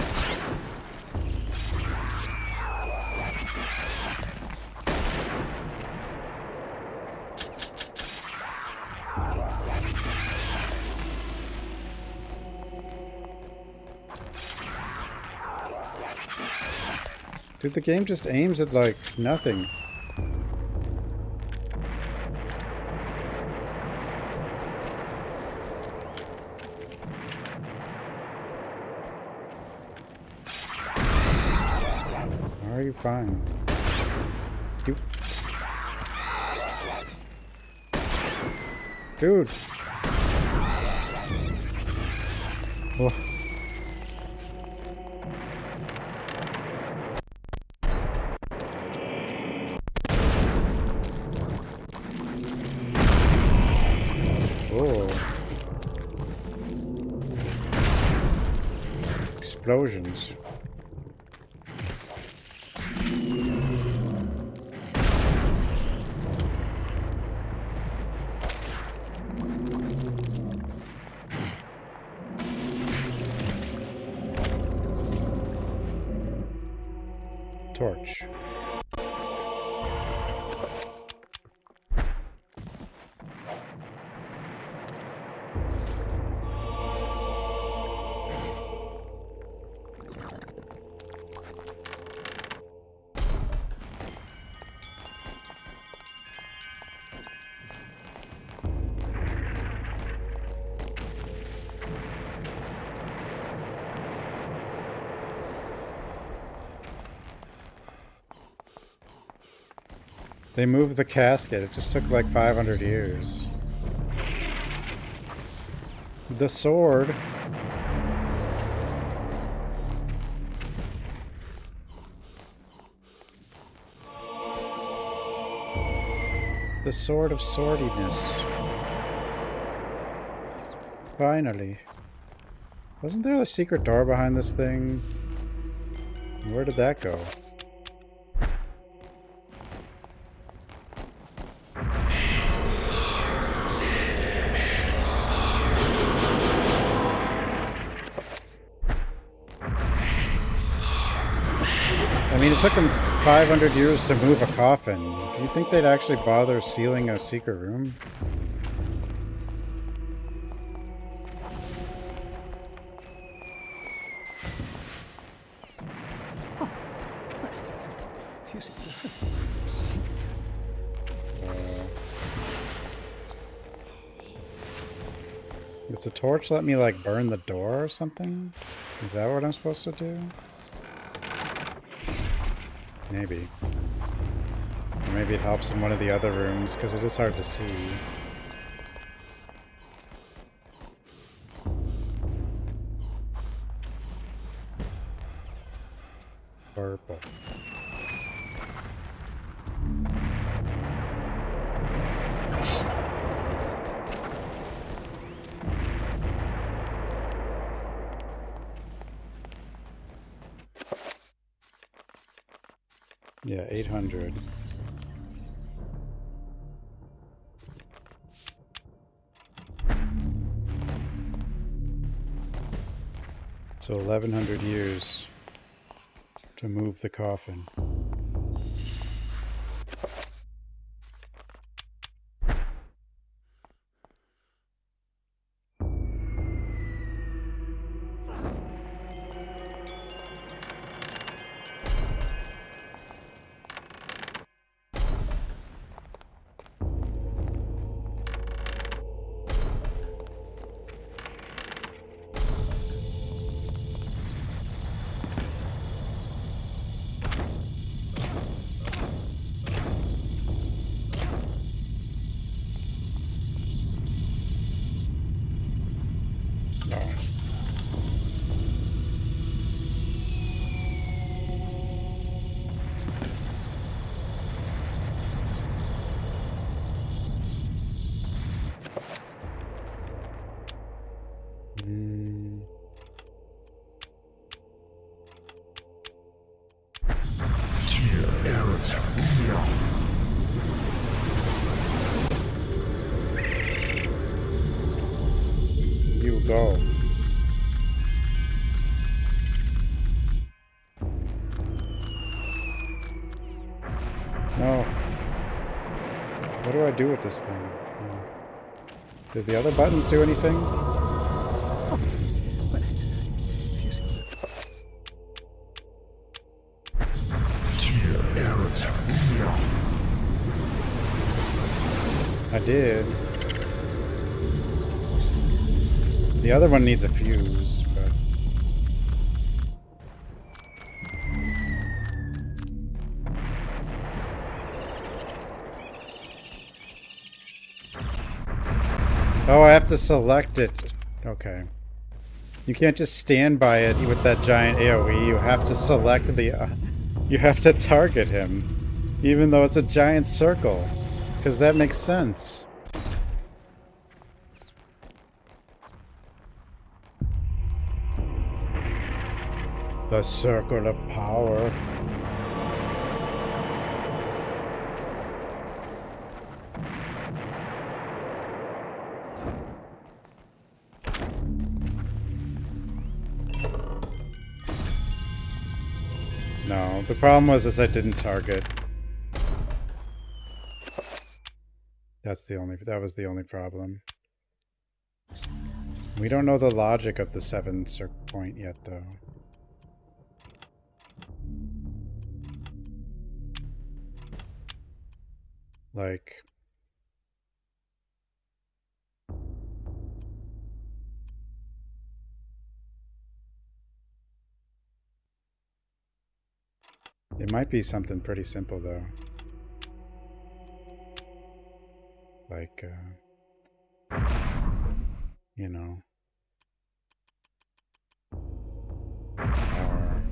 Dude, the game just aims at, like, nothing. Are you fine? Dude! Oh. Explosions. Torch. They moved the casket. It just took like 500 years. The sword. The sword of swordiness. Finally. Wasn't there a secret door behind this thing? Where did that go? I mean, it took them 500 years to move a coffin. Do you think they'd actually bother sealing a secret room? Does the torch let me, like, burn the door or something? Is that what I'm supposed to do? Maybe. Or maybe it helps in one of the other rooms, because it is hard to see. Purple. Yeah, 800. So 1100 years to move the coffin. You go. No. What do I do with this thing? Did the other buttons do anything? I did. The other one needs a fuse, but... Oh, I have to select it. Okay. You can't just stand by it with that giant AoE. You have to select the... you have to target him. Even though it's a giant circle. Because that makes sense. The circle of power. No, the problem was I didn't target. That was the only problem. We don't know the logic of the 7 circle point yet, though. Like... It might be something pretty simple, though. Like, you know... Or...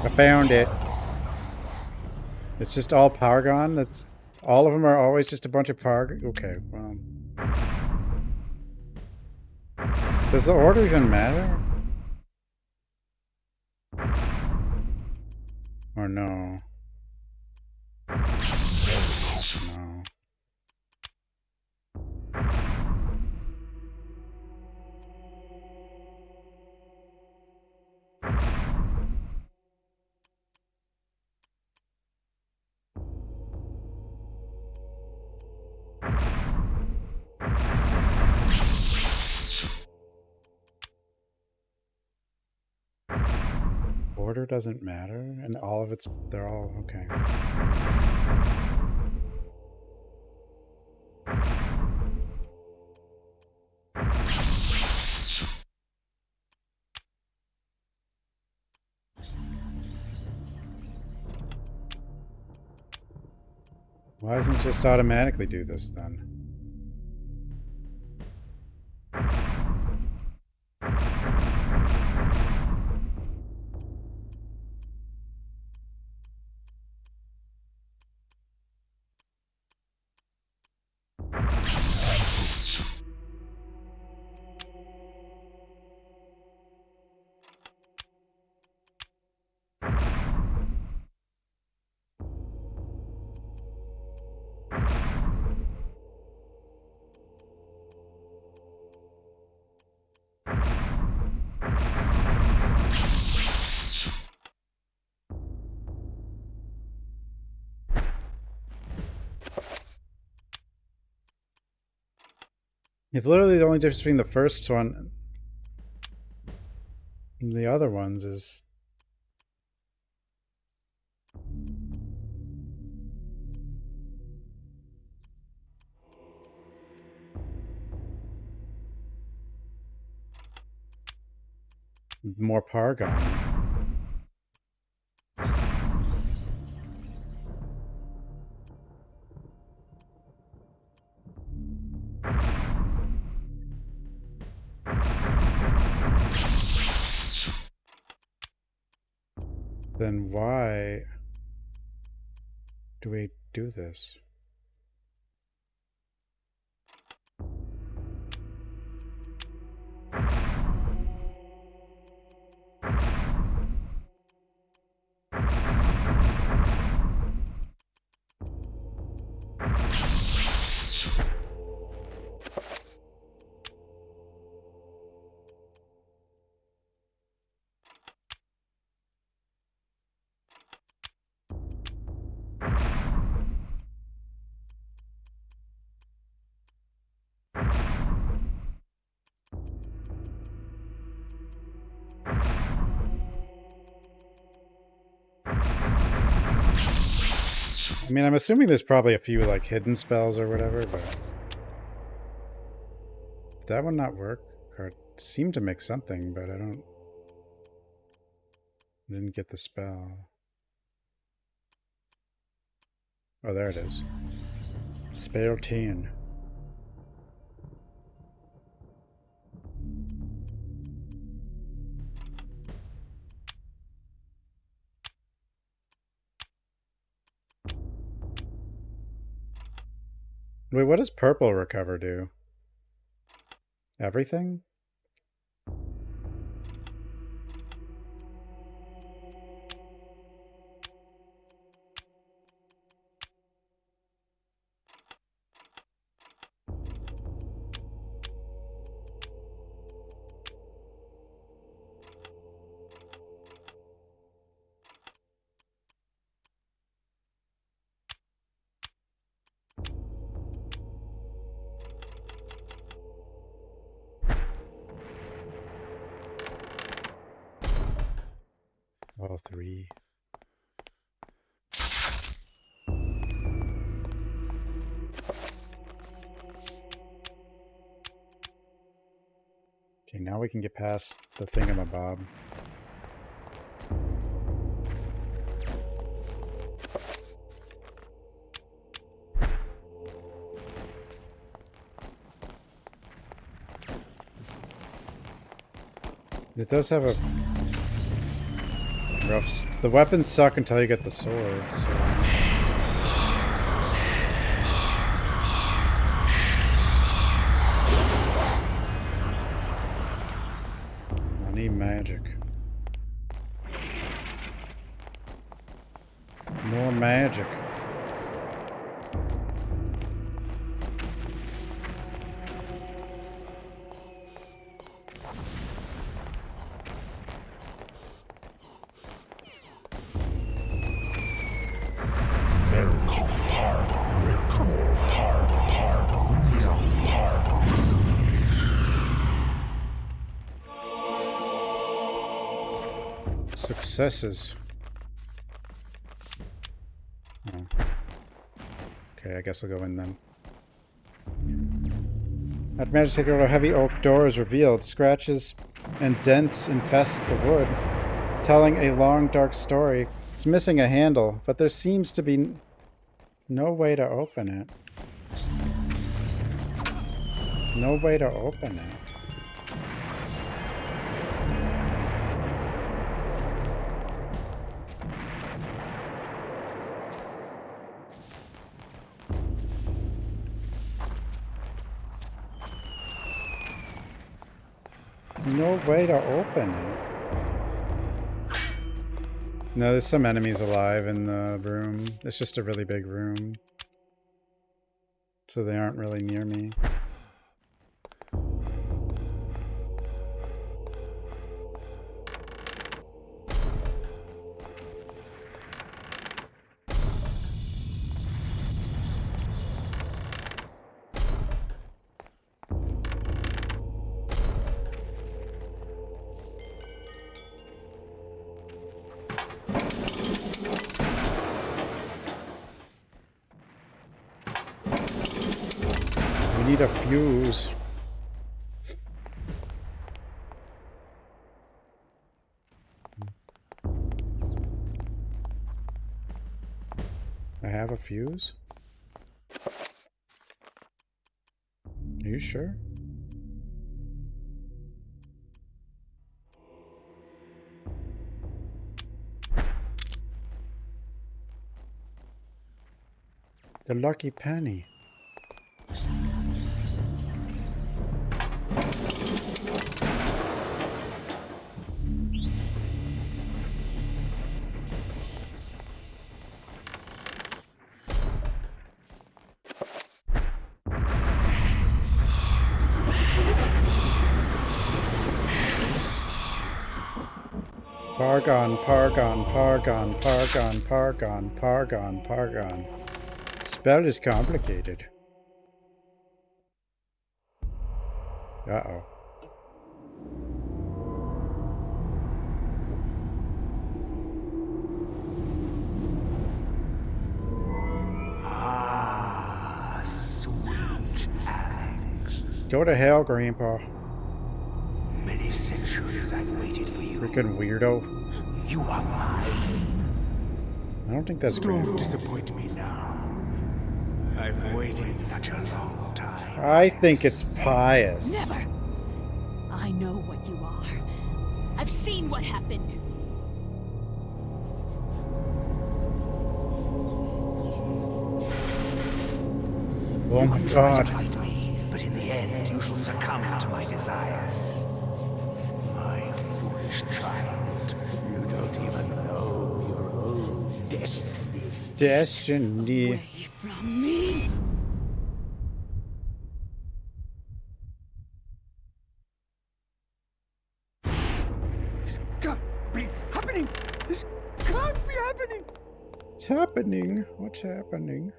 I found it. It's just all Paragon? That's all of them are always just a bunch of Paragon? Okay, well... Does the order even matter? Or no? No. Order doesn't matter, and all of it's... they're all... okay. Why doesn't it just automatically do this, then? If literally the only difference between the first one and the other ones is... more Paragon. then why do we do this? I mean, I'm assuming there's probably a few, like, hidden spells or whatever, but... Did that one not work? Or it seemed to make something, but I didn't get the spell. Oh, there it is. Spell 10. Wait, what does purple recover do? Everything? All three. Okay, now we can get past the thingamabob. It does have a rough... The weapons suck until you get the sword, so... I need magic. More magic. Successes. Oh. Okay, I guess I'll go in then. After managed to take out a heavy oak door is revealed. Scratches and dents infest the wood, telling a long, dark story. It's missing a handle, but there seems to be no way to open it. No way to open it. No way to open it. No, there's some enemies alive in the room. It's just a really big room. So they aren't really near me. We need a fuse. I have a fuse? Are you sure? The lucky penny. Pargon, Pargon, Pargon, Pargon, Pargon, Pargon, Pargon. Spell is complicated. Uh-oh. Ah, sweet Alex. Go to hell, Grandpa. Many centuries I've waited for you. Freaking weirdo. You are mine. I don't think that's Don't Grandpa. disappoint me now. I've waited such a long time. I think it's pious. Never! I know what you are. I've seen what happened. Oh my god. Fight me, but in the end you shall succumb to my desires. My foolish child, you don't even know your own destiny. Destiny. Away from me! This can't be happening! This can't be happening! What's happening? What's happening?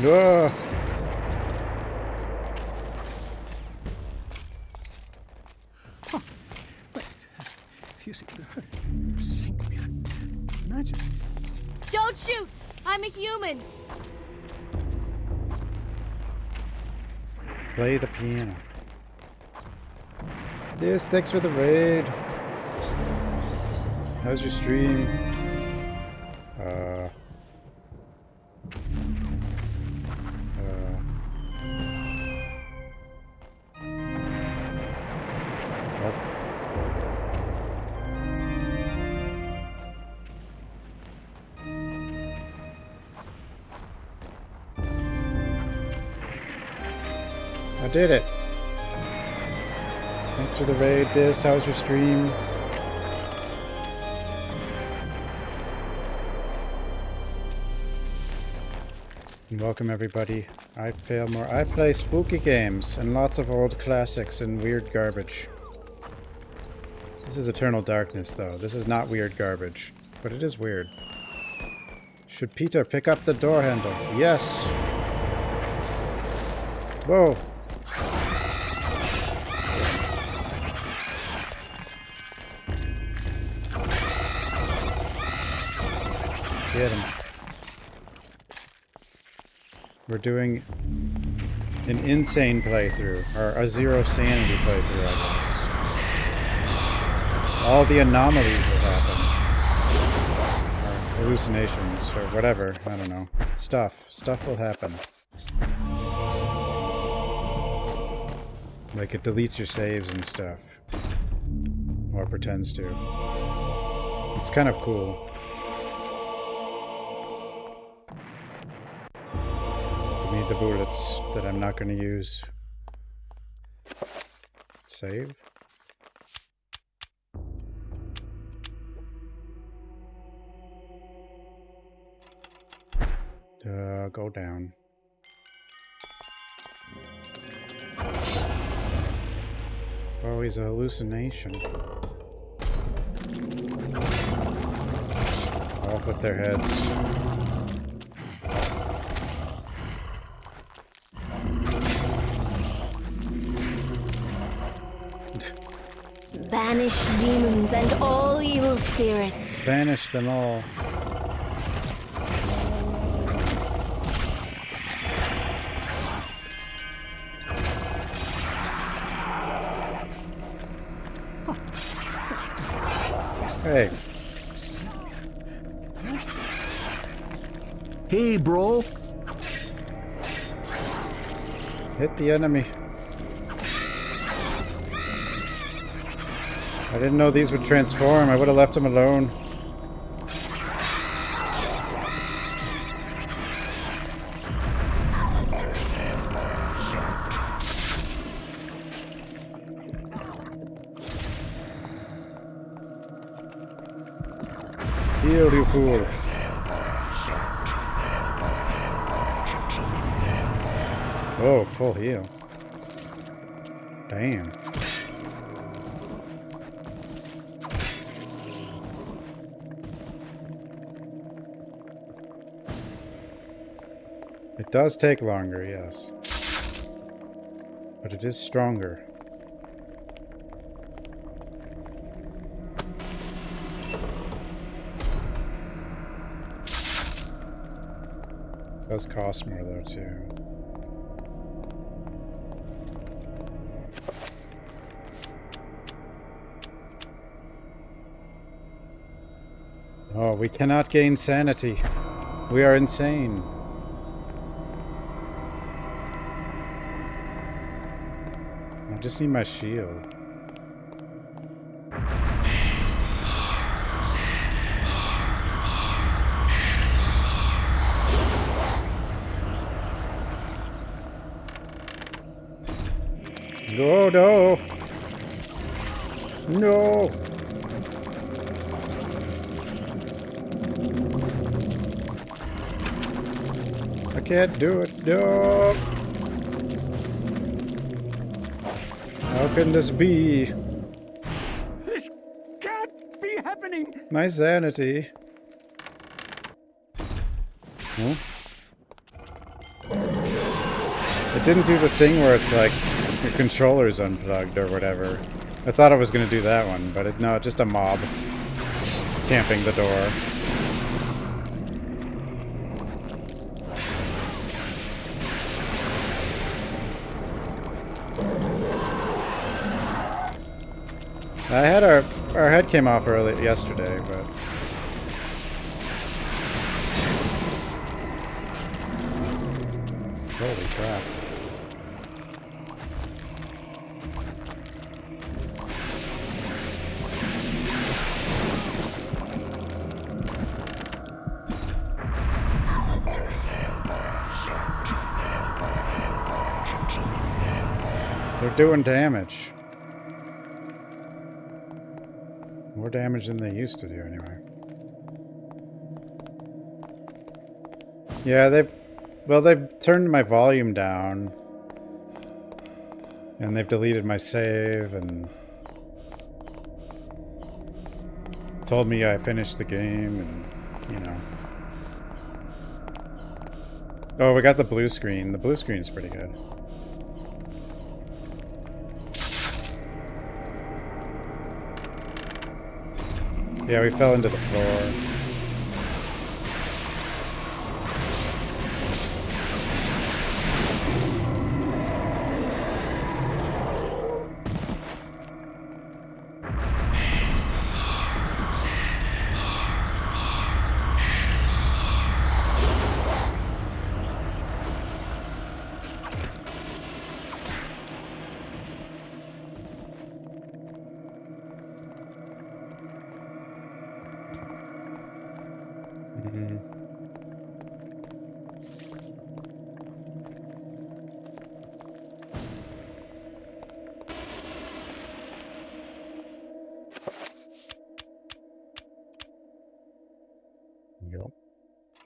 No. If you sink me, imagine. Don't shoot! I'm a human! Play the piano. This, thanks for the raid. How's your stream? I did it. Thanks for the raid, Dist. How's your stream? And welcome everybody. I Failmore. I play spooky games and lots of old classics and weird garbage. This is Eternal Darkness though. This is not weird garbage, but it is weird. Should Peter pick up the door handle? Yes. Whoa. Get him. We're doing an insane playthrough, or a zero sanity playthrough, I guess. All the anomalies will happen. Or hallucinations, or whatever, I don't know. Stuff will happen. Like it deletes your saves and stuff. Or pretends to. It's kind of cool. Need the bullets that I'm not going to use. Save. Go down. Oh, he's a hallucination. Off with their heads. Banish demons and all evil spirits. Banish them all. Hey. Hey, bro. Hit the enemy. I didn't know these would transform. I would have left them alone. Heal, you fool. Oh, full heal. Damn. It does take longer, yes. But it is stronger. It does cost more though, too. Oh, we cannot gain sanity. We are insane. I just need my shield. No, no. No. I can't do it. No. How can this be? This can't be happening. My sanity. Huh? It didn't do the thing where it's like your controller's unplugged or whatever. I thought I was going to do that one, but no, just a mob camping the door. I had our head came off early yesterday, but holy crap. They're doing damage. More damage than they used to do, anyway. Yeah, they've turned my volume down. And they've deleted my save and told me I finished the game and, you know. Oh, we got the blue screen. The blue screen is pretty good. Yeah, we fell into the floor.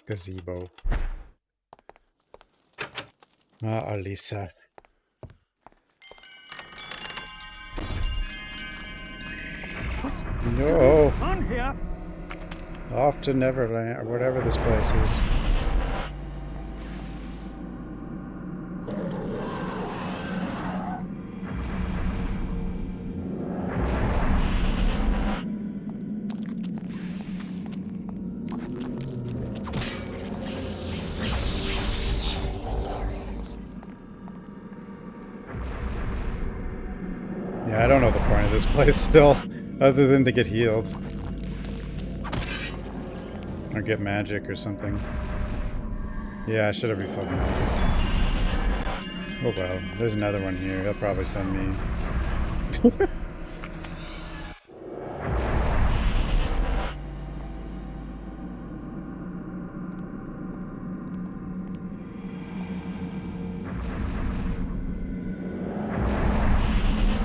Gazebo. Ah, Alisa. What's No. on here? Off to Neverland, or whatever this place is. Yeah, I don't know the point of this place still, other than to get healed. Or get magic or something. Yeah, I should have refilled magic. Oh well, there's another one here. He'll probably send me.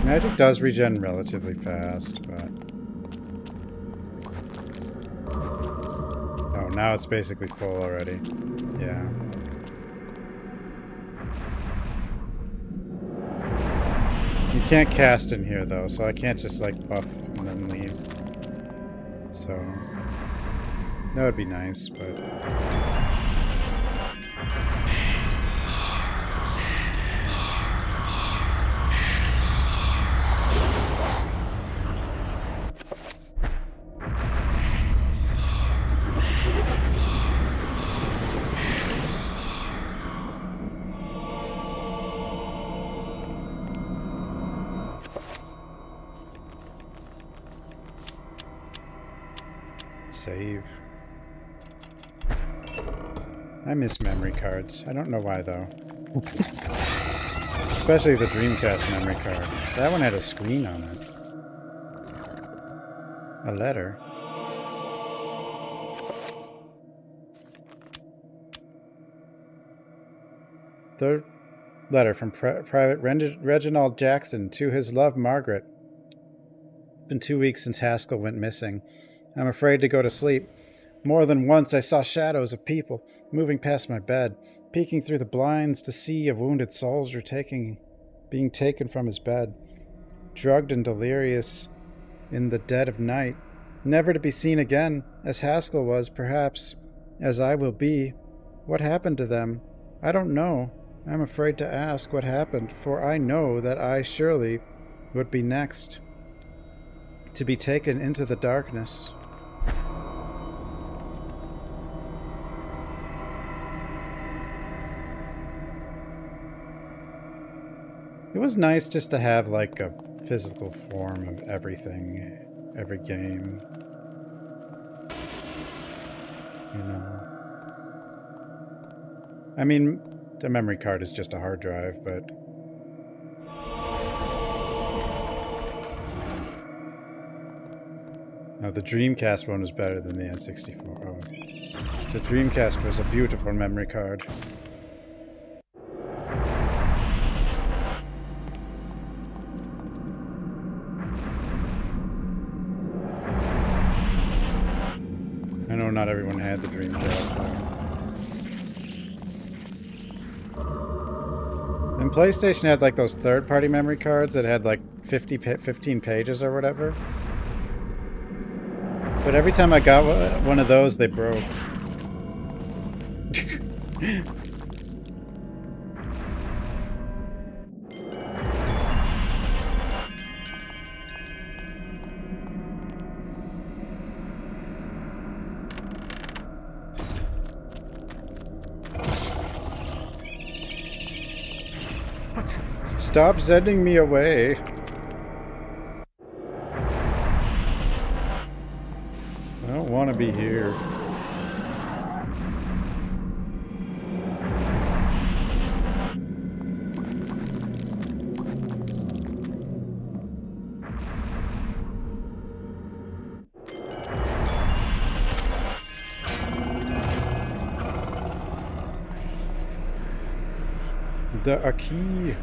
Magic does regen relatively fast, but... Oh, now it's basically full already. Yeah. You can't cast in here, though, so I can't just, like, buff and then leave. So... That would be nice, but... Save. I miss memory cards. I don't know why, though. Especially the Dreamcast memory card. That one had a screen on it. A letter. Third letter from Private Reginald Jackson to his love, Margaret. It's been 2 weeks since Haskell went missing. I'm afraid to go to sleep. More than once I saw shadows of people moving past my bed, peeking through the blinds to see a wounded soldier being taken from his bed, drugged and delirious in the dead of night, never to be seen again, as Haskell was, perhaps, as I will be. What happened to them? I don't know. I'm afraid to ask what happened, for I know that I surely would be next to be taken into the darkness. It was nice just to have, like, a physical form of everything, every game. You know. I mean, the memory card is just a hard drive, but... No, the Dreamcast one was better than the N64. Oh. The Dreamcast was a beautiful memory card. I know not everyone had the Dreamcast, though. And PlayStation had, like, those third-party memory cards that had, like, 15 pages or whatever. But every time I got one of those, they broke. Stop sending me away. I don't want to be here. A key.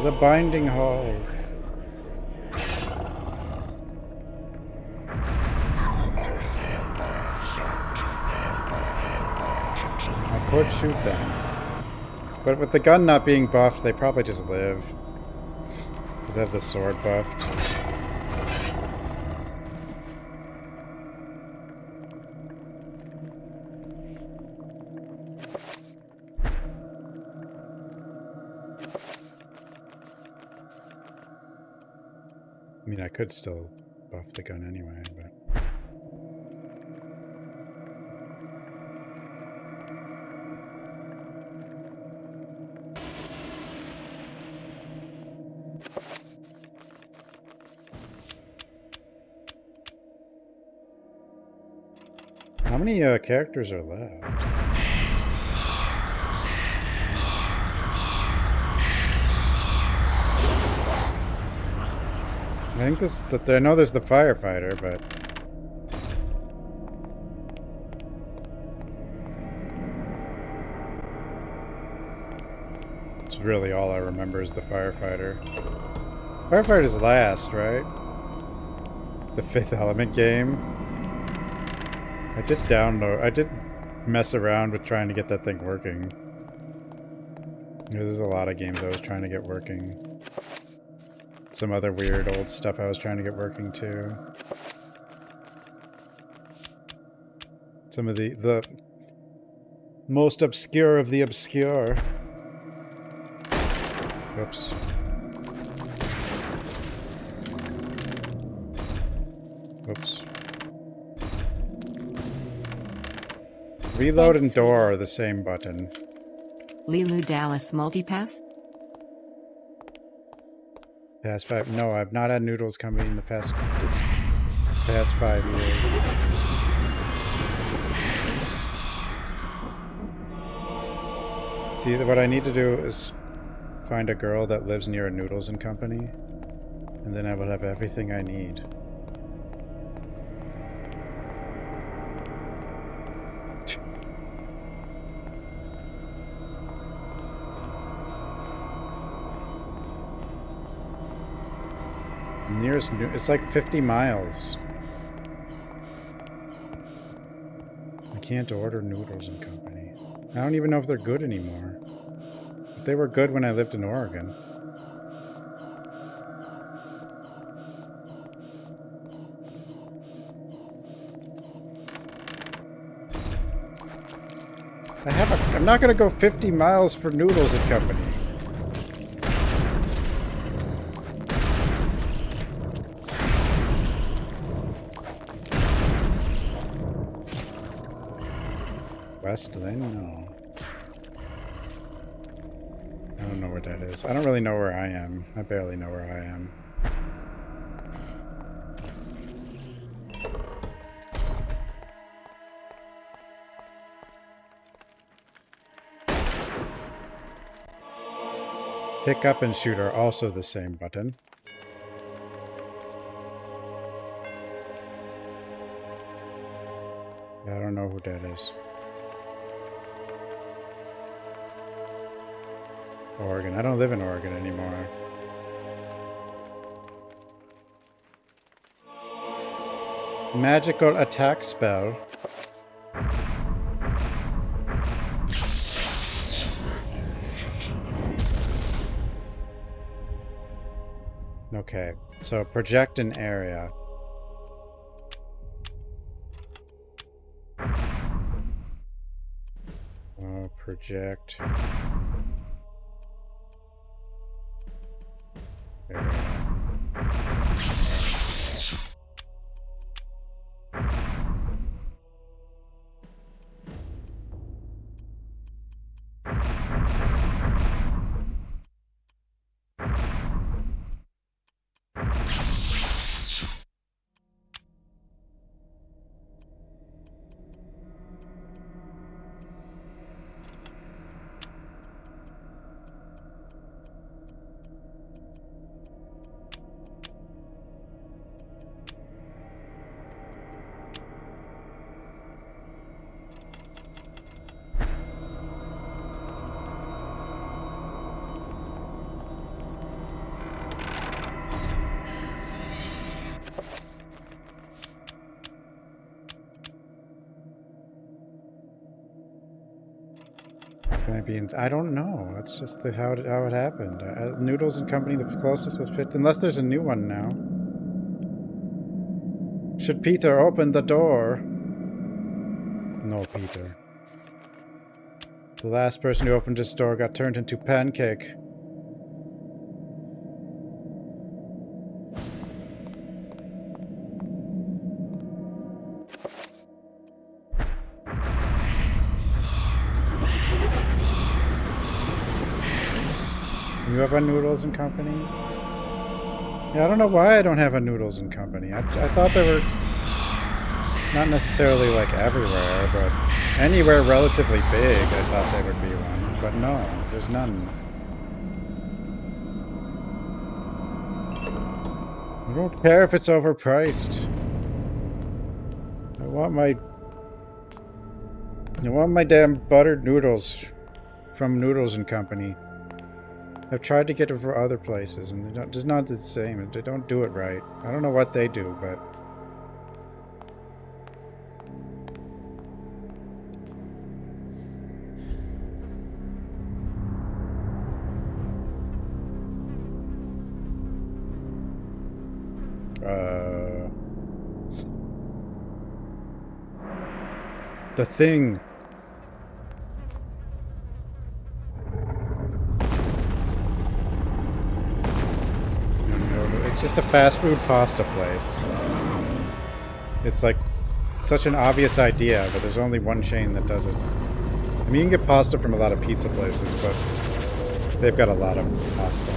The binding hall. I could shoot them. But with the gun not being buffed, they probably just live. Because they have the sword buffed. I mean, I could still buff the gun anyway, but... How many characters are left? think this. I know there's the firefighter, but it's really all I remember is the firefighter. Firefighter's last, right? The Fifth Element game. I did download. I did mess around with trying to get that thing working. There's a lot of games I was trying to get working. Some other weird old stuff I was trying to get working too. Some of the most obscure of the obscure. Oops. Oops. Reload and door are the same button. Lilu Dallas Multipass? Past 5. No, I've not had Noodles Company in the past. It's past 5 years. See, what I need to do is find a girl that lives near a Noodles and Company, and then I will have everything I need. Nearest, it's like 50 miles. I can't order Noodles and Company. I don't even know if they're good anymore. But they were good when I lived in Oregon. I'm not gonna go 50 miles for Noodles and Company. Westland? No. I don't know where that is. I don't really know where I am. I barely know where I am. Pick up and shoot are also the same button. I don't know who that is. Oregon. I don't live in Oregon anymore. Magical attack spell. Okay, so project an area. Project. I don't know. That's just how it happened. Noodles and Company, the closest would fit, unless there's a new one now. Should Peter open the door? No, Peter. The last person who opened his door got turned into pancake. You have a Noodles and Company? Yeah, I don't know why I don't have a Noodles and Company. I thought they were not necessarily like everywhere, but anywhere relatively big I thought there would be one. But no, there's none. I don't care if it's overpriced. I want my damn buttered noodles from Noodles and Company. I've tried to get it for other places, and they're just not the same. They don't do it right. I don't know what they do, but... The thing. It's just a fast food pasta place. It's like such an obvious idea, but there's only one chain that does it. I mean, you can get pasta from a lot of pizza places, but they've got a lot of pasta.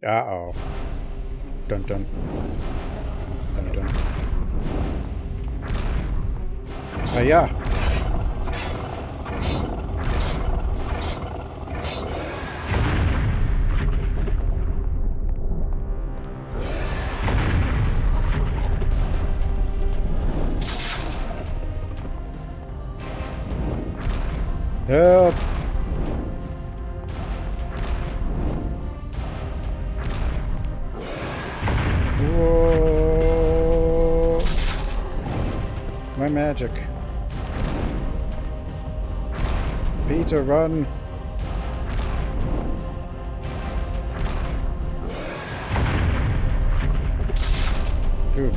Uh-oh. Dun dun. Dun dun. Yeah. Help! Whoa! My magic. Peter, run! Dude.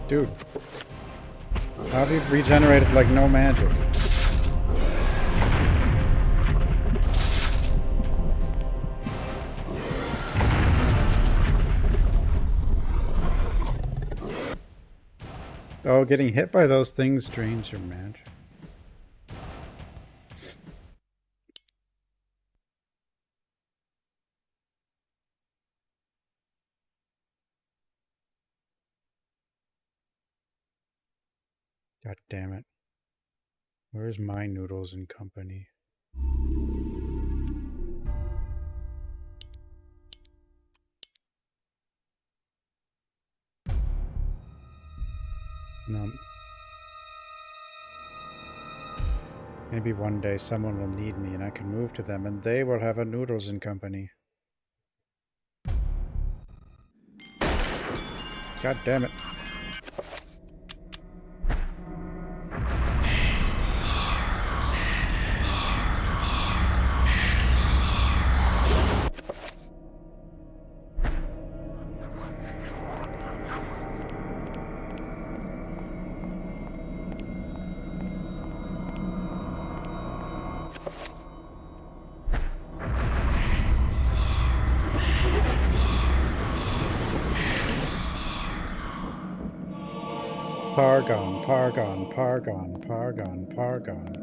Dude. How have you regenerated like no magic? Oh, getting hit by those things drains your magic. God damn it. Where's my Noodles and Company? No. Maybe one day someone will need me and I can move to them and they will have a Noodles and Company. God damn it. Pargon, Pargon, Pargon, Pargon, Pargon.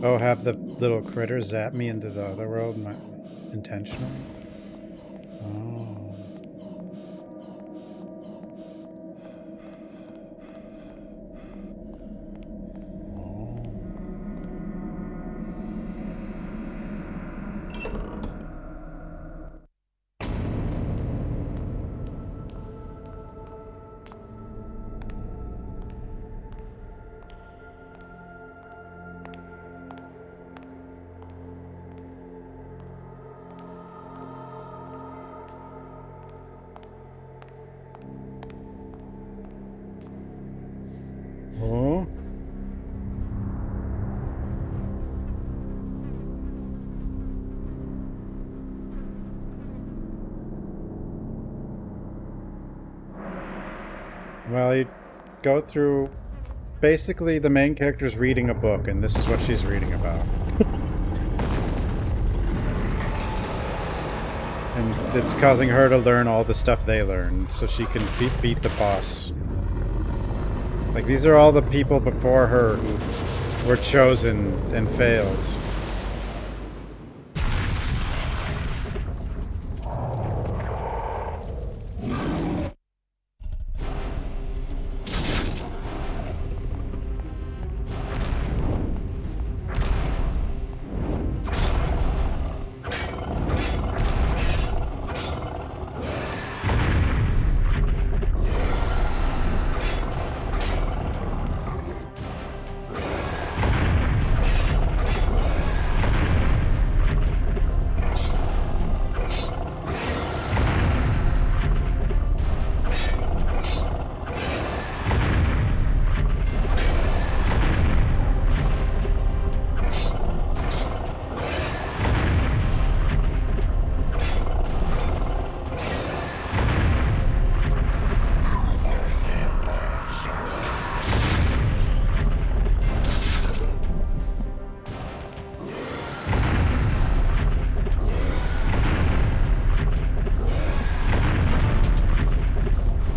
Oh, have the little critters zap me into the other world intentionally? Oh. Oh. Well, you go through... Basically, the main character's reading a book, and this is what she's reading about. And it's causing her to learn all the stuff they learned, so she can beat the boss. Like, these are all the people before her who were chosen and failed.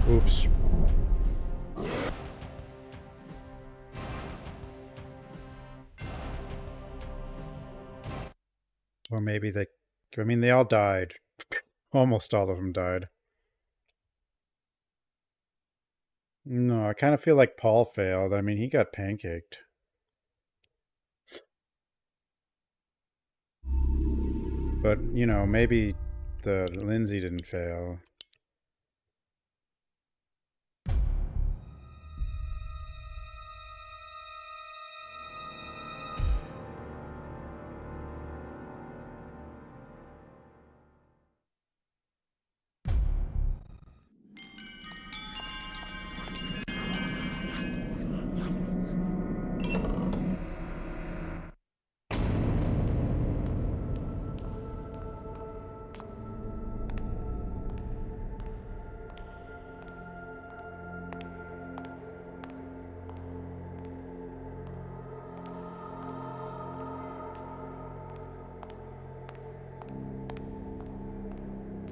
Oops. Or maybe they... I mean, they all died. Almost all of them died. No, I kind of feel like Paul failed. I mean, he got pancaked. But, you know, maybe the Lindsay didn't fail.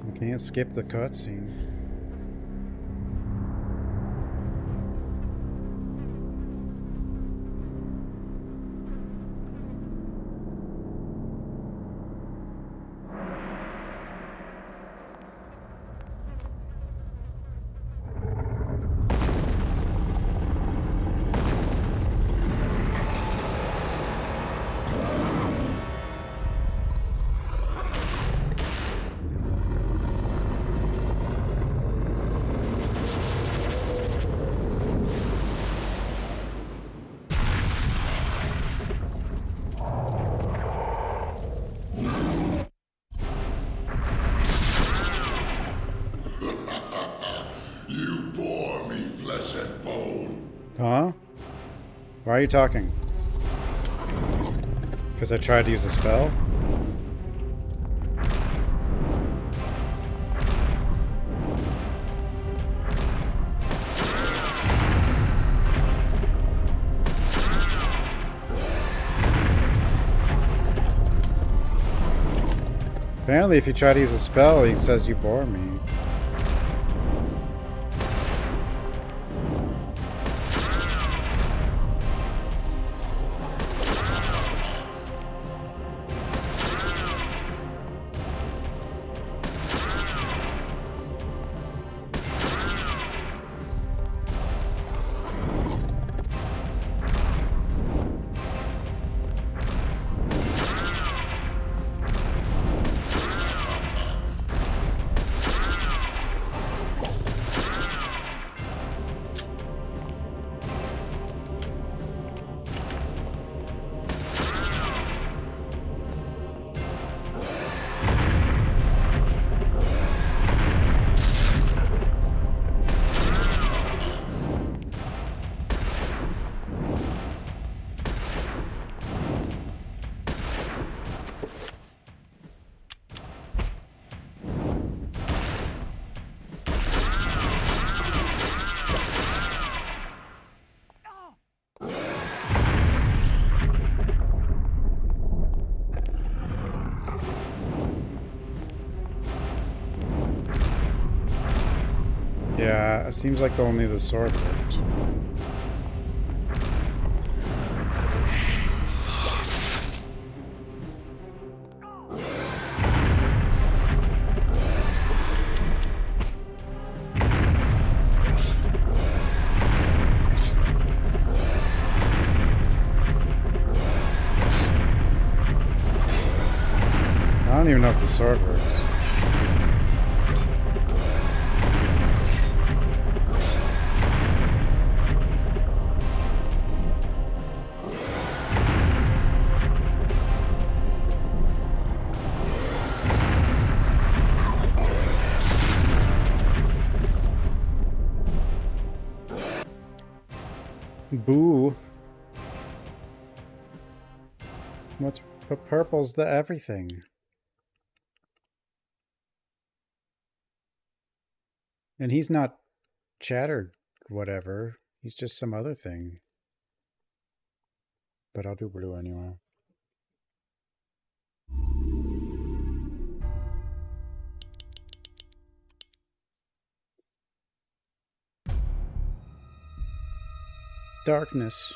I can't skip the cutscene. Huh? Why are you talking? Because I tried to use a spell? Apparently, if you try to use a spell, he says you bore me. Yeah, it seems like only the sword worked. I don't even know if the sword works. Boo. What's purple's the everything? And he's not Chatter whatever. He's just some other thing. But I'll do blue anyway. Darkness.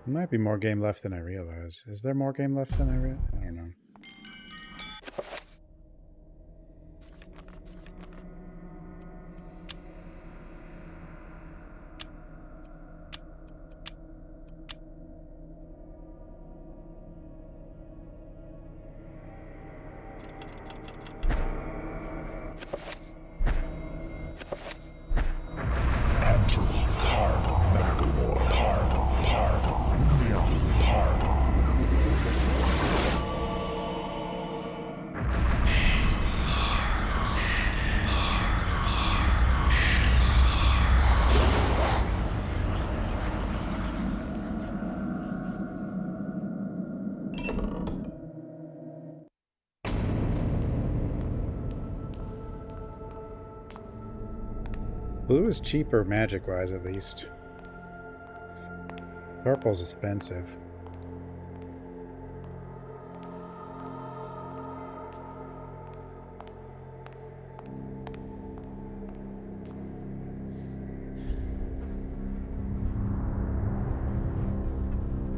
There might be more game left than I realize. Is there more game left than I don't know. Blue is cheaper magic-wise, at least. Purple's expensive.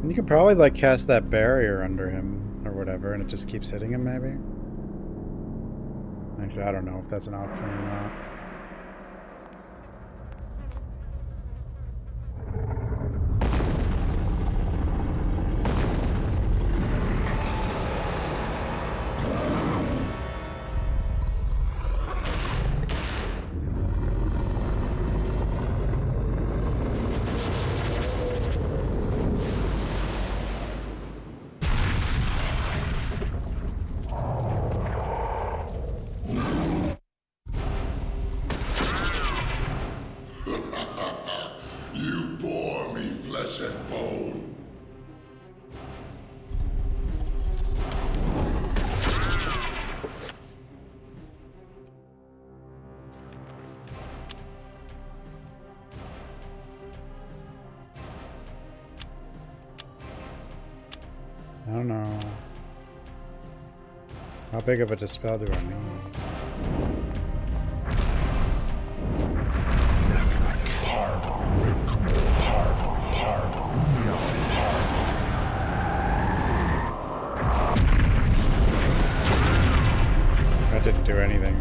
You could probably, like, cast that barrier under him, or whatever, and it just keeps hitting him, maybe? Actually, I don't know if that's an option or not. I don't know. How big of a dispel do I need? That didn't do anything.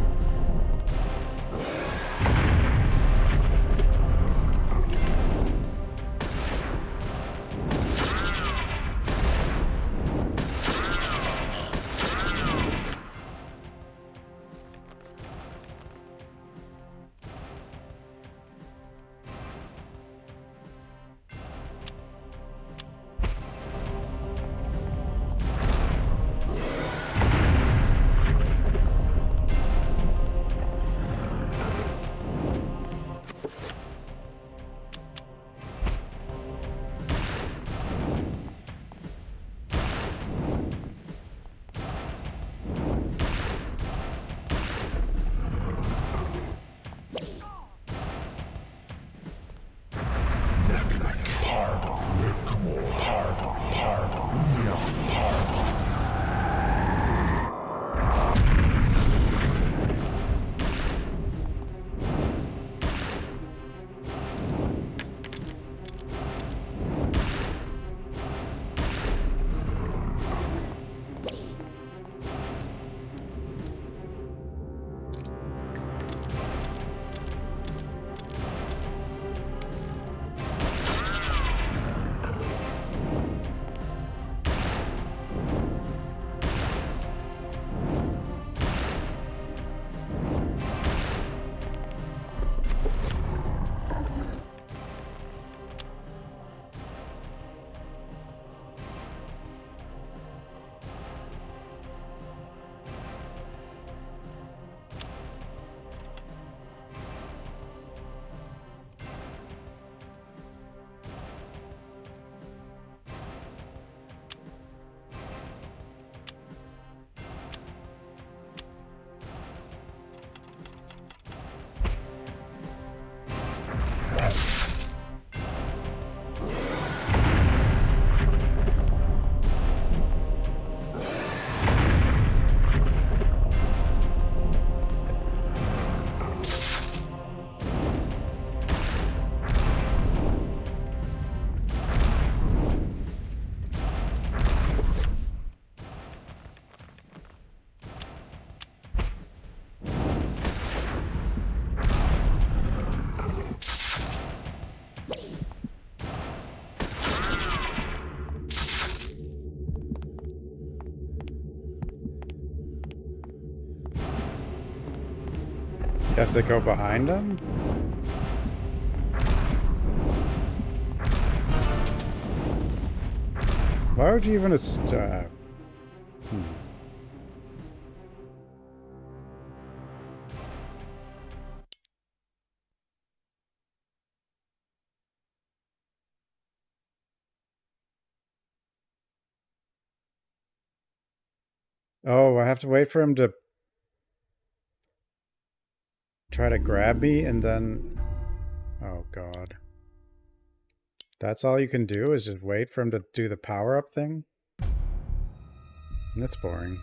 have to go behind him? Why would you even Oh, I have to wait for him to try to grab me and then... Oh, God. That's all you can do is just wait for him to do the power-up thing? That's boring.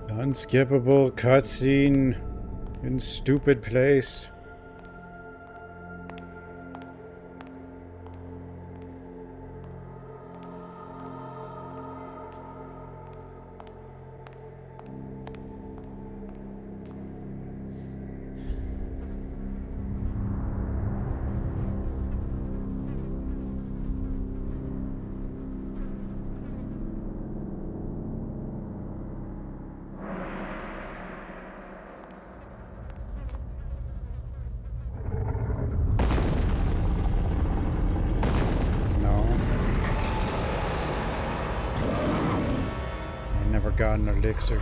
Unskippable cutscene in stupid place. Got an elixir.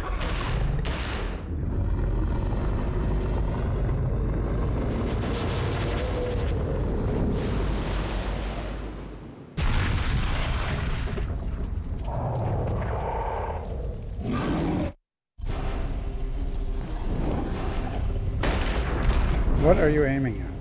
What are you aiming at?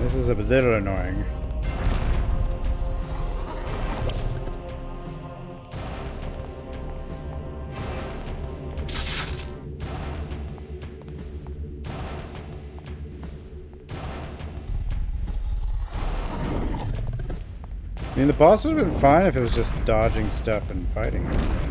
This is a little annoying. I mean, the boss would have been fine if it was just dodging stuff and fighting them.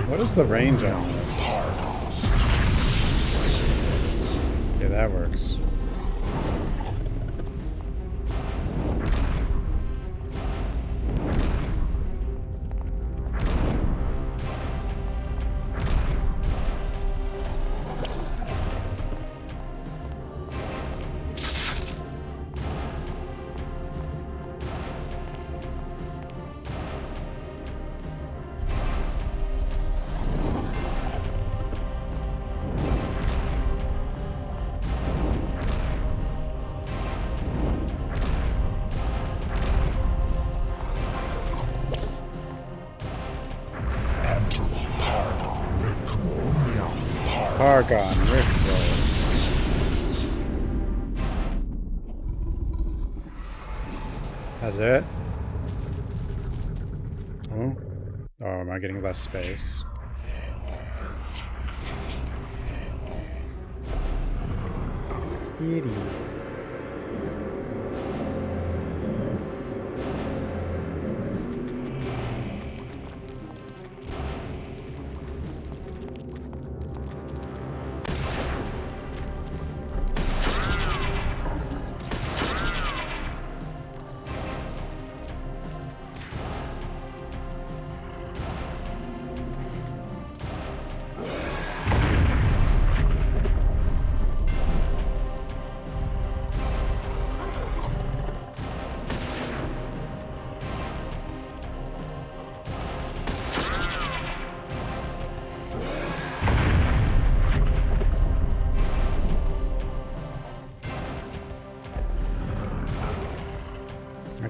What is the range on this? Yeah, that works. Pargon Riftbolt. That's it? Oh. Oh, am I getting less space? Idiot.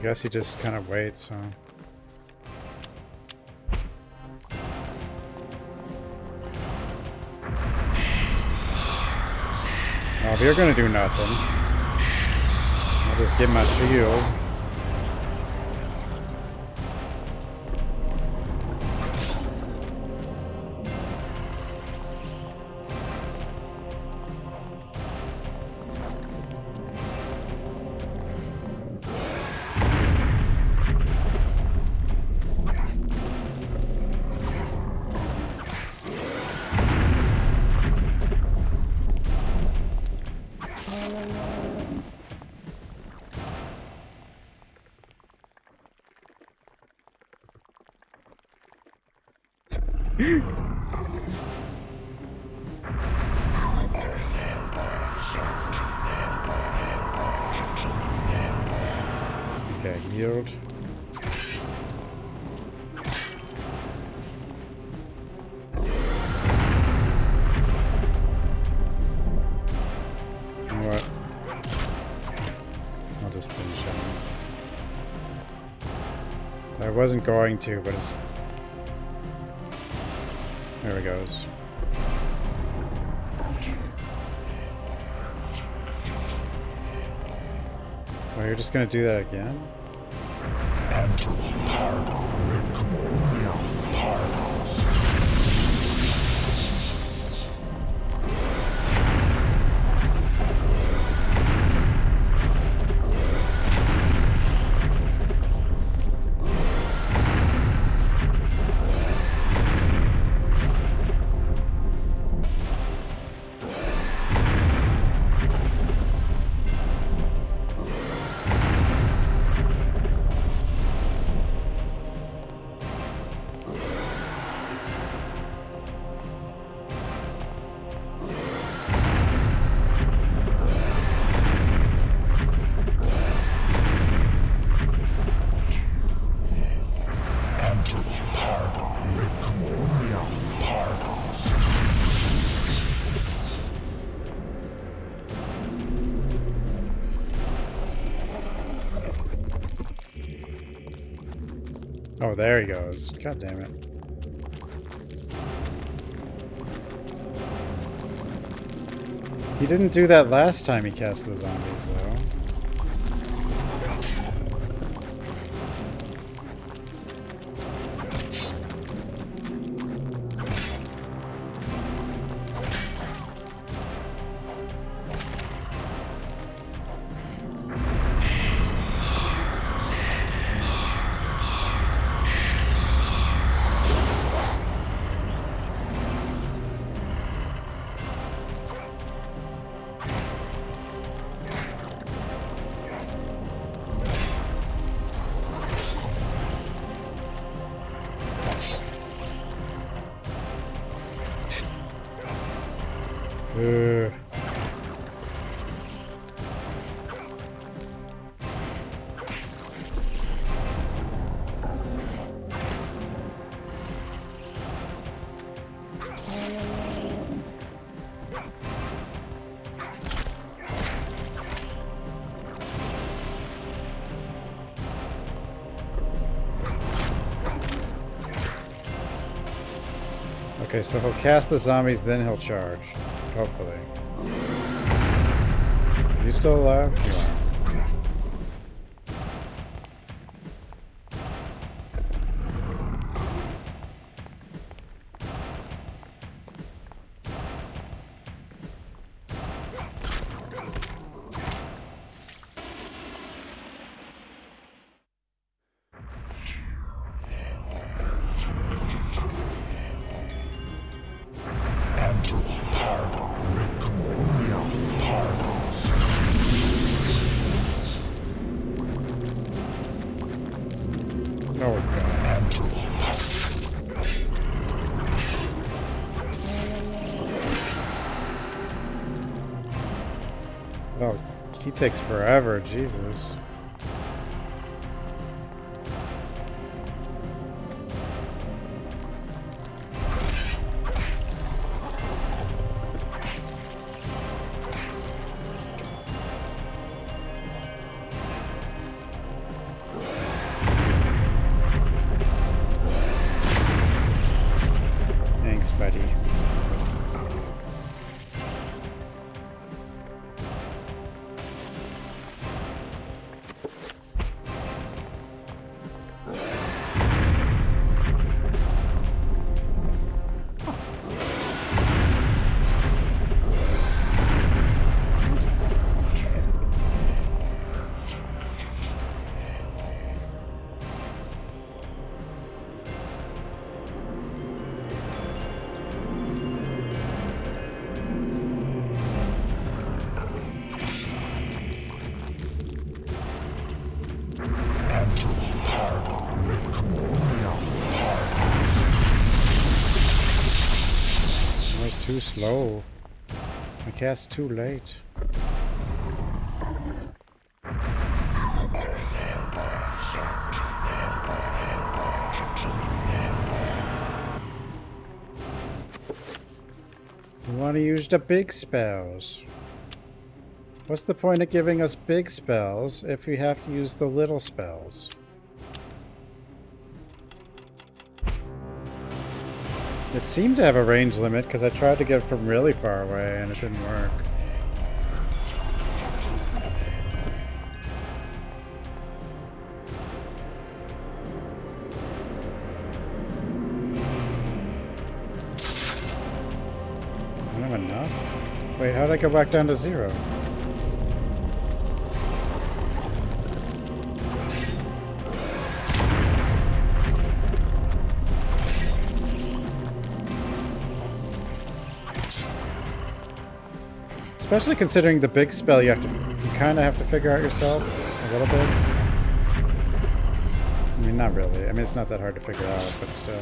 guess he just kind of waits, huh? Well, if you're gonna do nothing, I'll just get my shield. Okay, yield. You know what? I'll just finish him. I wasn't going to, but it's... There he goes. Oh, you're just gonna do that again? Oh, there he goes. God damn it. He didn't do that last time he cast the zombies, though. Okay, so he'll cast the zombies, then he'll charge. Hopefully. Are you still alive? You are. Oh, he takes forever, Jesus. slow. I cast too late. We want to use the big spells. What's the point of giving us big spells if we have to use the little spells? It seemed to have a range limit because I tried to get from really far away and it didn't work. I don't have enough? Wait, how did I go back down to 0? Especially considering the big spell you kind of have to figure out yourself a little bit. I mean, not really. I mean, it's not that hard to figure out, but still.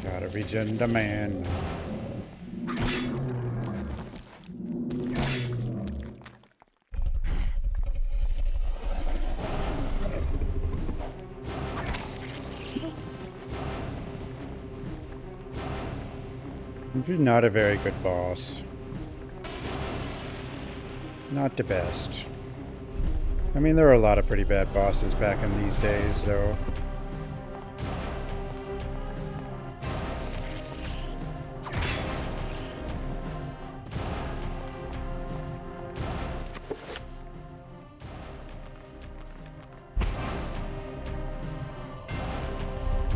Gotta regen the man. He's not a very good boss. Not the best. I mean, there were a lot of pretty bad bosses back in these days, though.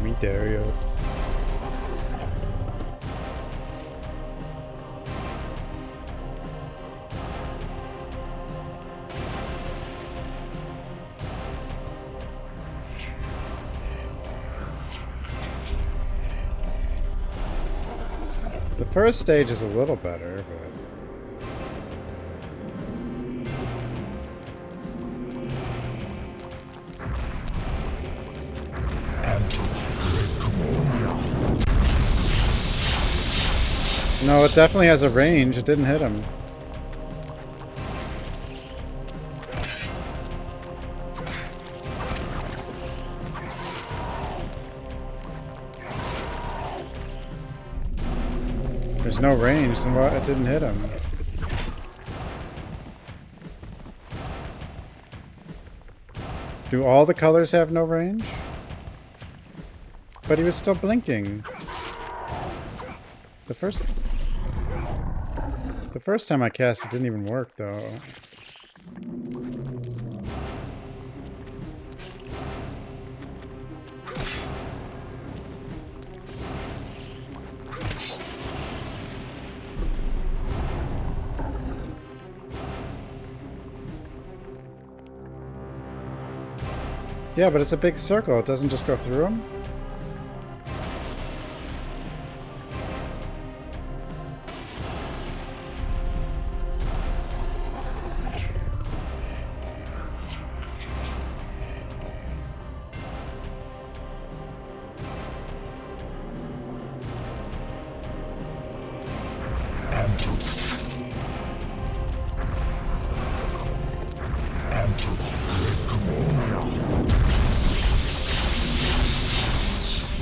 Me, Dario. The first stage is a little better, but... No, it definitely has a range. It didn't hit him. There's no range, then why it didn't hit him? Do all the colors have no range? But he was still blinking. The first time I cast it didn't even work though. Yeah, but it's a big circle. It doesn't just go through them.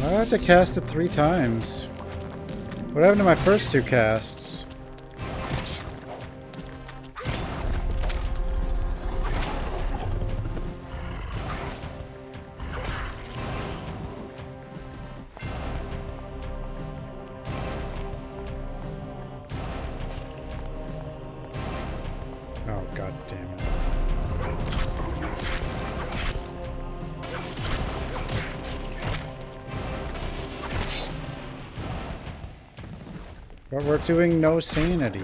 I had to cast it 3 times. What happened to my first 2 casts? Oh, god damn it. But we're doing no sanity.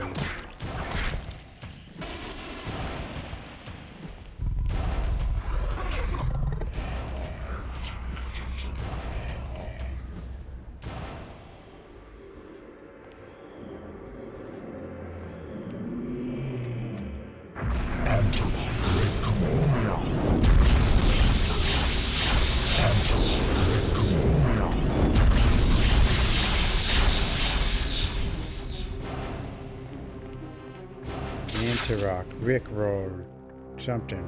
Rock, Rick roll, jumped in.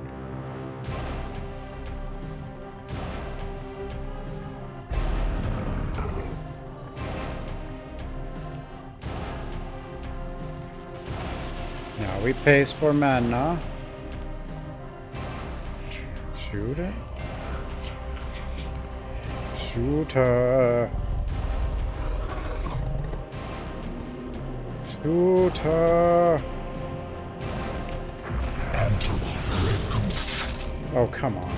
Now we pace for mana. Shoot it. Shoot her. Shoot her. Oh, come on.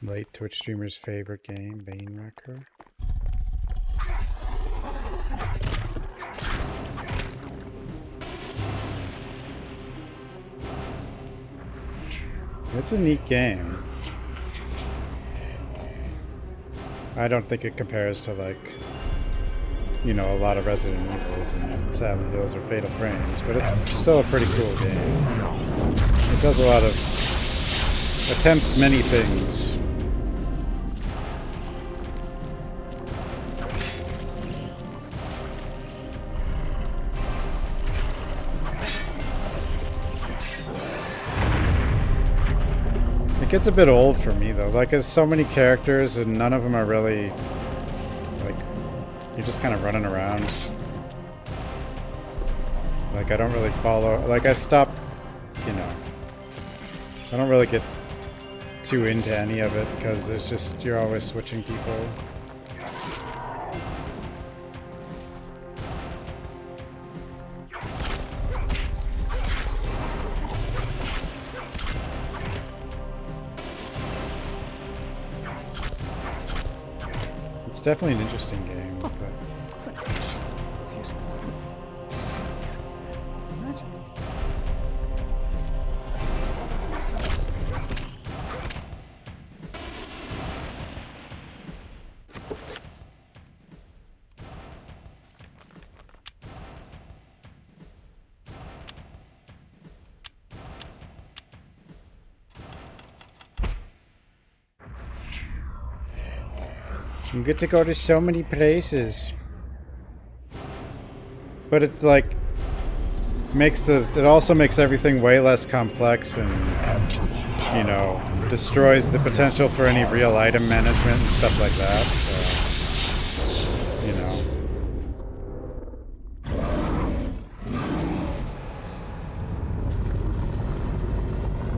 Late Twitch streamer's favorite game, Bane Wrecker. It's a neat game. I don't think it compares to, like, you know, a lot of Resident Evils and Silent Hills or Fatal Frames, but it's still a pretty cool game. It does a lot of... attempts many things. It gets a bit old for me though. Like, there's so many characters and none of them are really, like, you're just kind of running around. Like, I don't really follow, like, I stop, you know, I don't really get too into any of it because it's just, you're always switching people. It's definitely an interesting game, but... You get to go to so many places. But it's like makes it also makes everything way less complex and, you know, destroys the potential for any real item management and stuff like that, so, you know.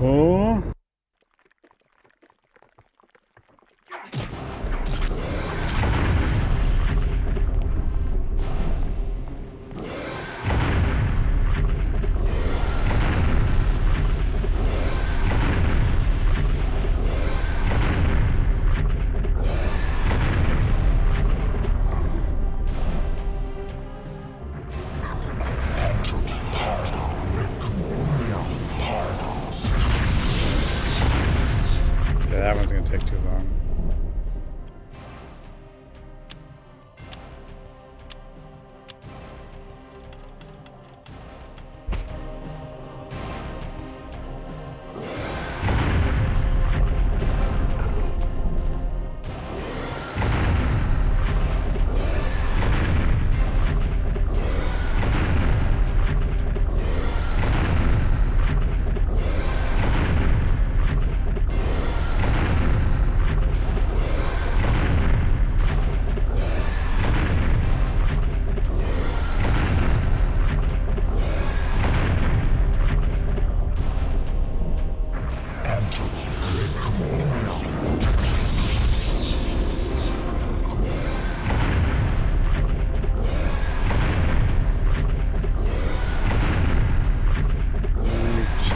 Oh.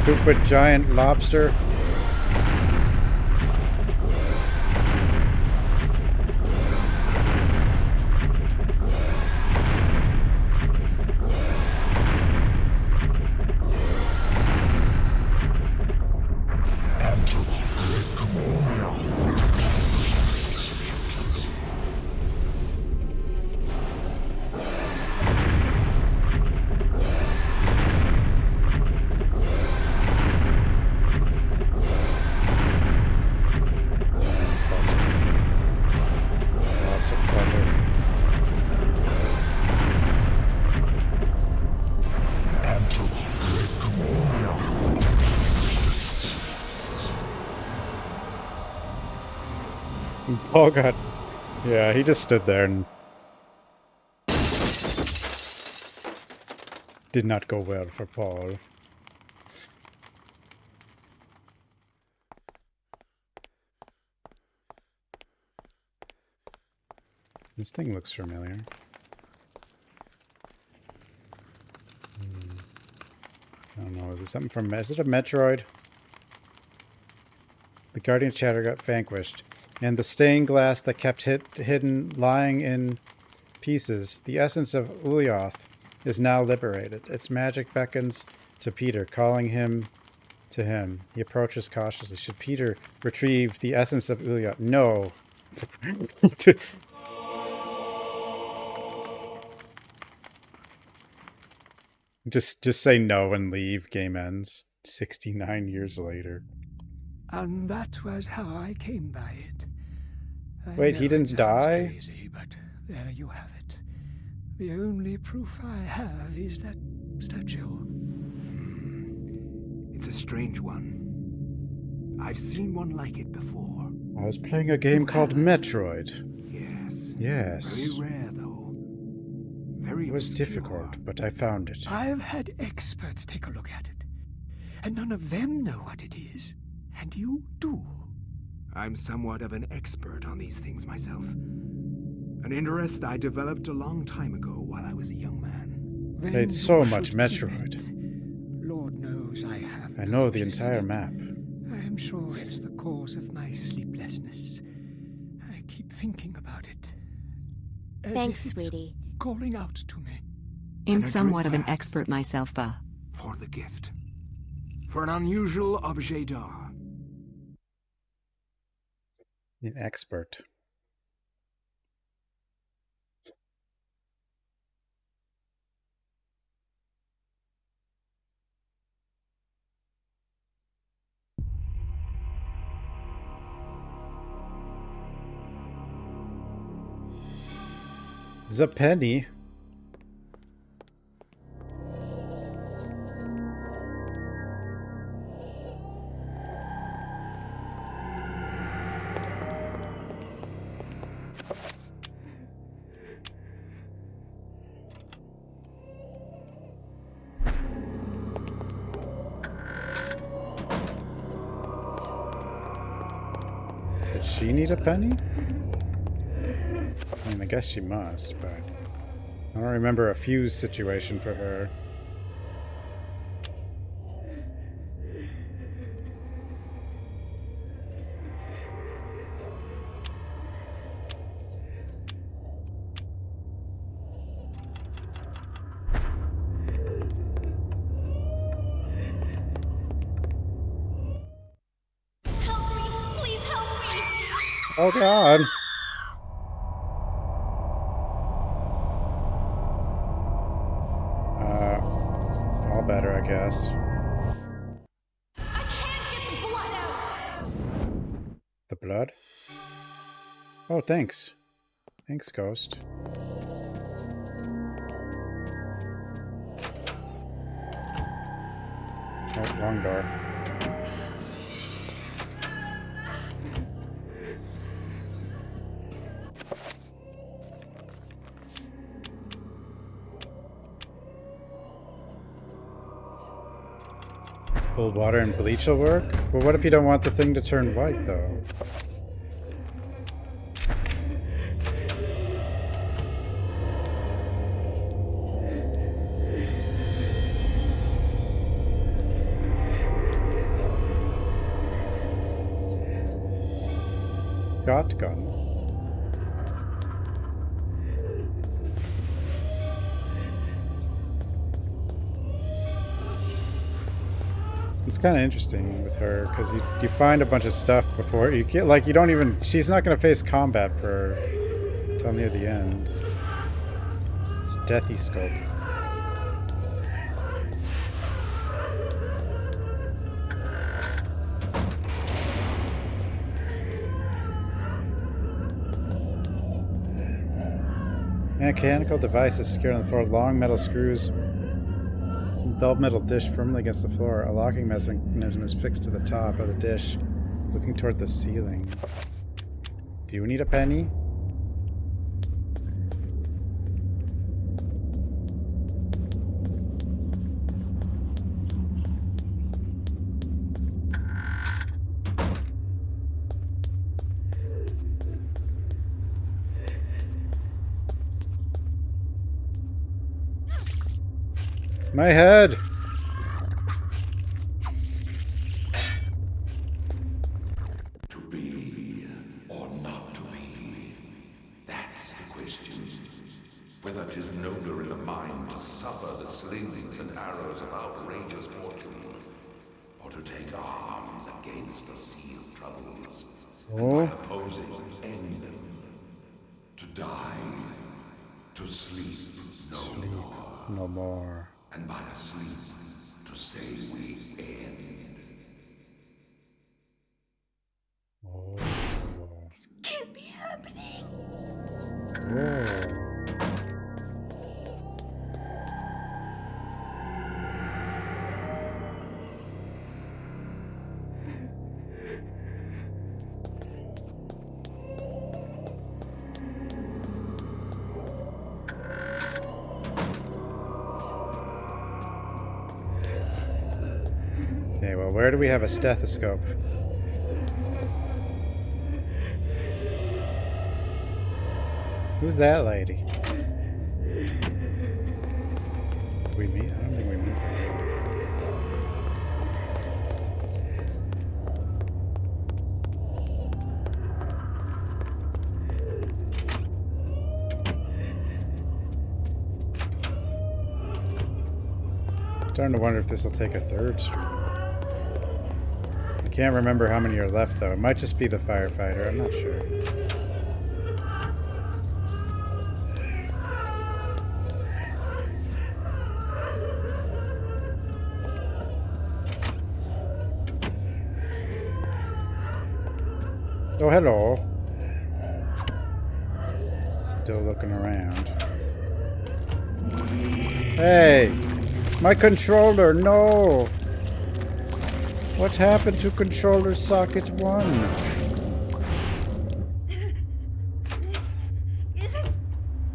Stupid giant lobster. Oh god. Yeah, he just stood there and did not go well for Paul. This thing looks familiar. I don't know, is it something from... Is it a Metroid? The Guardian Shatter got vanquished. And the stained glass that kept hidden, lying in pieces, the essence of Ulyaoth, is now liberated. Its magic beckons to Peter, calling him to him. He approaches cautiously. Should Peter retrieve the essence of Ulyaoth? No. Just say no and leave. Game ends. 69 years later. And that was how I came by it. Wait, he didn't die? Crazy, but there you have it. The only proof I have is that statue. It's a strange one. I've seen one like it before. I was playing a game called Metroid. Yes. Yes. Very rare, though. Very It was obscure. difficult, but I found it. I've had experts take a look at it, and none of them know what it is. And you do. I'm somewhat of an expert on these things myself. An interest I developed a long time ago while I was a young man. Played so much Metroid. Lord knows I have. I know the entire map. I'm sure it's the cause of my sleeplessness. I keep thinking about it. As Thanks, if it's sweetie. calling out to me. I'm somewhat of an expert myself, Ba. For the gift. For an unusual objet d'art. An expert. The penny. Does she need a penny? I mean, I guess she must, but I don't remember a fuse situation for her. Help me! Please help me! Oh god! All better, I guess. I can't get the blood out! The blood? Oh, thanks. Thanks, Ghost. Oh, wrong door. Cold water and bleach will work? Well, what if you don't want the thing to turn white, though? shotgun. It's kind of interesting with her because you find a bunch of stuff before you get like you don't even she's not gonna face combat for till near the end. It's Deathy Scope. Mechanical device is secured on the floor with long metal screws. Dull metal dish firmly against the floor. A locking mechanism is fixed to the top of the dish, looking toward the ceiling. Do you need a penny? My head! To be or not to be, that is the question. Whether 'tis nobler in the mind to suffer the slings and arrows of outrageous fortune, or to take arms against the sea of troubles, and by opposing end them, to die, to sleep no more. And by a sleep to say we end. Oh. This can't be happening. Oh. Okay, well, where do we have a stethoscope? Who's that lady? Did we meet? I don't think we meet her. Starting to wonder if this will take a third stream. I can't remember how many are left though. It might just be the firefighter. I'm not sure. Oh, hello. Still looking around. Hey! My controller, no! What happened to controller socket 1? This isn't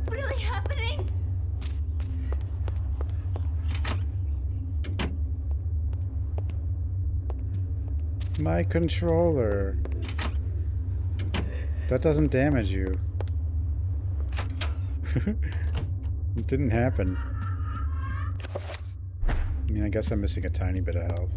really happening. My controller. That doesn't damage you. It didn't happen. I mean, I guess I'm missing a tiny bit of health.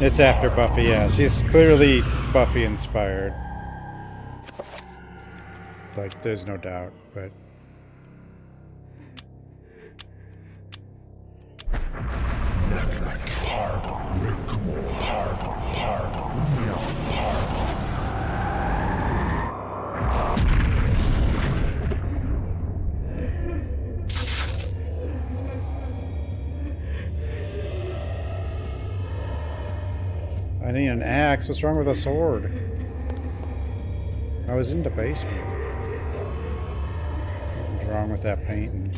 It's after Buffy, yeah. She's clearly Buffy inspired. Like, there's no doubt, but... I need an axe. What's wrong with a sword? I was in the basement. What's wrong with that painting?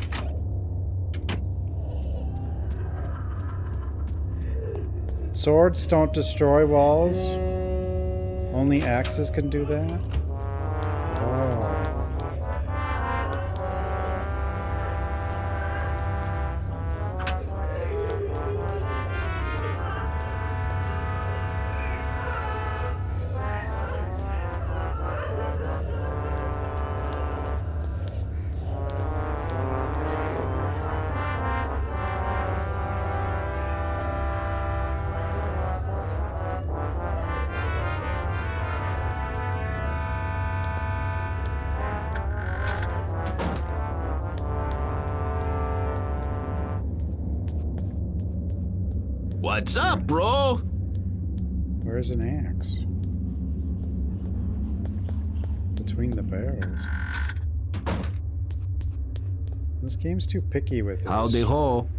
Swords don't destroy walls. Only axes can do that. What's up, bro? Where's an axe? Between the barrels. This game's too picky with its... Howdy ho.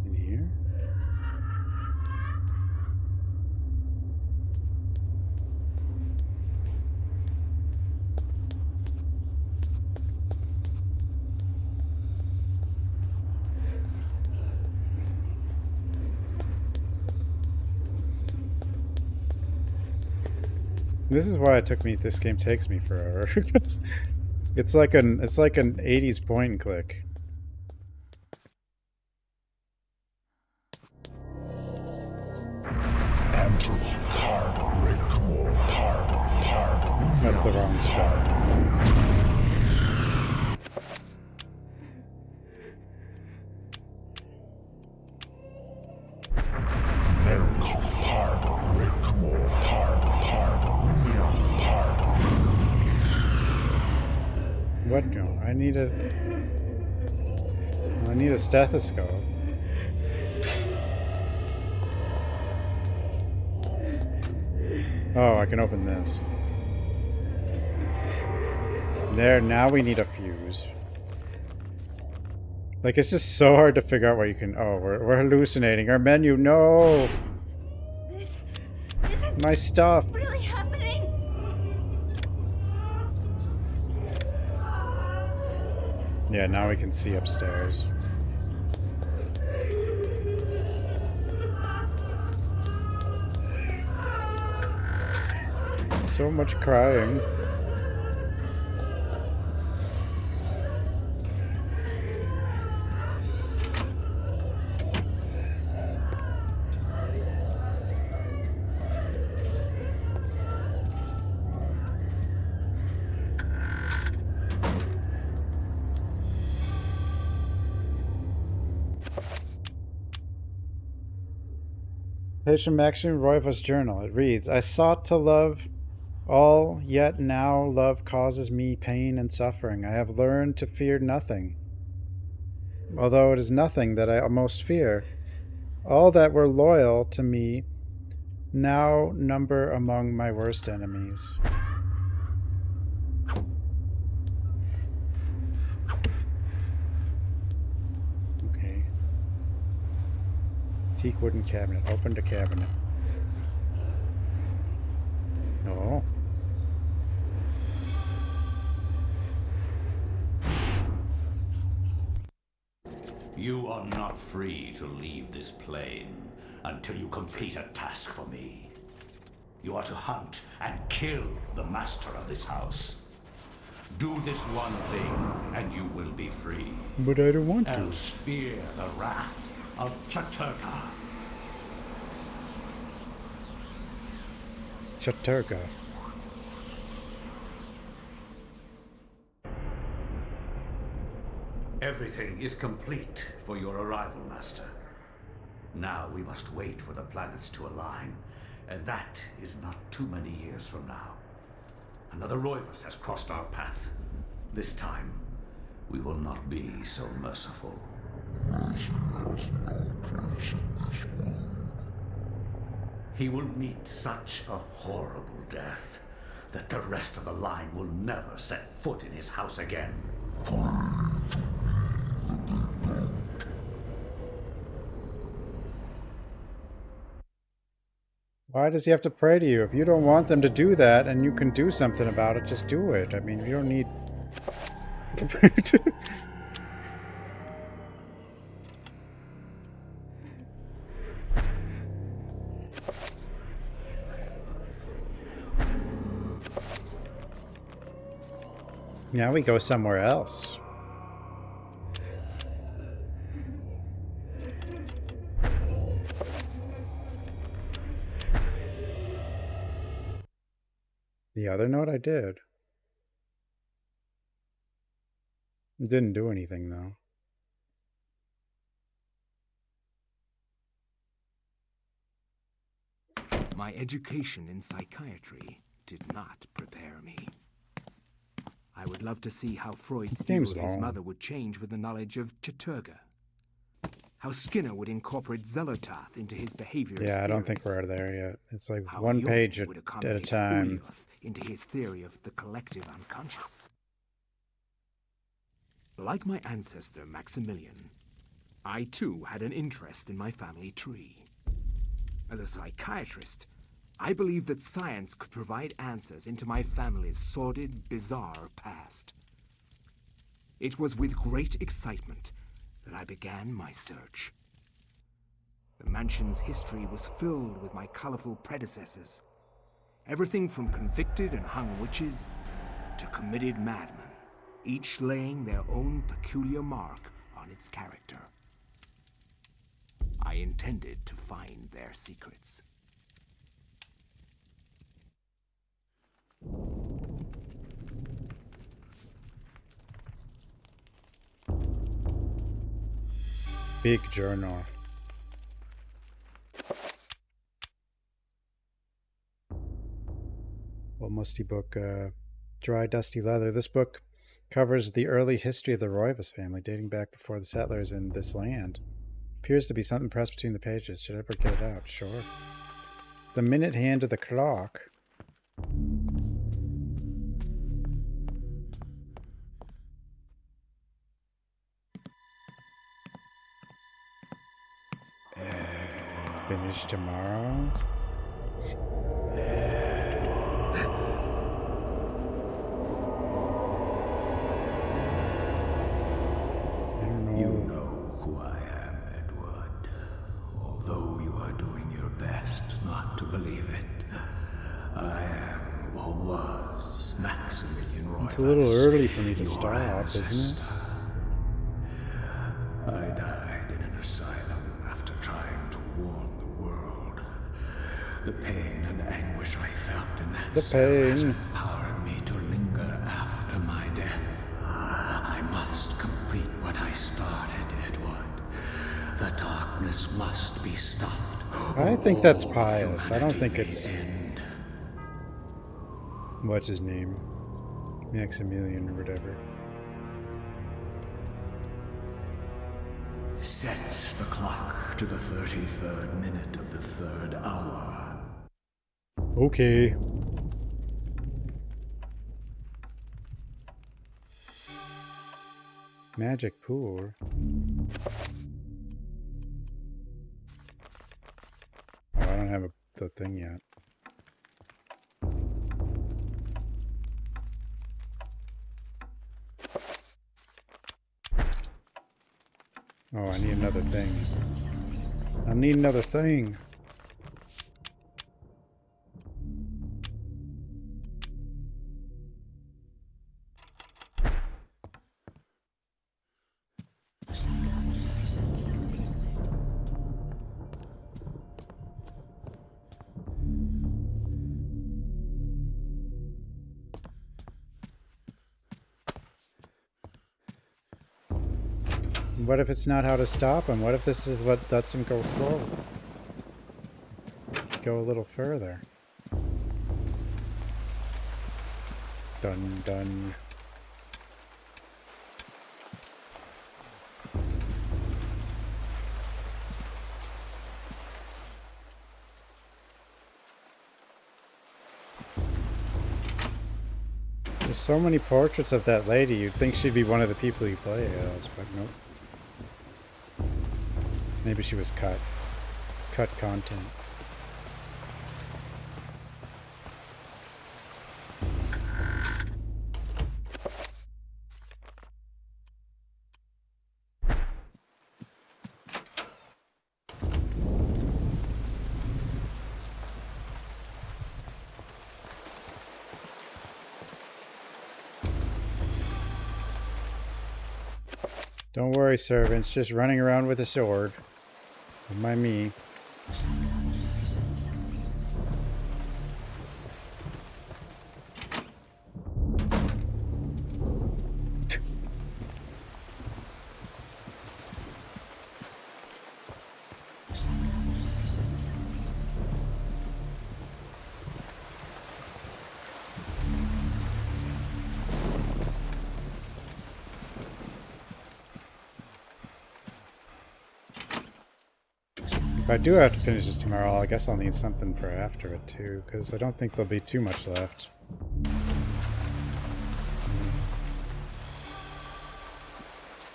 In here? This is why this game takes me forever. it's like an 80s point and click. That's the wrong spot. What? No, I need a stethoscope. Oh, I can open this. There, now we need a fuse. Like, it's just so hard to figure out what you can... Oh, we're hallucinating. Our menu, no! This isn't my stuff! really happening. Yeah, now we can see upstairs. So much crying. Patient Maxim Roivas journal. It reads, I sought to love all, yet now love causes me pain and suffering. I have learned to fear nothing, although it is nothing that I most fear. All that were loyal to me now number among my worst enemies. Okay. Teak wooden cabinet. Open the cabinet. Oh. You are not free to leave this plane until you complete a task for me. You are to hunt and kill the master of this house. Do this one thing, and you will be free. But I don't want to. Else fear the wrath of Chaturga. Chaturga. Everything is complete for your arrival, Master. Now we must wait for the planets to align, and that is not too many years from now. Another Roivas has crossed our path. This time, we will not be so merciful. He will meet such a horrible death that the rest of the line will never set foot in his house again. Why does he have to pray to you? If you don't want them to do that and you can do something about it, just do it. I mean, you don't need... Now we go somewhere else. The other note I did. It didn't do anything though. My education in psychiatry did not prepare me. I would love to see how Freud's This view game's of his long. mother would change with the knowledge of Chaturga. How Skinner would incorporate Xelotharth into his behaviorist Yeah, I don't think theories. we're there yet. It's like How one Jung page would at a accommodate time. Ulyaoth into his theory of the collective unconscious. Like my ancestor Maximilian, I too had an interest in my family tree. As a psychiatrist, I believed that science could provide answers into my family's sordid, bizarre past. It was with great excitement that I began my search. The mansion's history was filled with my colorful predecessors. Everything from convicted and hung witches to committed madmen, each laying their own peculiar mark on its character. I intended to find their secrets. Big journal. Old musty book, dry dusty leather. This book covers the early history of the Roivas family, dating back before the settlers in this land. Appears to be something pressed between the pages. Should I ever get it out? Sure. The minute hand of the clock. Finish tomorrow. You know who I am, Edward. Although you are doing your best not to believe it, I am, or was, Maximilian Roivas. It's a little early for me to your stop, ancestor. isn't it? I died in an asylum after trying to warn the world. The pain and anguish I felt in that cell has empowered me to linger after my death. I must complete what I started, Edward. The darkness must be stopped. I think that's All pious. I don't think humanity it's... may end. What's his name? Maximilian or whatever. Sets the clock to the 33rd minute of the 3rd hour. Okay. Magic pool. Oh, I don't have the thing yet. Oh, I need another thing. I need another thing. What if it's not how to stop him? What if this is what lets him go forward? Go a little further. Dun dun. There's so many portraits of that lady, you'd think she'd be one of the people you play as, but nope. Maybe she was cut. Cut content. Don't worry, servants. Just running around with a sword. Don't mind me. If I do have to finish this tomorrow, I guess I'll need something for after it too, because I don't think there'll be too much left.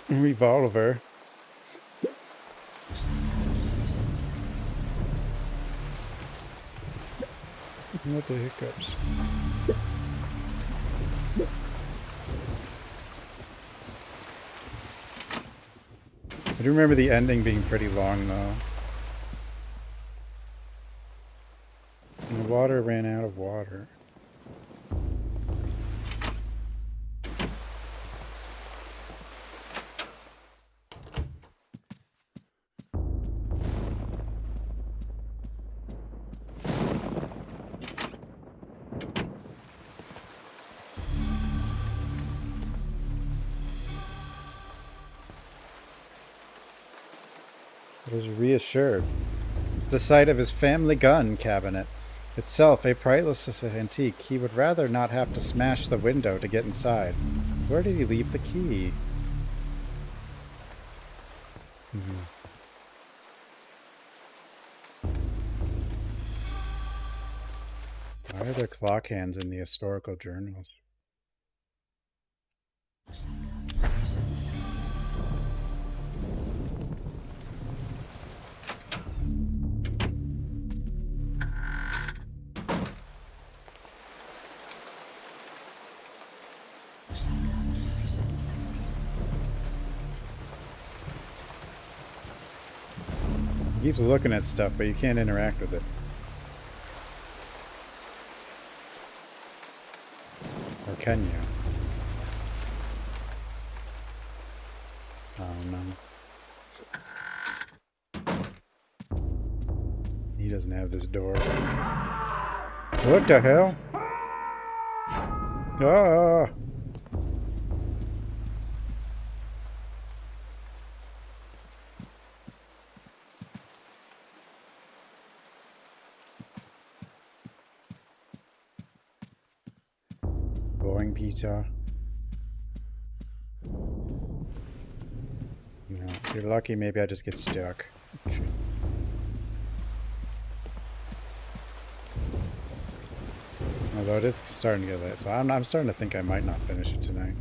Revolver. What the hiccups? I do remember the ending being pretty long though. And the water ran out of water. It is reassured. The sight of his family gun cabinet, itself a priceless antique, he would rather not have to smash the window to get inside. Where did he leave the key? Why are there clock hands in the historical journals? He keeps looking at stuff, but you can't interact with it. Or can you? I don't know. He doesn't have this door. What the hell? Ah! Boing pizza. You know, if you're lucky, maybe I just get stuck. Although it is starting to get late, so I'm starting to think I might not finish it tonight.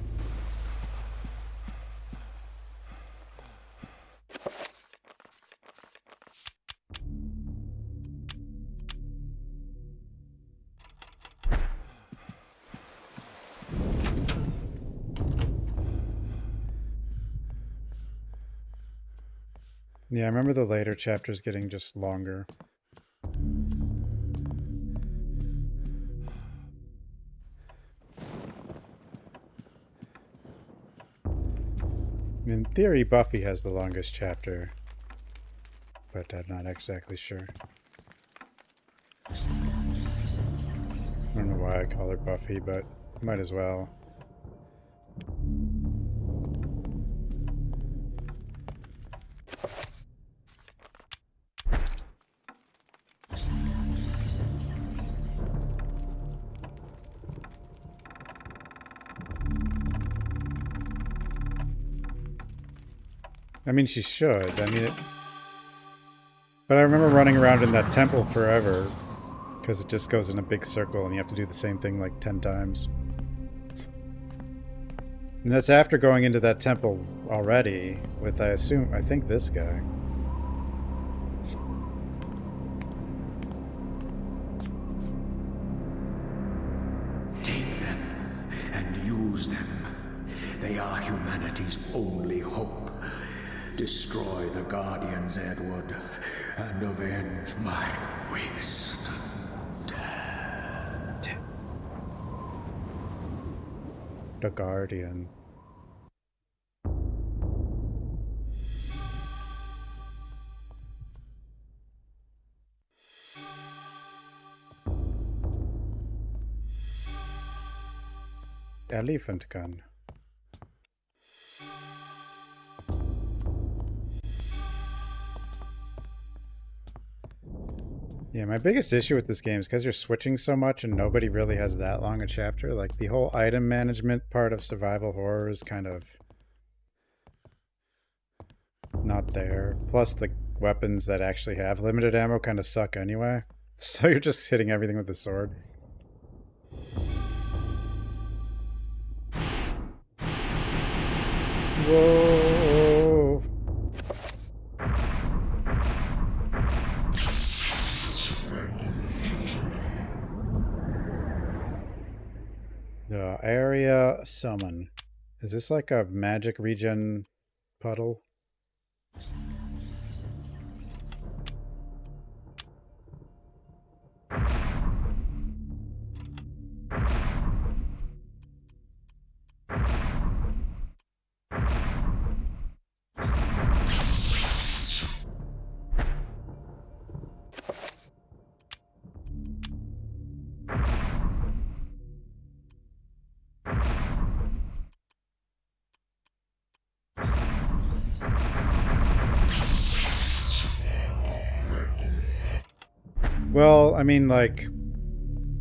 Yeah, I remember the later chapters getting just longer. In theory, Buffy has the longest chapter, but I'm not exactly sure. I don't know why I call her Buffy, but might as well. I mean, she should. I mean, but I remember running around in that temple forever because it just goes in a big circle and you have to do the same thing like 10 times. And that's after going into that temple already with, I think this guy. Take them and use them. They are humanity's only hope. Destroy the Guardians, Edward, and avenge my waste and death. The Guardian. Elephant gun. Yeah, my biggest issue with this game is because you're switching so much and nobody really has that long a chapter. Like, the whole item management part of survival horror is kind of not there. Plus, the weapons that actually have limited ammo kind of suck anyway. So you're just hitting everything with the sword. Whoa. Area summon. Is this like a magic regen puddle? Well, I mean, like,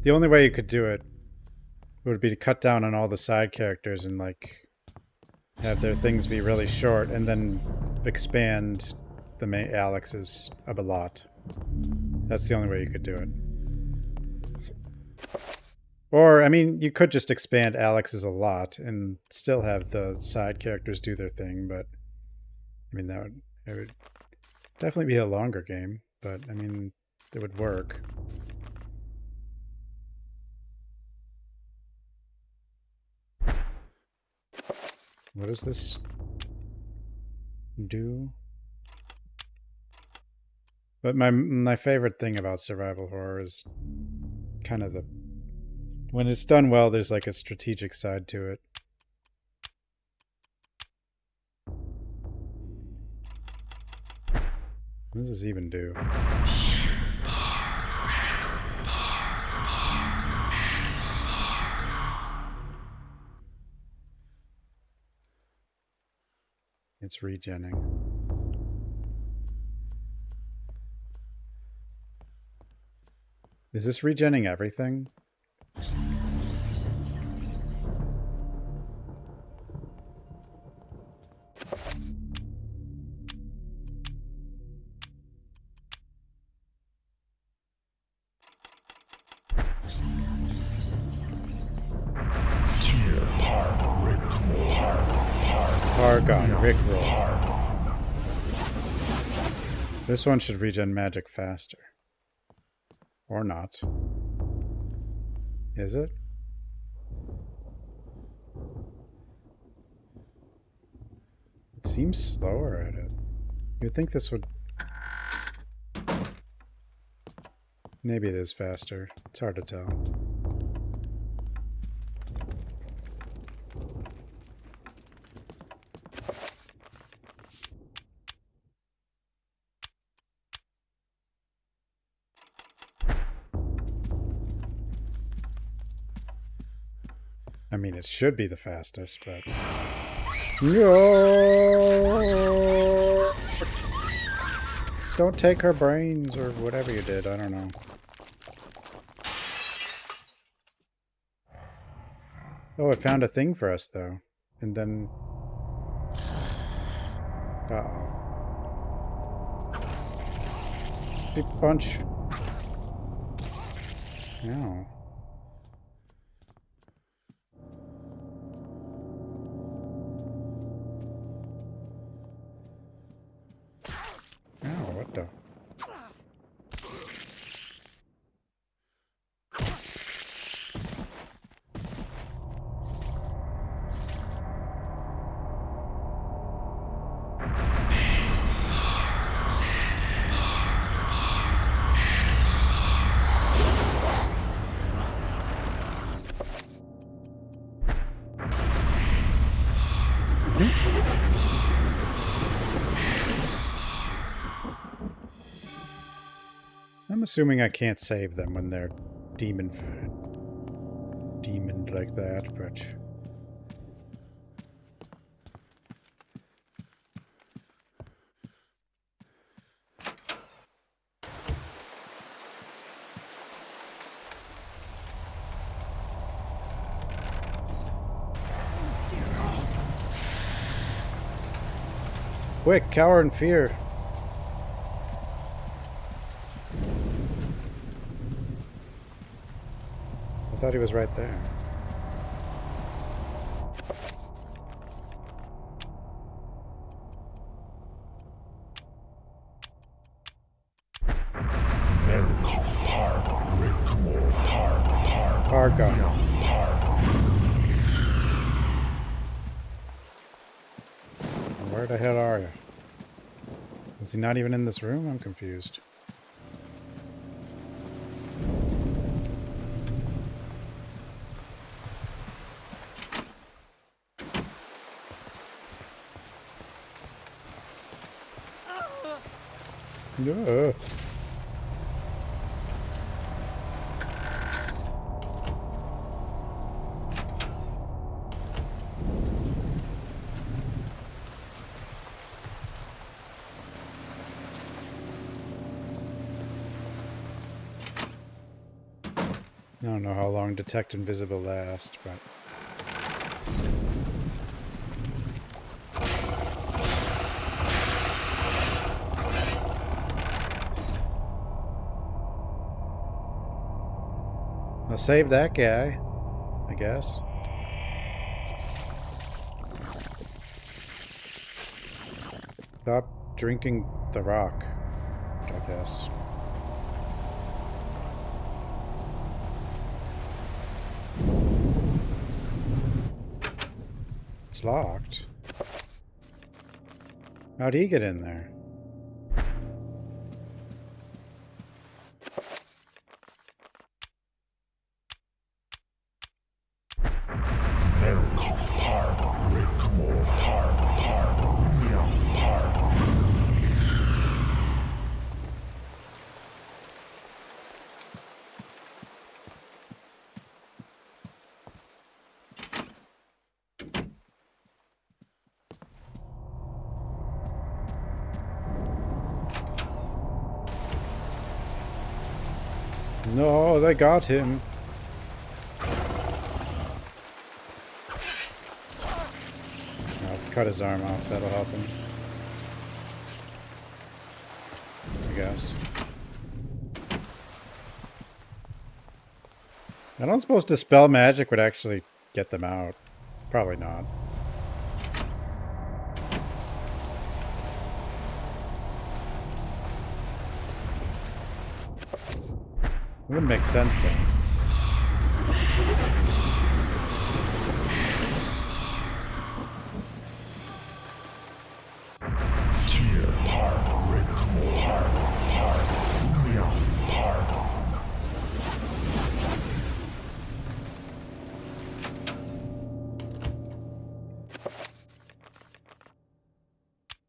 the only way you could do it would be to cut down on all the side characters and, like, have their things be really short and then expand the main Alex's a lot. That's the only way you could do it. Or, I mean, you could just expand Alex's a lot and still have the side characters do their thing, but, I mean, it would definitely be a longer game, but, I mean, it would work. What does this do? But my favorite thing about survival horror is kind of when it's done well, there's like a strategic side to it. What does this even do? It's regenning. Is this regenning everything? Pargon, Rickroll. This one should regen magic faster. Or not. Is it? It seems slower at it. You'd think this would... Maybe it is faster. It's hard to tell. I mean, it should be the fastest, but... No! Don't take her brains, or whatever you did, I don't know. Oh, it found a thing for us, though. And then... Uh-oh. Big punch. No. Oh, what the? I'm assuming I can't save them when they're demoned like that, but... Quick, cower in fear. thought he was right there. Argon. Where the hell are you? Is he not even in this room? I'm confused. No. I don't know how long Detect Invisible lasts, but... I'll save that guy, I guess. Stop drinking the rock, I guess. It's locked. How'd he get in there? No, they got him. I'll cut his arm off, that'll help him. I guess. I don't suppose Dispel Magic would actually get them out. Probably not. It wouldn't make sense though.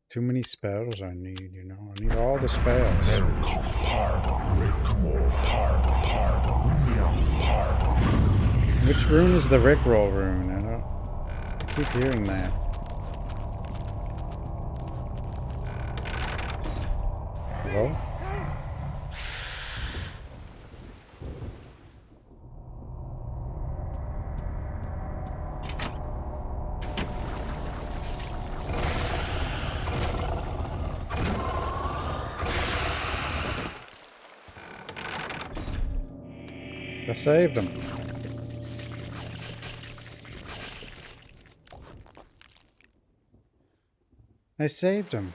Too many spells I need, you know. I need all the spells. Which rune is the Rickroll rune? I keep hearing that. Hello? I saved him. I saved him.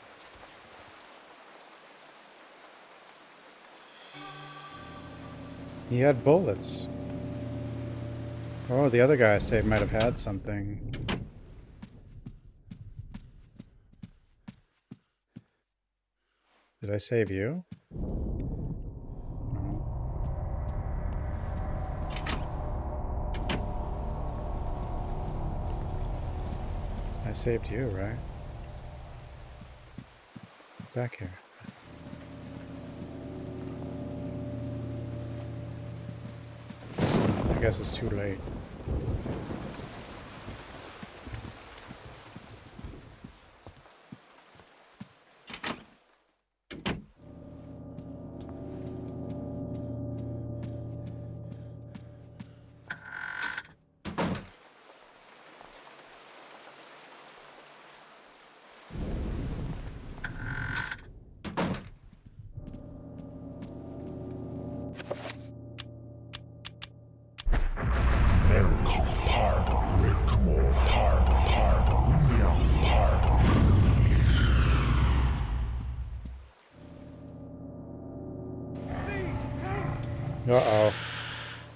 He had bullets. Oh, the other guy I saved might have had something. Did I save you? I saved you, right? Back here. I guess it's too late.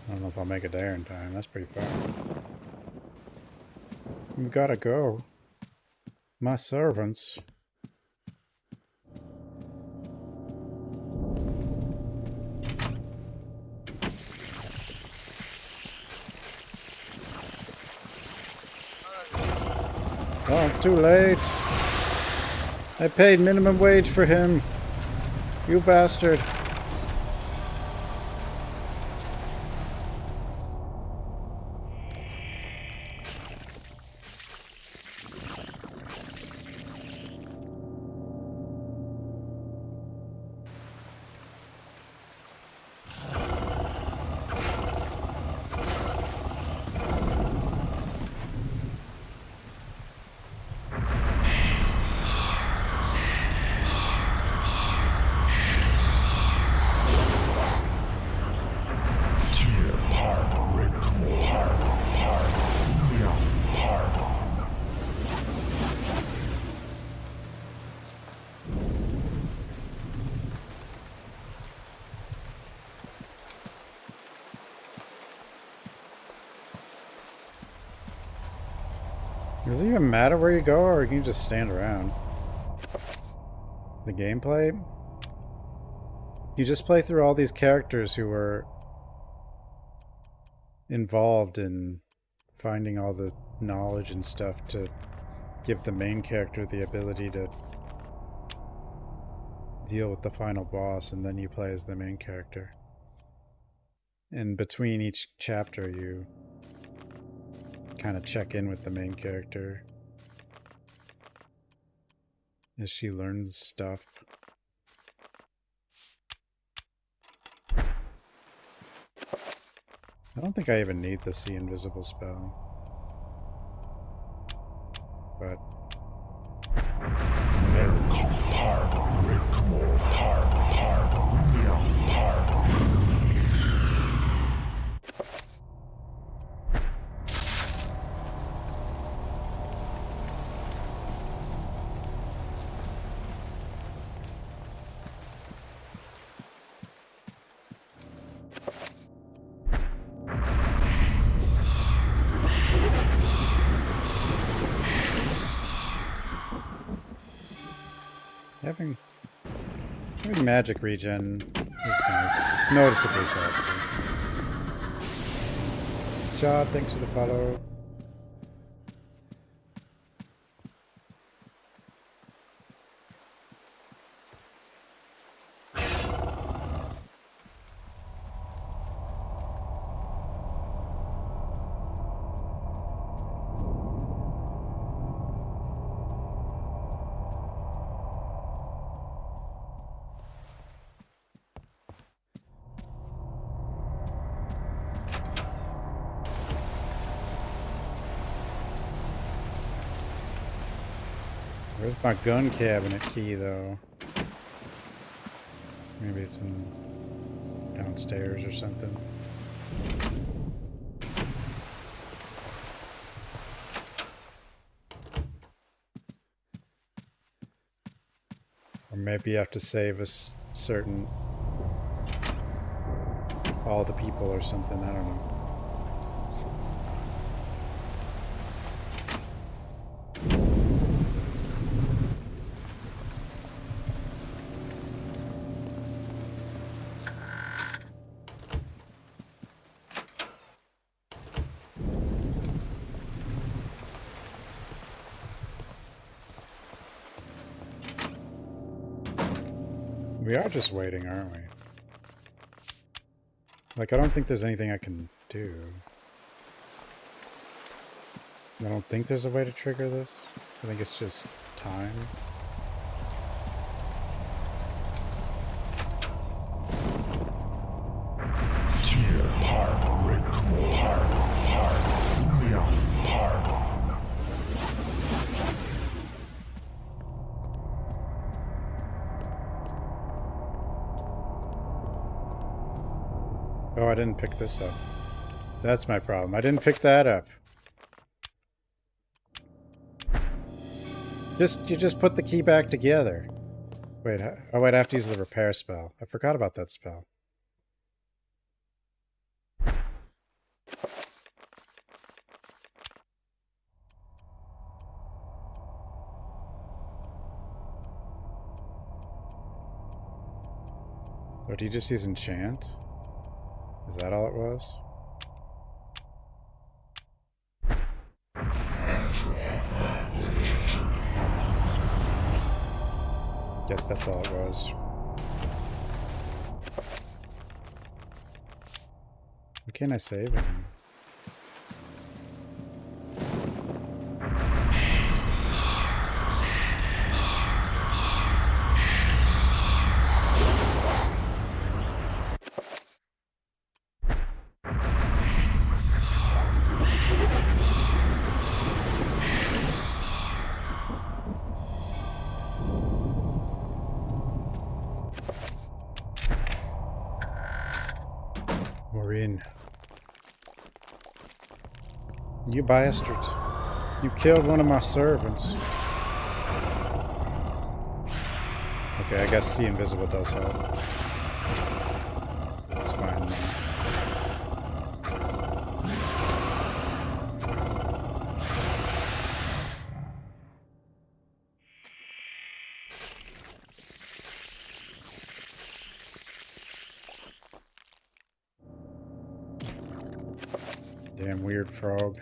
I don't know if I'll make it there in time. That's pretty far. You gotta go. My servants. Oh, too late. I paid minimum wage for him. You bastard. Does it even matter where you go, or can you just stand around? The gameplay? You just play through all these characters who were involved in finding all the knowledge and stuff to give the main character the ability to deal with the final boss, and then you play as the main character. And between each chapter, you kind of check in with the main character as she learns stuff. I don't think I even need the See Invisible spell. But having magic regen is nice. It's noticeably faster. Shot, thanks for the follow. Where's my gun cabinet key, though? Maybe it's in downstairs or something. Or maybe you have to save us certain... all the people or something, I don't know. We are just waiting, aren't we? Like, I don't think there's anything I can do. I don't think there's a way to trigger this. I think it's just time. Oh, I didn't pick this up. That's my problem. I didn't pick that up. You just put the key back together. Wait, oh wait, I have to use the repair spell. I forgot about that spell. Did he just use enchant? Is that all it was? Guess that's all it was. Why can't I save it? Maureen. You bastards. You killed one of my servants. Okay, I guess the invisible does help. It's fine now. Damn weird frog.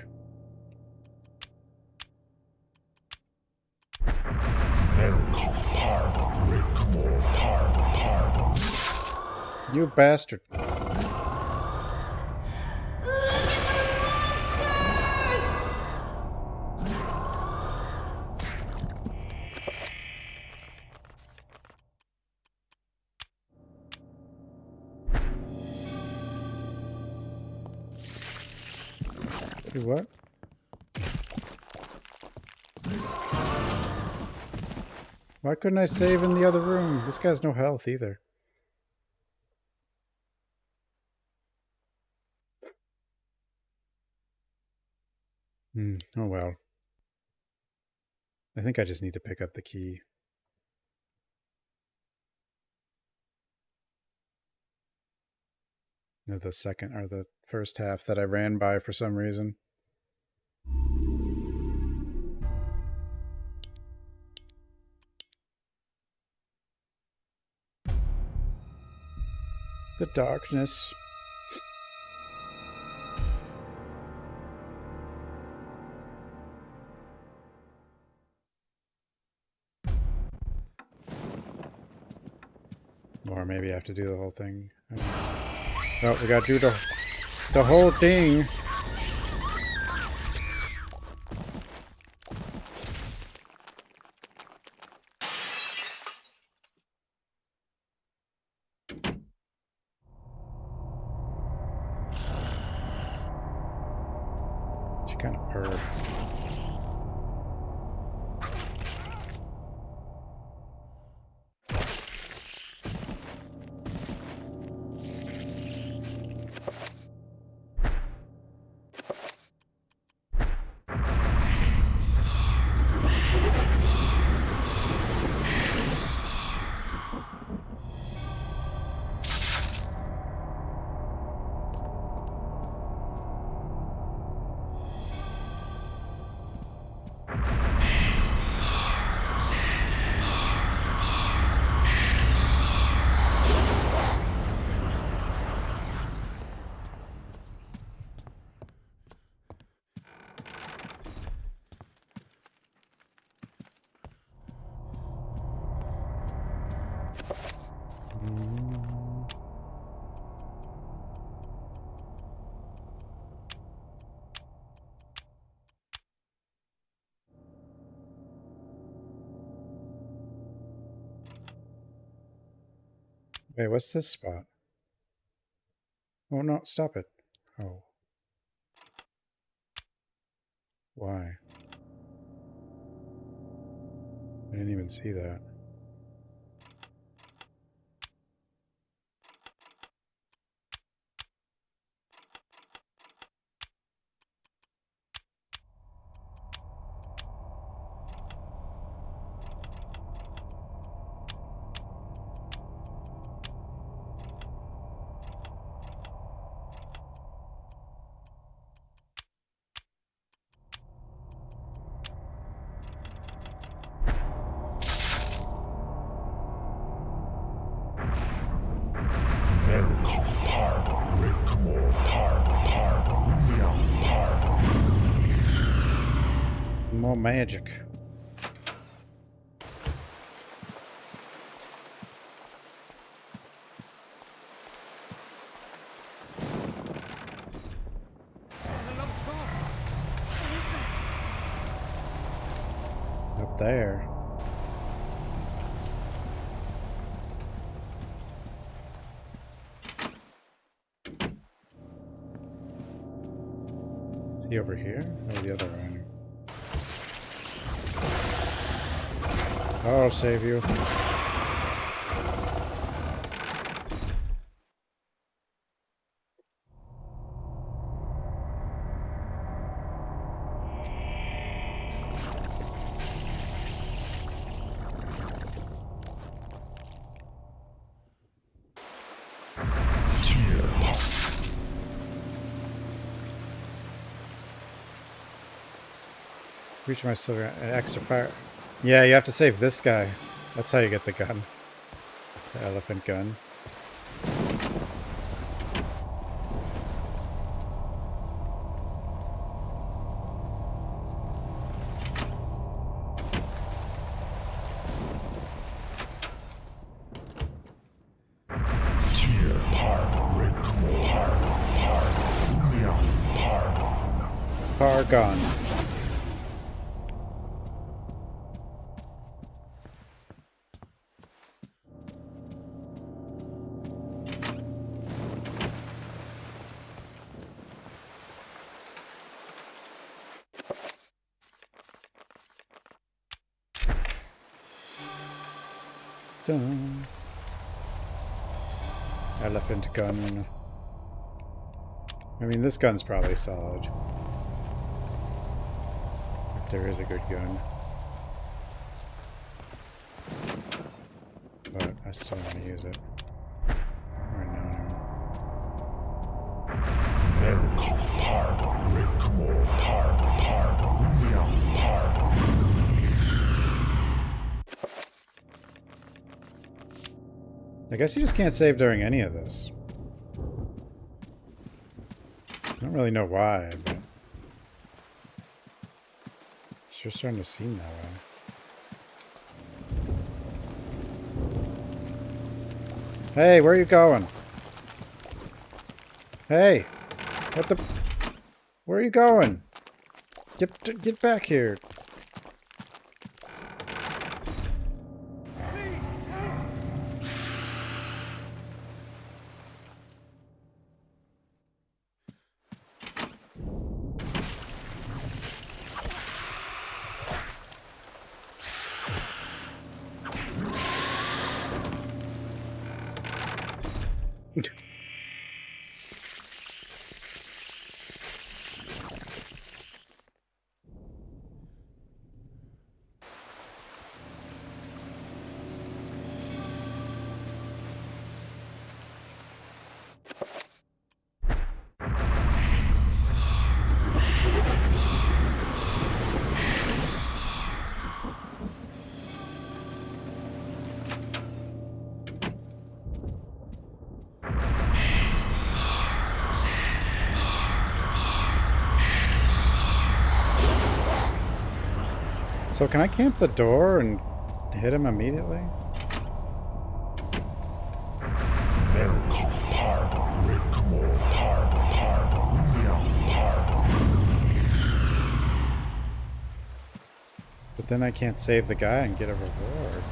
You bastard. Do what? Why couldn't I save in the other room? This guy's no health either. Oh well. I think I just need to pick up the key. No, the second or the first half that I ran by for some reason. The darkness. Or maybe I have to do the whole thing. Oh, we gotta do the whole thing. She kind of purred. Wait, what's this spot? Oh no, stop it. Oh. Why? I didn't even see that. more magic. Up there. Is he over here? Or the other one? I'll save you. Reach my silver extra fire. Yeah, you have to save this guy. That's how you get the gun. The elephant gun. Pargon. Dun. Elephant gun. I mean, this gun's probably solid. If there is a good gun. But I still want to use it. Right now. I guess you just can't save during any of this. I don't really know why, but it's sure starting to seem that way. Hey, where are you going? Hey, what the? Where are you going? Get back here! So can I camp the door and hit him immediately? But then I can't save the guy and get a reward.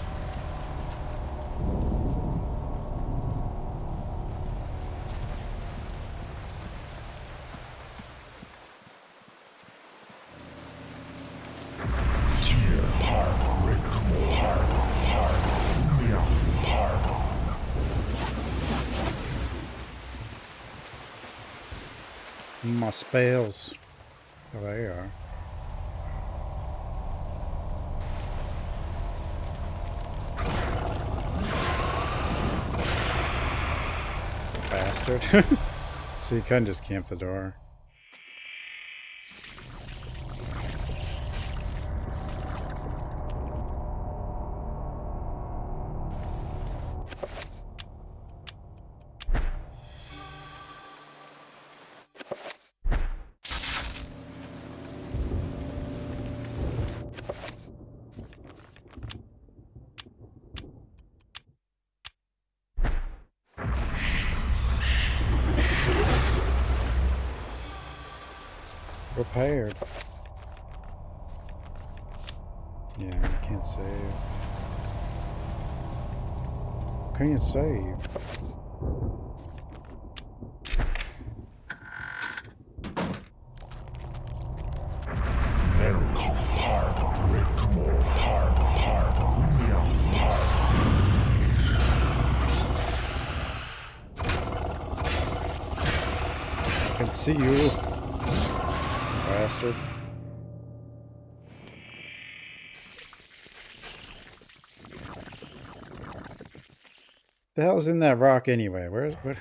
My spells. Oh, there you are. Bastard. So you can just camp the door. repaired. Yeah, you can't save. Can't save. I can see you, bastard. The hell's in that rock anyway? Where's what?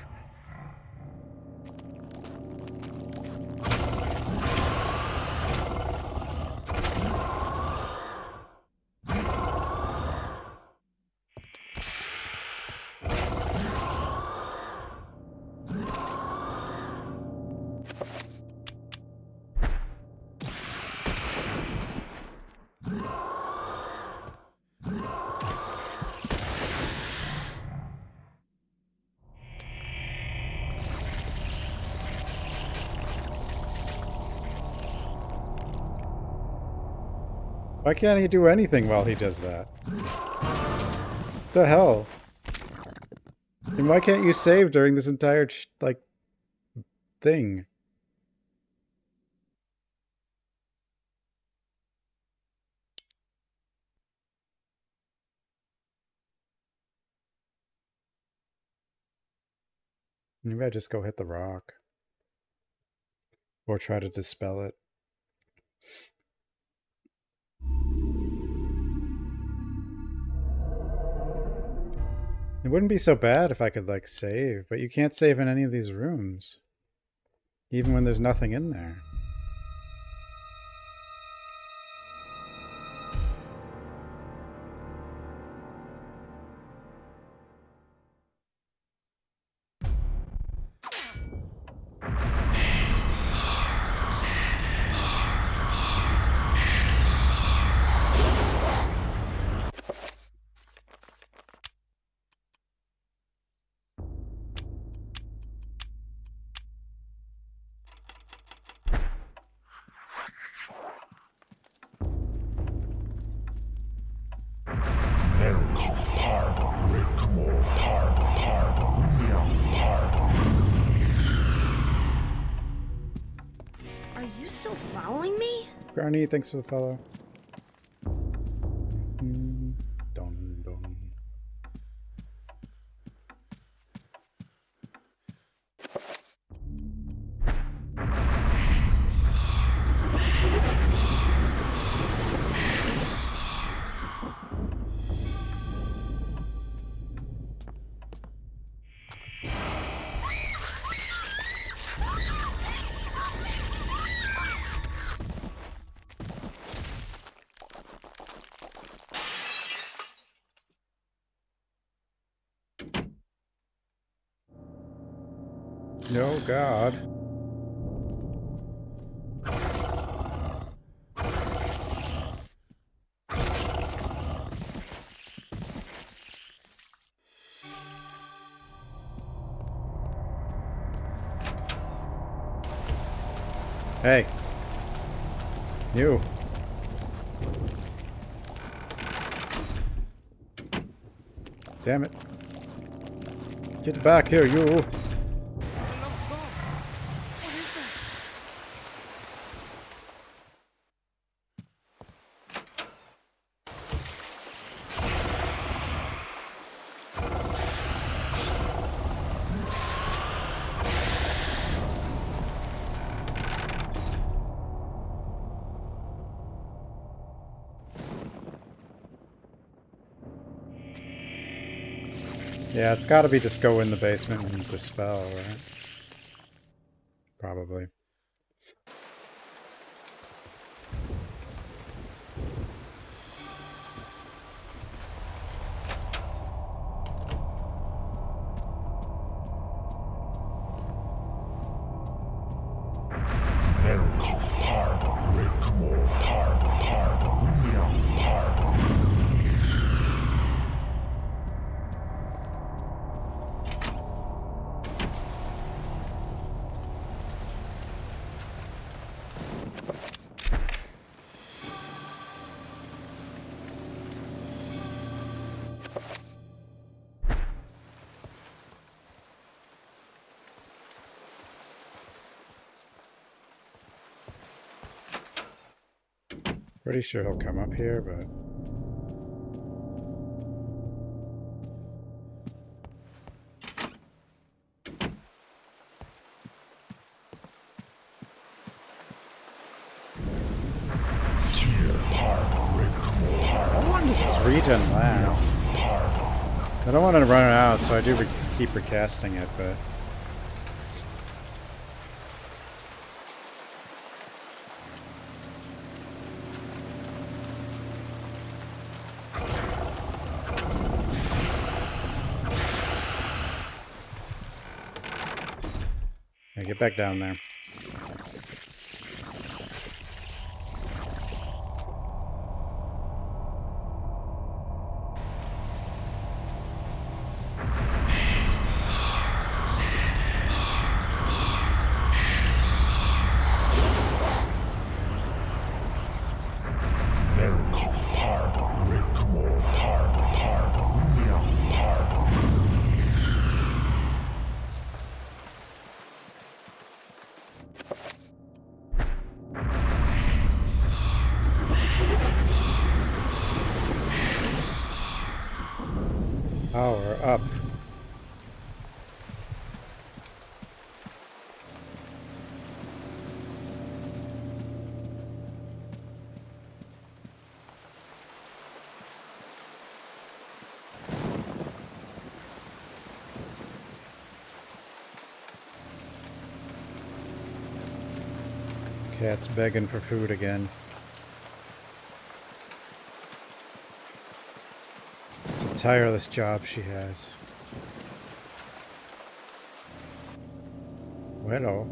Why can't he do anything while he does that? What the hell? And why can't you save during this entire, like, thing? Maybe I just go hit the rock. Or try to dispel it. It wouldn't be so bad if I could, like, save, but you can't save in any of these rooms. Even when there's nothing in there. Are you still following me? Granny, thanks for the follow. Dun, dun. No, God. Hey. You. Damn it. Get back here, you. Yeah, it's gotta be just go in the basement and dispel, right? Probably. Pretty sure he'll come up here, but... How long does this regen last? I don't want to run it out, so I do keep recasting it, but... Yeah, get back down there. Power up. Cat's begging for food again. It's a tireless job she has. Well.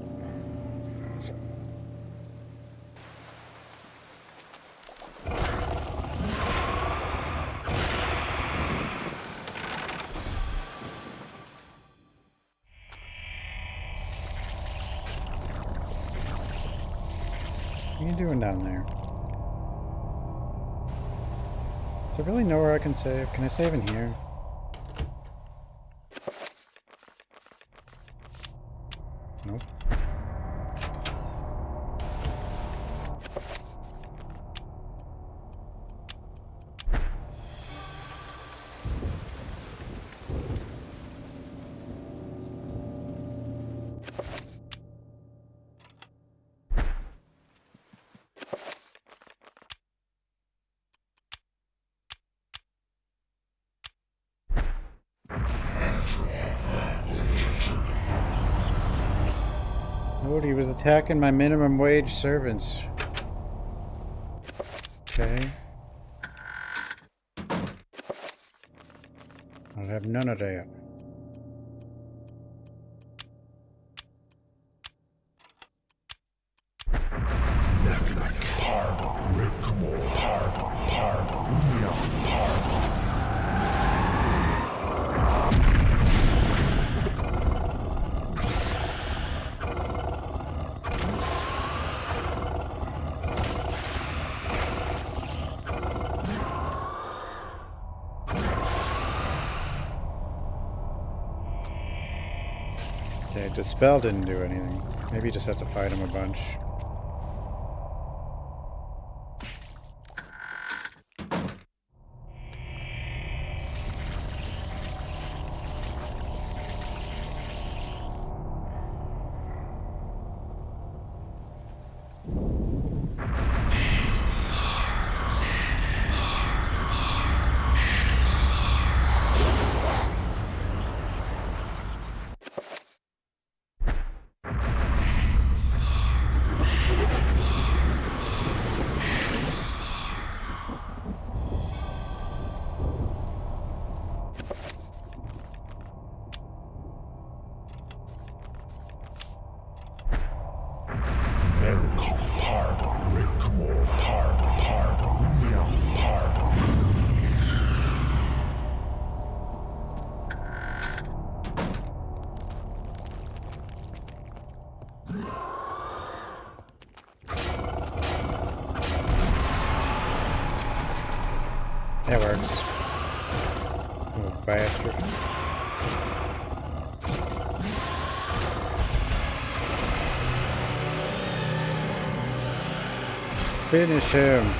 What are you doing down there? Is there really nowhere I can save? Can I save in here? Nope. He was attacking my minimum wage servants. Okay. I'll have none of that. Okay, Dispel didn't do anything. Maybe you just have to fight him a bunch. It works. Little bastard. Finish him.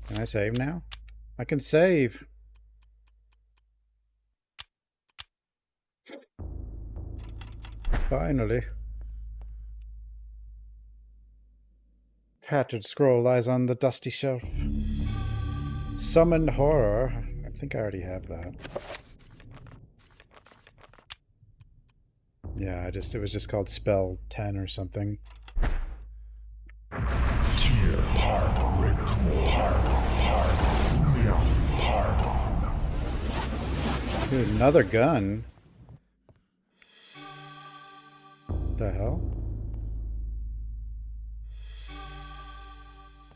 Can I save now? I can save. Finally. Tattered scroll lies on the dusty shelf. Summoned horror. I think I already have that. Yeah, it was just called spell 10 or something. Dude, another gun. The hell?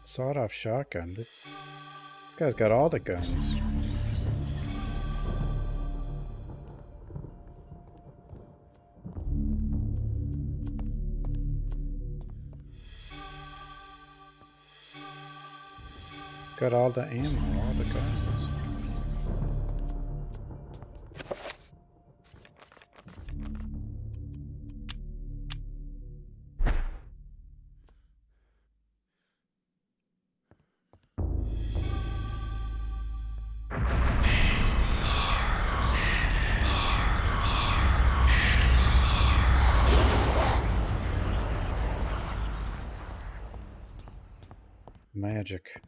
Sawed-off shotgun. This guy's got all the guns. Got all the ammo, all the guns. Magic.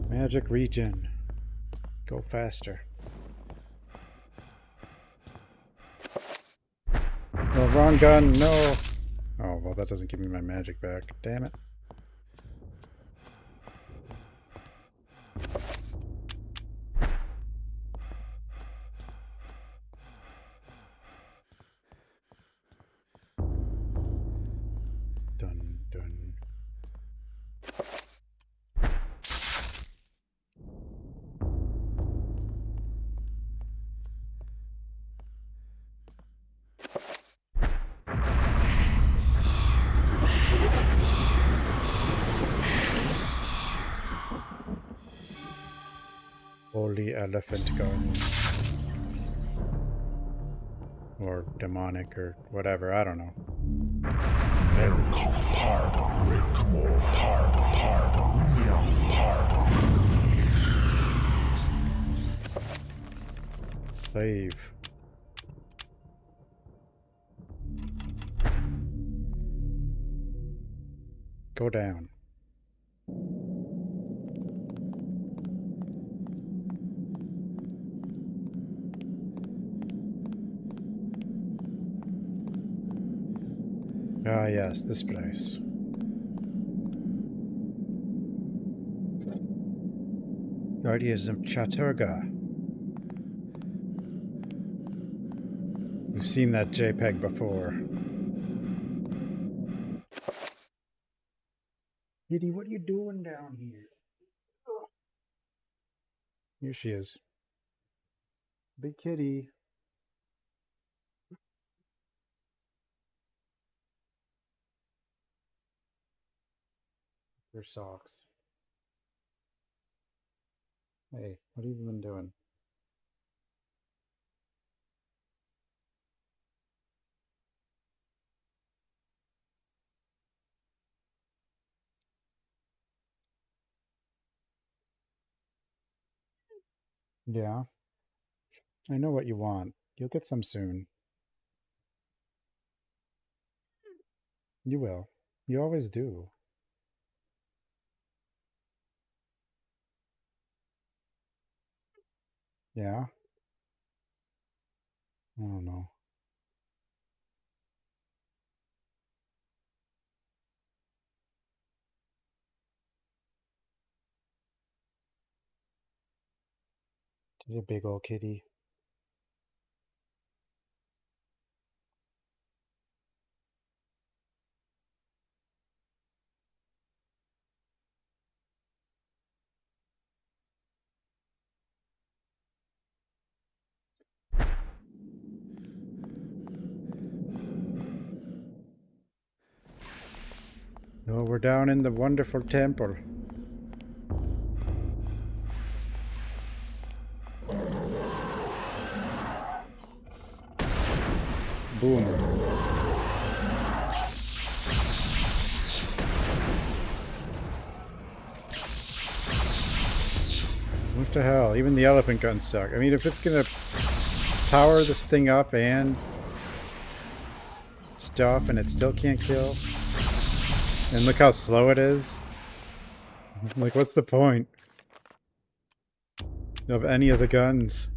Magic regen. Go faster. Oh, wrong gun, no! Oh, well, that doesn't give me my magic back. Damn it. Dun, dun. Holy elephant gun. Or demonic or whatever, I don't know. Save. Go down. Ah, yes, this place. Guardians of Chaturga. We've seen that JPEG before. Kitty, what are you doing down here? Here she is. Big kitty. Her socks. Hey, what have you been doing? Yeah, I know what you want. You'll get some soon. You will. You always do. Yeah? I don't know. You big old kitty. No, we're down in the wonderful temple. Boom. What the hell? Even the elephant guns suck. I mean, if it's gonna power this thing up and stuff and it still can't kill. And look how slow it is. Like, what's the point of any of the guns?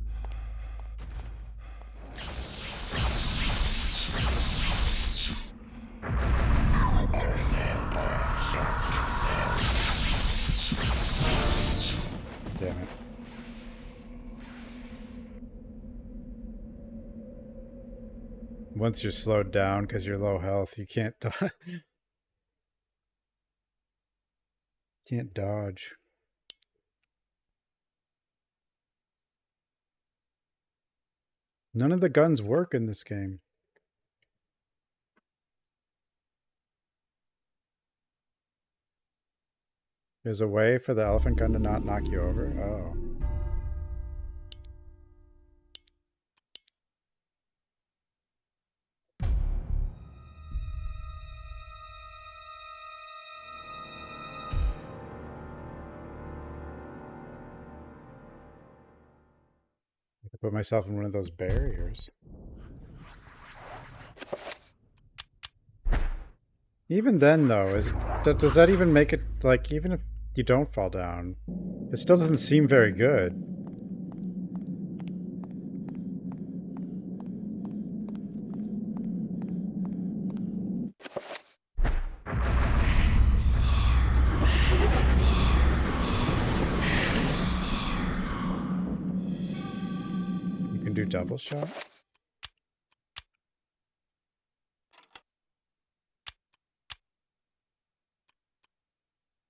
Damn it. Once you're slowed down because you're low health, you can't can't dodge. None of the guns work in this game. There's a way for the elephant gun to not knock you over? Oh. I could put myself in one of those barriers. Even then, though, does that even make it, like, even if you don't fall down, it still doesn't seem very good. You can do double shot?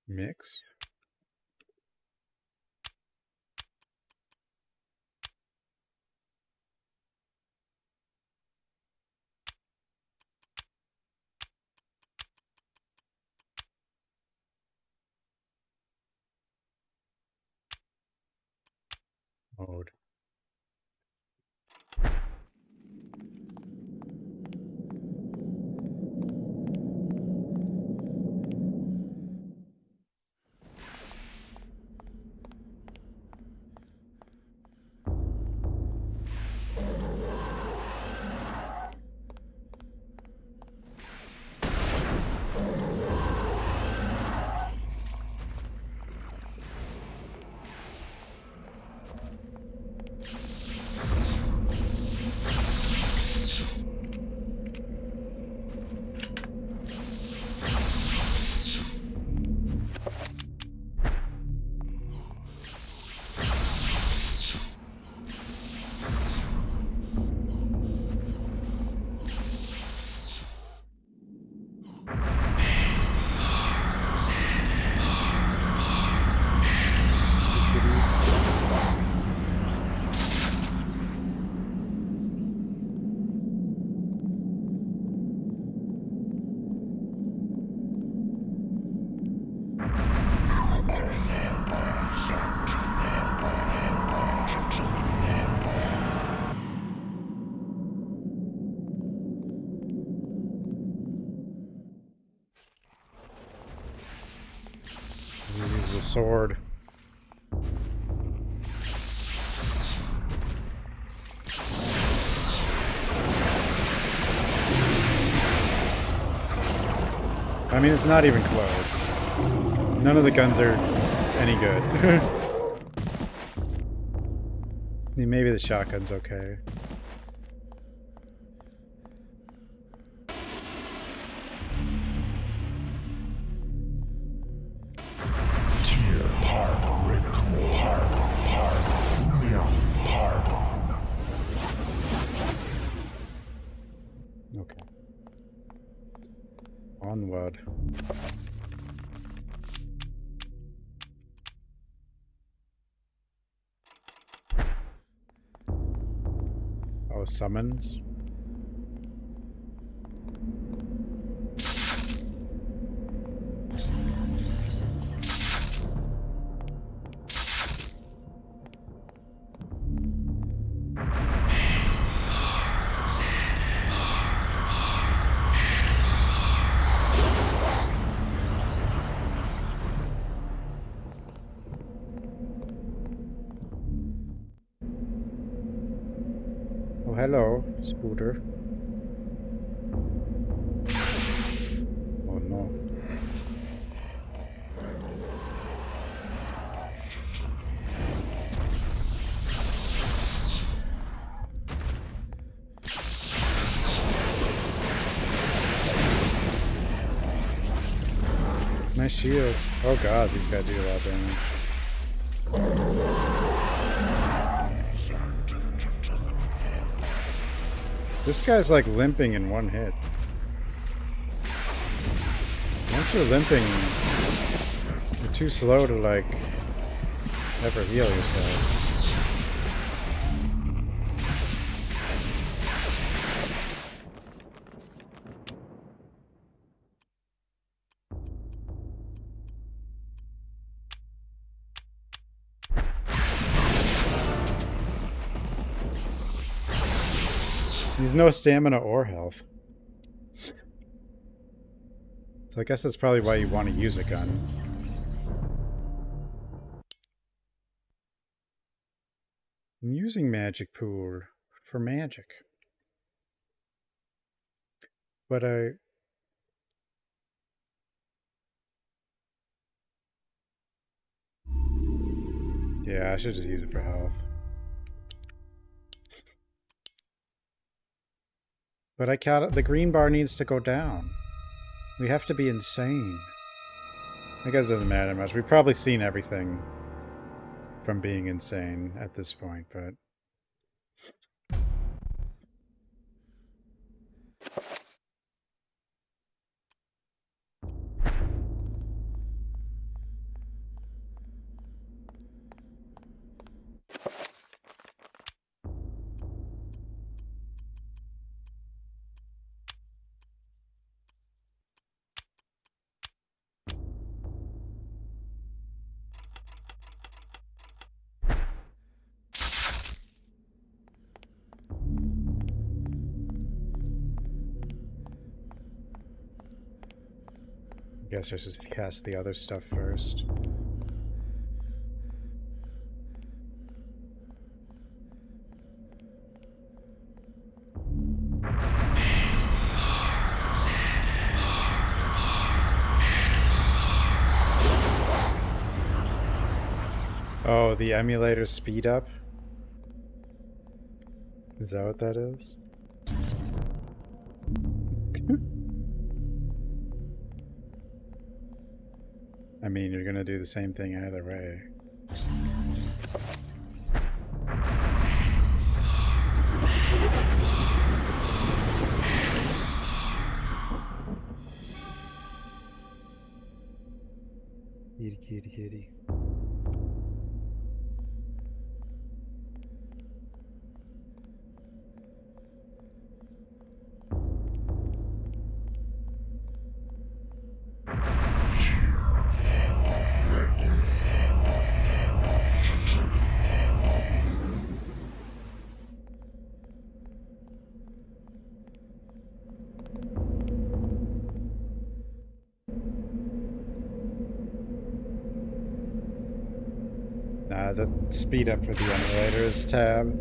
Mix? Mode. Use the sword. I mean, it's not even close. None of the guns are any good. Maybe the shotgun's okay. Okay. Onward. Oh, summons? hello, Spooter. Oh no. My shield. Oh god, these guys do a lot of damage. This guy's like limping in one hit. Once you're limping, you're too slow to like ever heal yourself. He's no stamina or health. So I guess that's probably why you want to use a gun. I'm using magic pool for magic. But yeah, I should just use it for health. But I can't. The green bar needs to go down. We have to be insane. I guess it doesn't matter much. We've probably seen everything from being insane at this point, but... I guess I should just cast the other stuff first. Oh, the emulator speed up? Is that what that is? I mean, you're gonna do the same thing either way. Kitty, kitty, kitty. The speed up for the emulator is tab.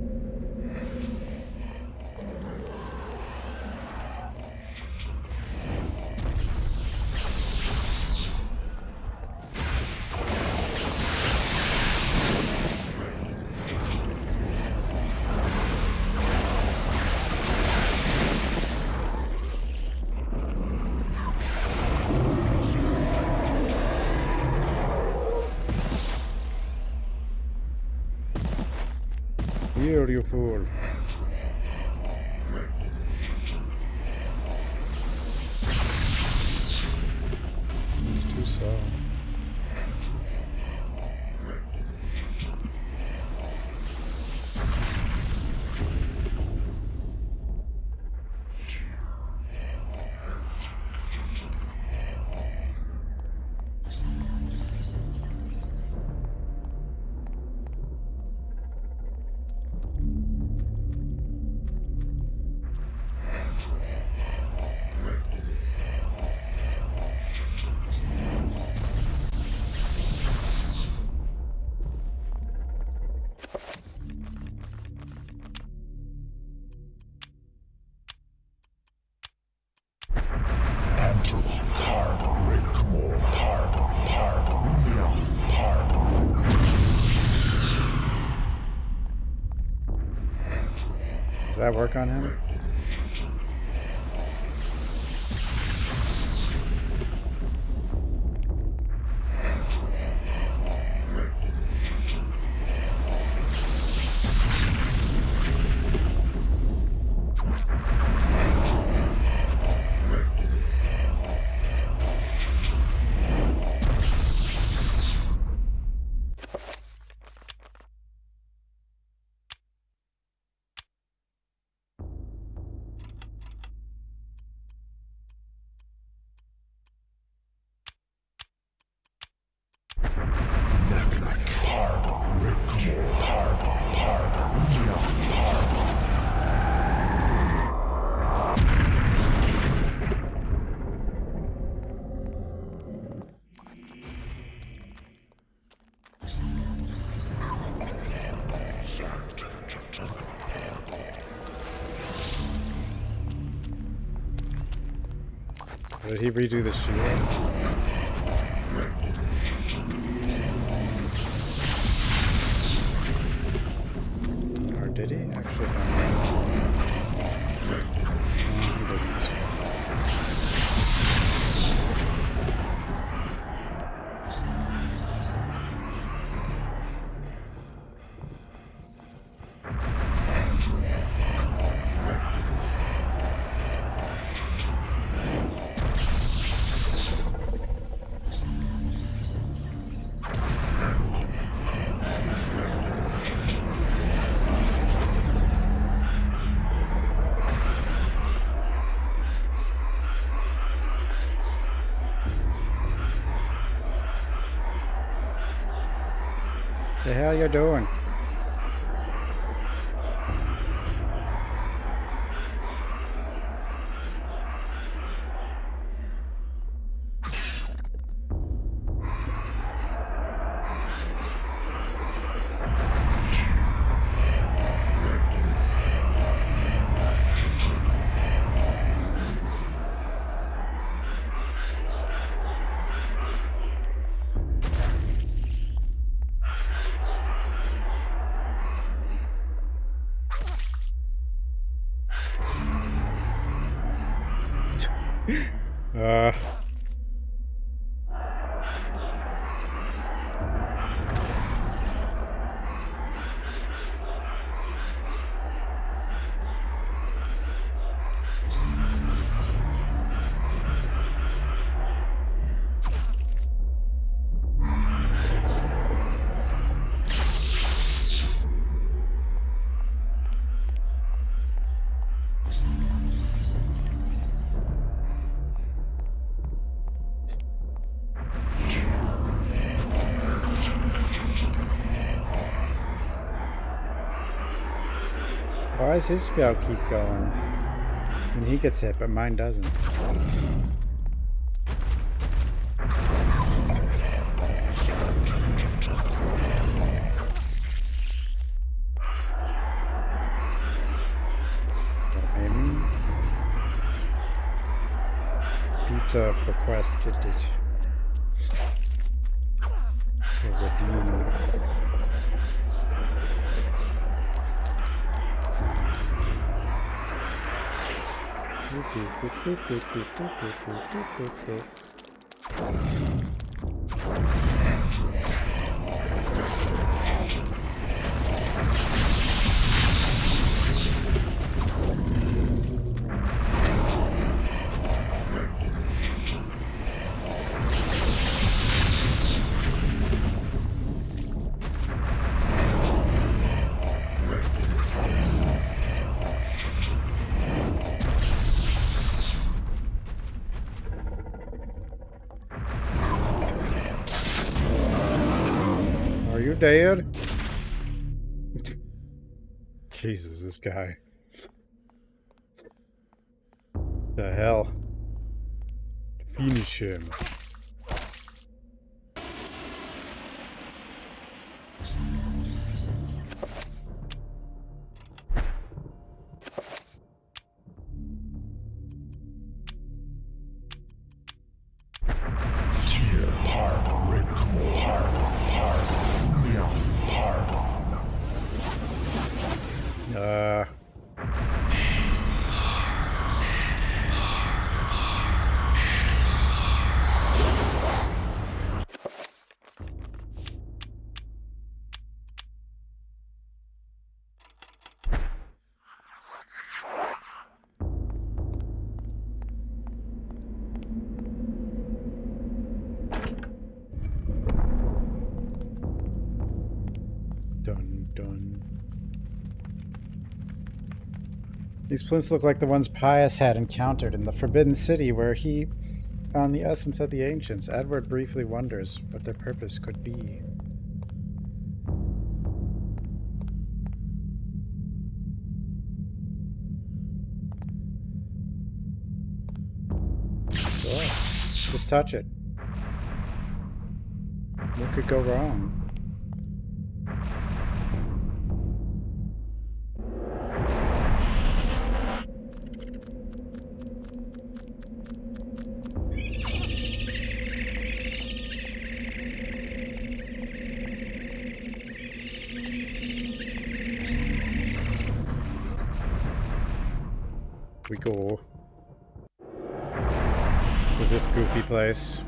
Here, you fool. It's too slow. that work on him? Did he redo the shield? Or did he? Actually, don't know. No, he didn't. The hell you doing? Uh. Why does his spell keep going when he gets hit, but mine doesn't? Maybe pizza requested it to redeem. Are you dead? Jesus, this guy. The hell? Finish him. Dun dun. These plinths look like the ones Pius had encountered in the Forbidden City where he found the essence of the ancients. Edward briefly wonders what their purpose could be. Sure. Just touch it. What could go wrong? We go to this goofy place.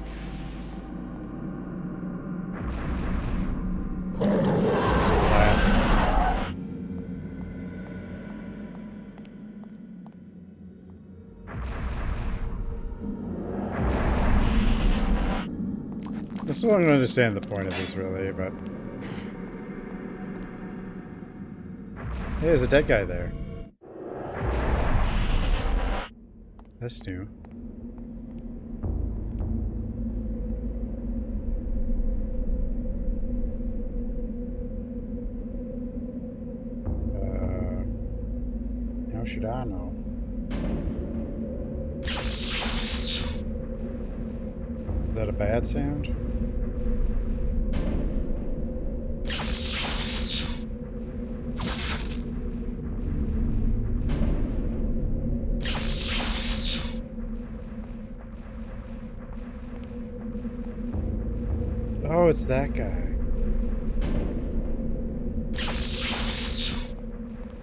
Splat. I still don't understand the point of this really, but hey, there's a dead guy there. That's new. How should I know? Is that a bad sound? Oh, it's that guy.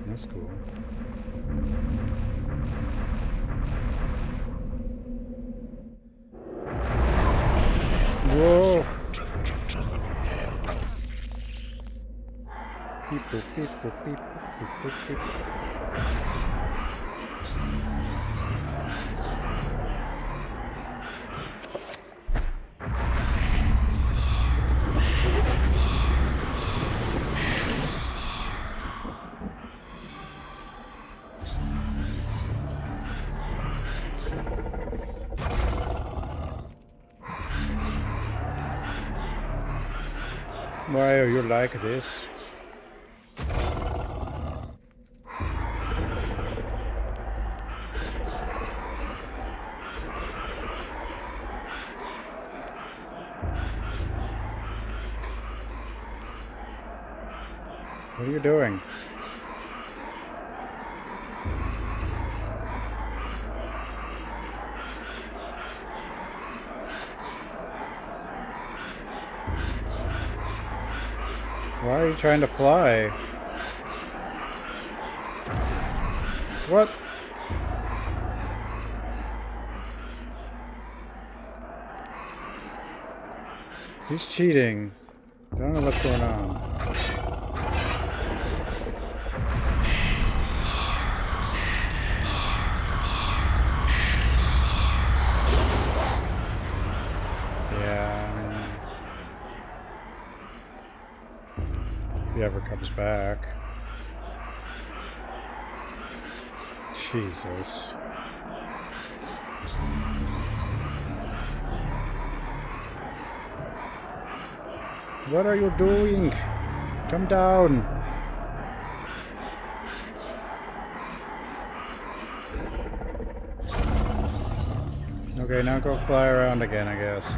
That's cool. Whoa! Beep boop beep boop beep boop boop beep. Why are you like this? What are you doing? Why are you trying to fly? What? He's cheating. I don't know what's going on. Yeah. If he ever comes back. Jesus. What are you doing? Come down. Okay, now go fly around again, I guess.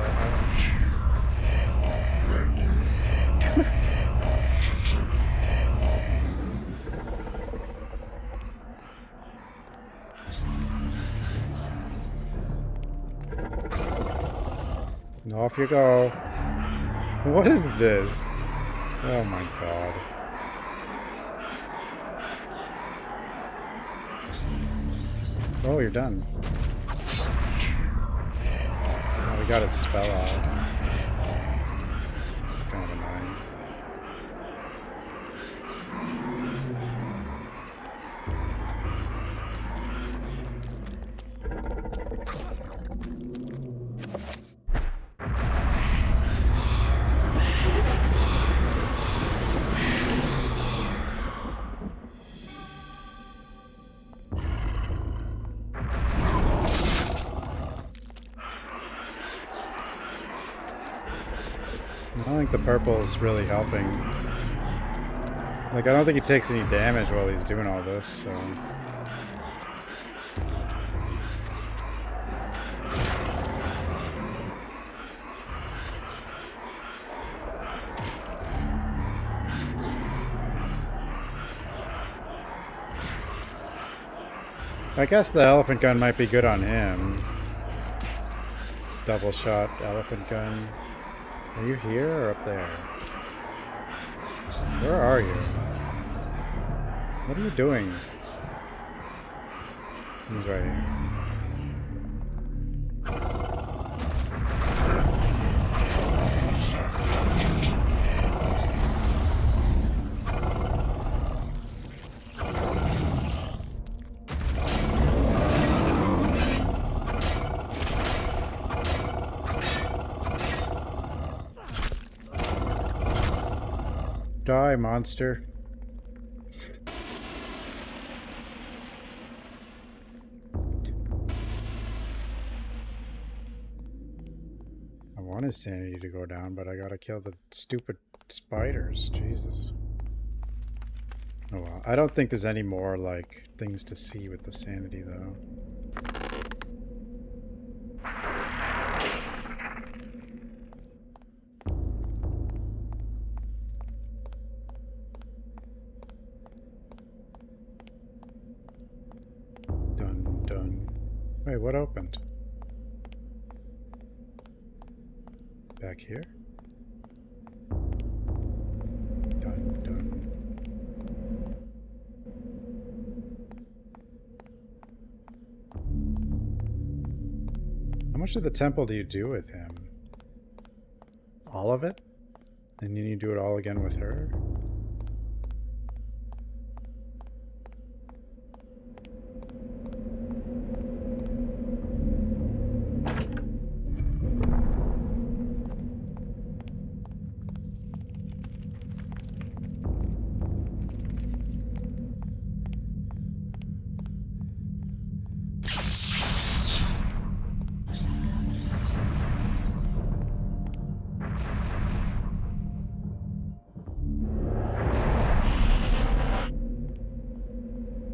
Off you go. What is this? Oh my god. Oh, you're done. Oh, we got his spell out. It's kind of annoying. think the purple is really helping. Like, I don't think he takes any damage while he's doing all this, so... I guess the elephant gun might be good on him. Double shot elephant gun. Are you here or up there? Where are you? What are you doing? He's right here. Die, monster. I want his sanity to go down, but I gotta kill the stupid spiders. Jesus. Oh well. I don't think there's any more, like, things to see with the sanity, though. Wait, what opened? Back here? Dun, dun. How much of the temple do you do with him? All of it? And then you do it all again with her?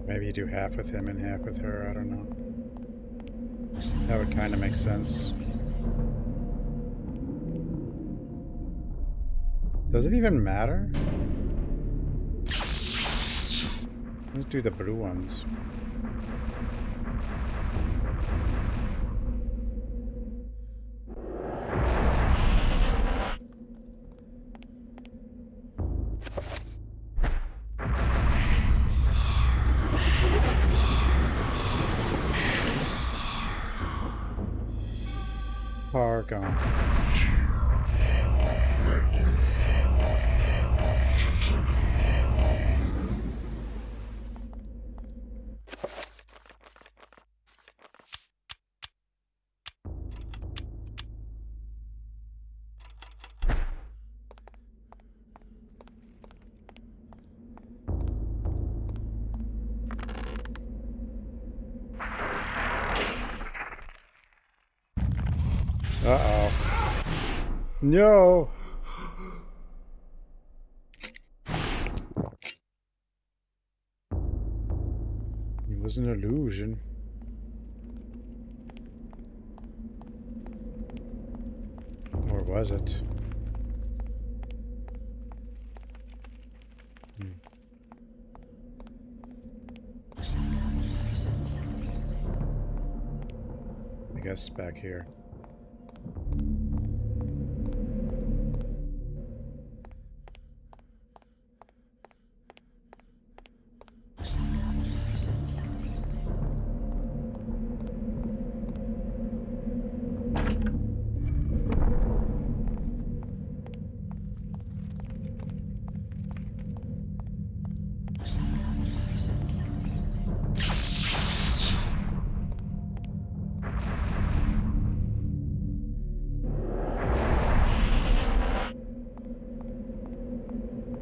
Maybe you do half with him and half with her, I don't know. That would kind of make sense. Does it even matter? Let's do the blue ones. Far gone. Uh-oh. No! It was an illusion. Or was it? I guess back here.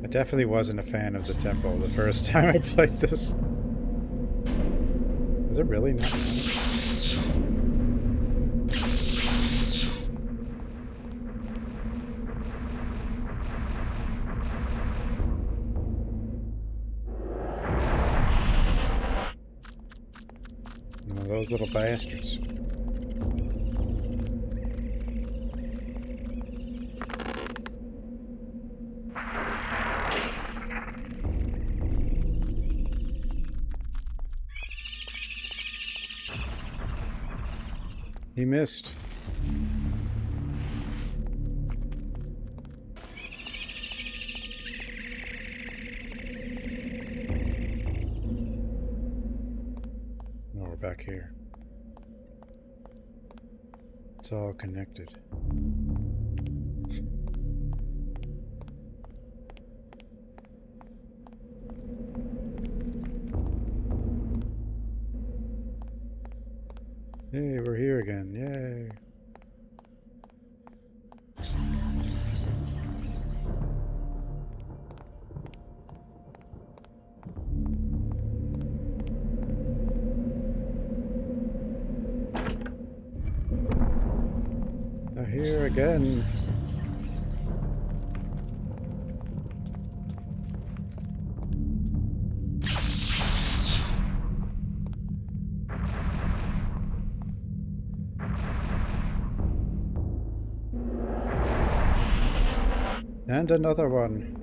Definitely wasn't a fan of the temple the first time I played this. Is it really not? those little bastards. He missed. No, we're back here. It's all connected. Hey, we're here again. Yay. Now here again. And another one.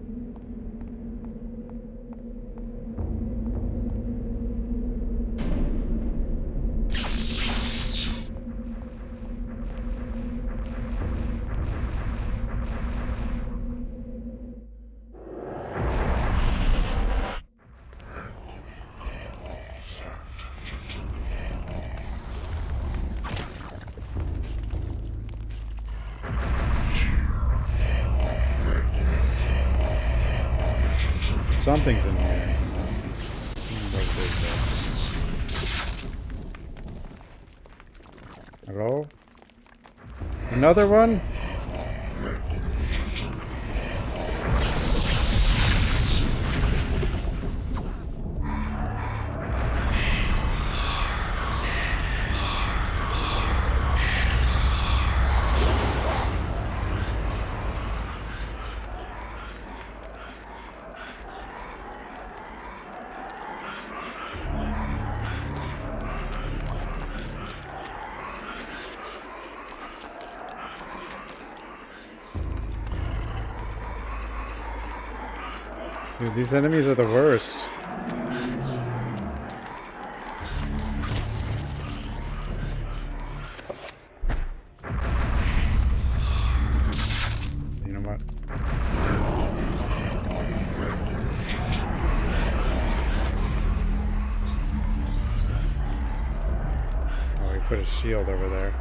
Something's in here. What is this? Hello? Another one? Dude, these enemies are the worst. You know what? Oh, he put a shield over there.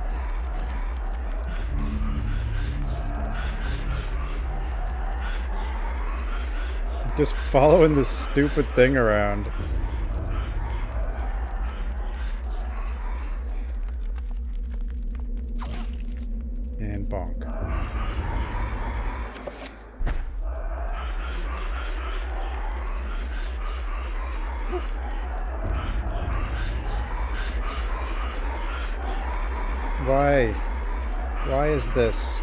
Just following this stupid thing around. And bonk. Why? Why is this?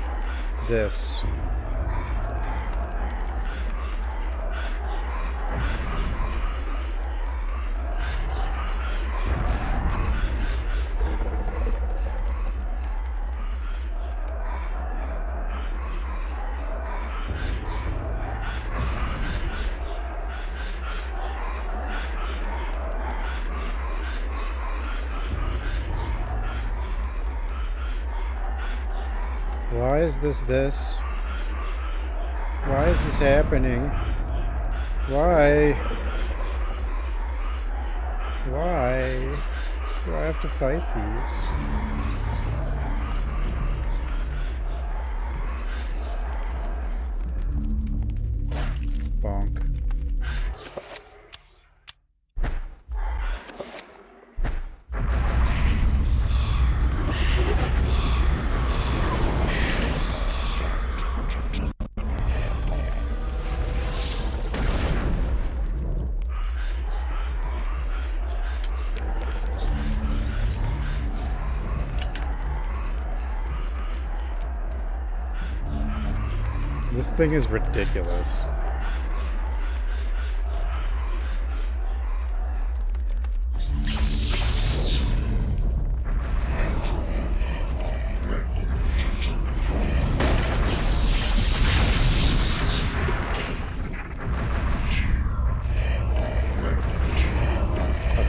Why is this? Why is this happening? Why? Why do I have to fight these? Bonk. This thing is ridiculous.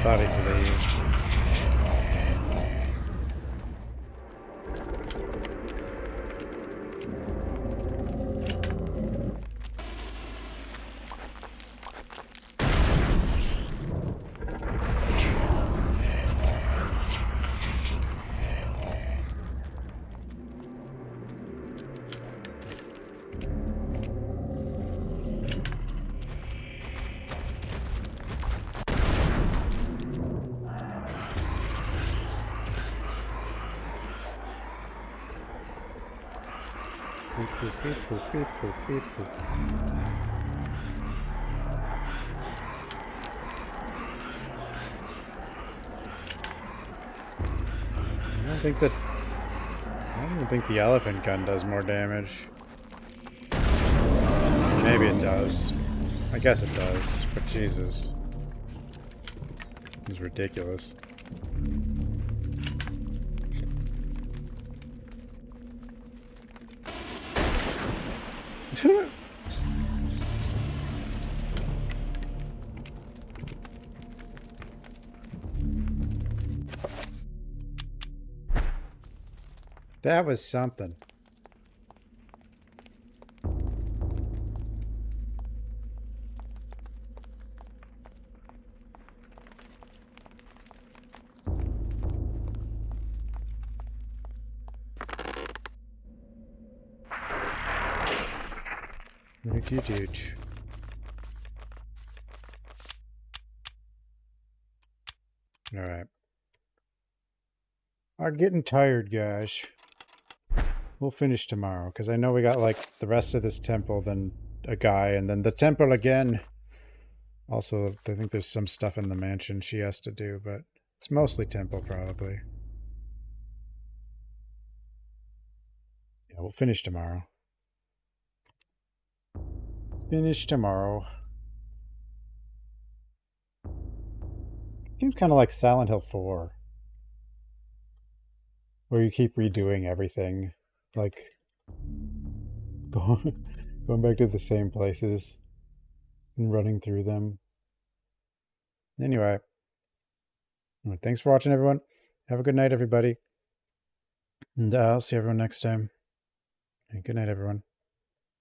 thought he'd leave. I don't even think the elephant gun does more damage. Maybe it does. I guess it does, but Jesus. It's ridiculous. That was something. Alright. I'm getting tired, guys. We'll finish tomorrow, because I know we got, like, the rest of this temple, then a guy, and then the temple again. Also, I think there's some stuff in the mansion she has to do, but it's mostly temple, probably. Yeah, we'll finish tomorrow. Finish tomorrow. Seems kind of like Silent Hill 4. Where you keep redoing everything. Like, going back to the same places and running through them. Anyway. Thanks for watching, everyone. Have a good night, everybody. And I'll see everyone next time. Good night, everyone.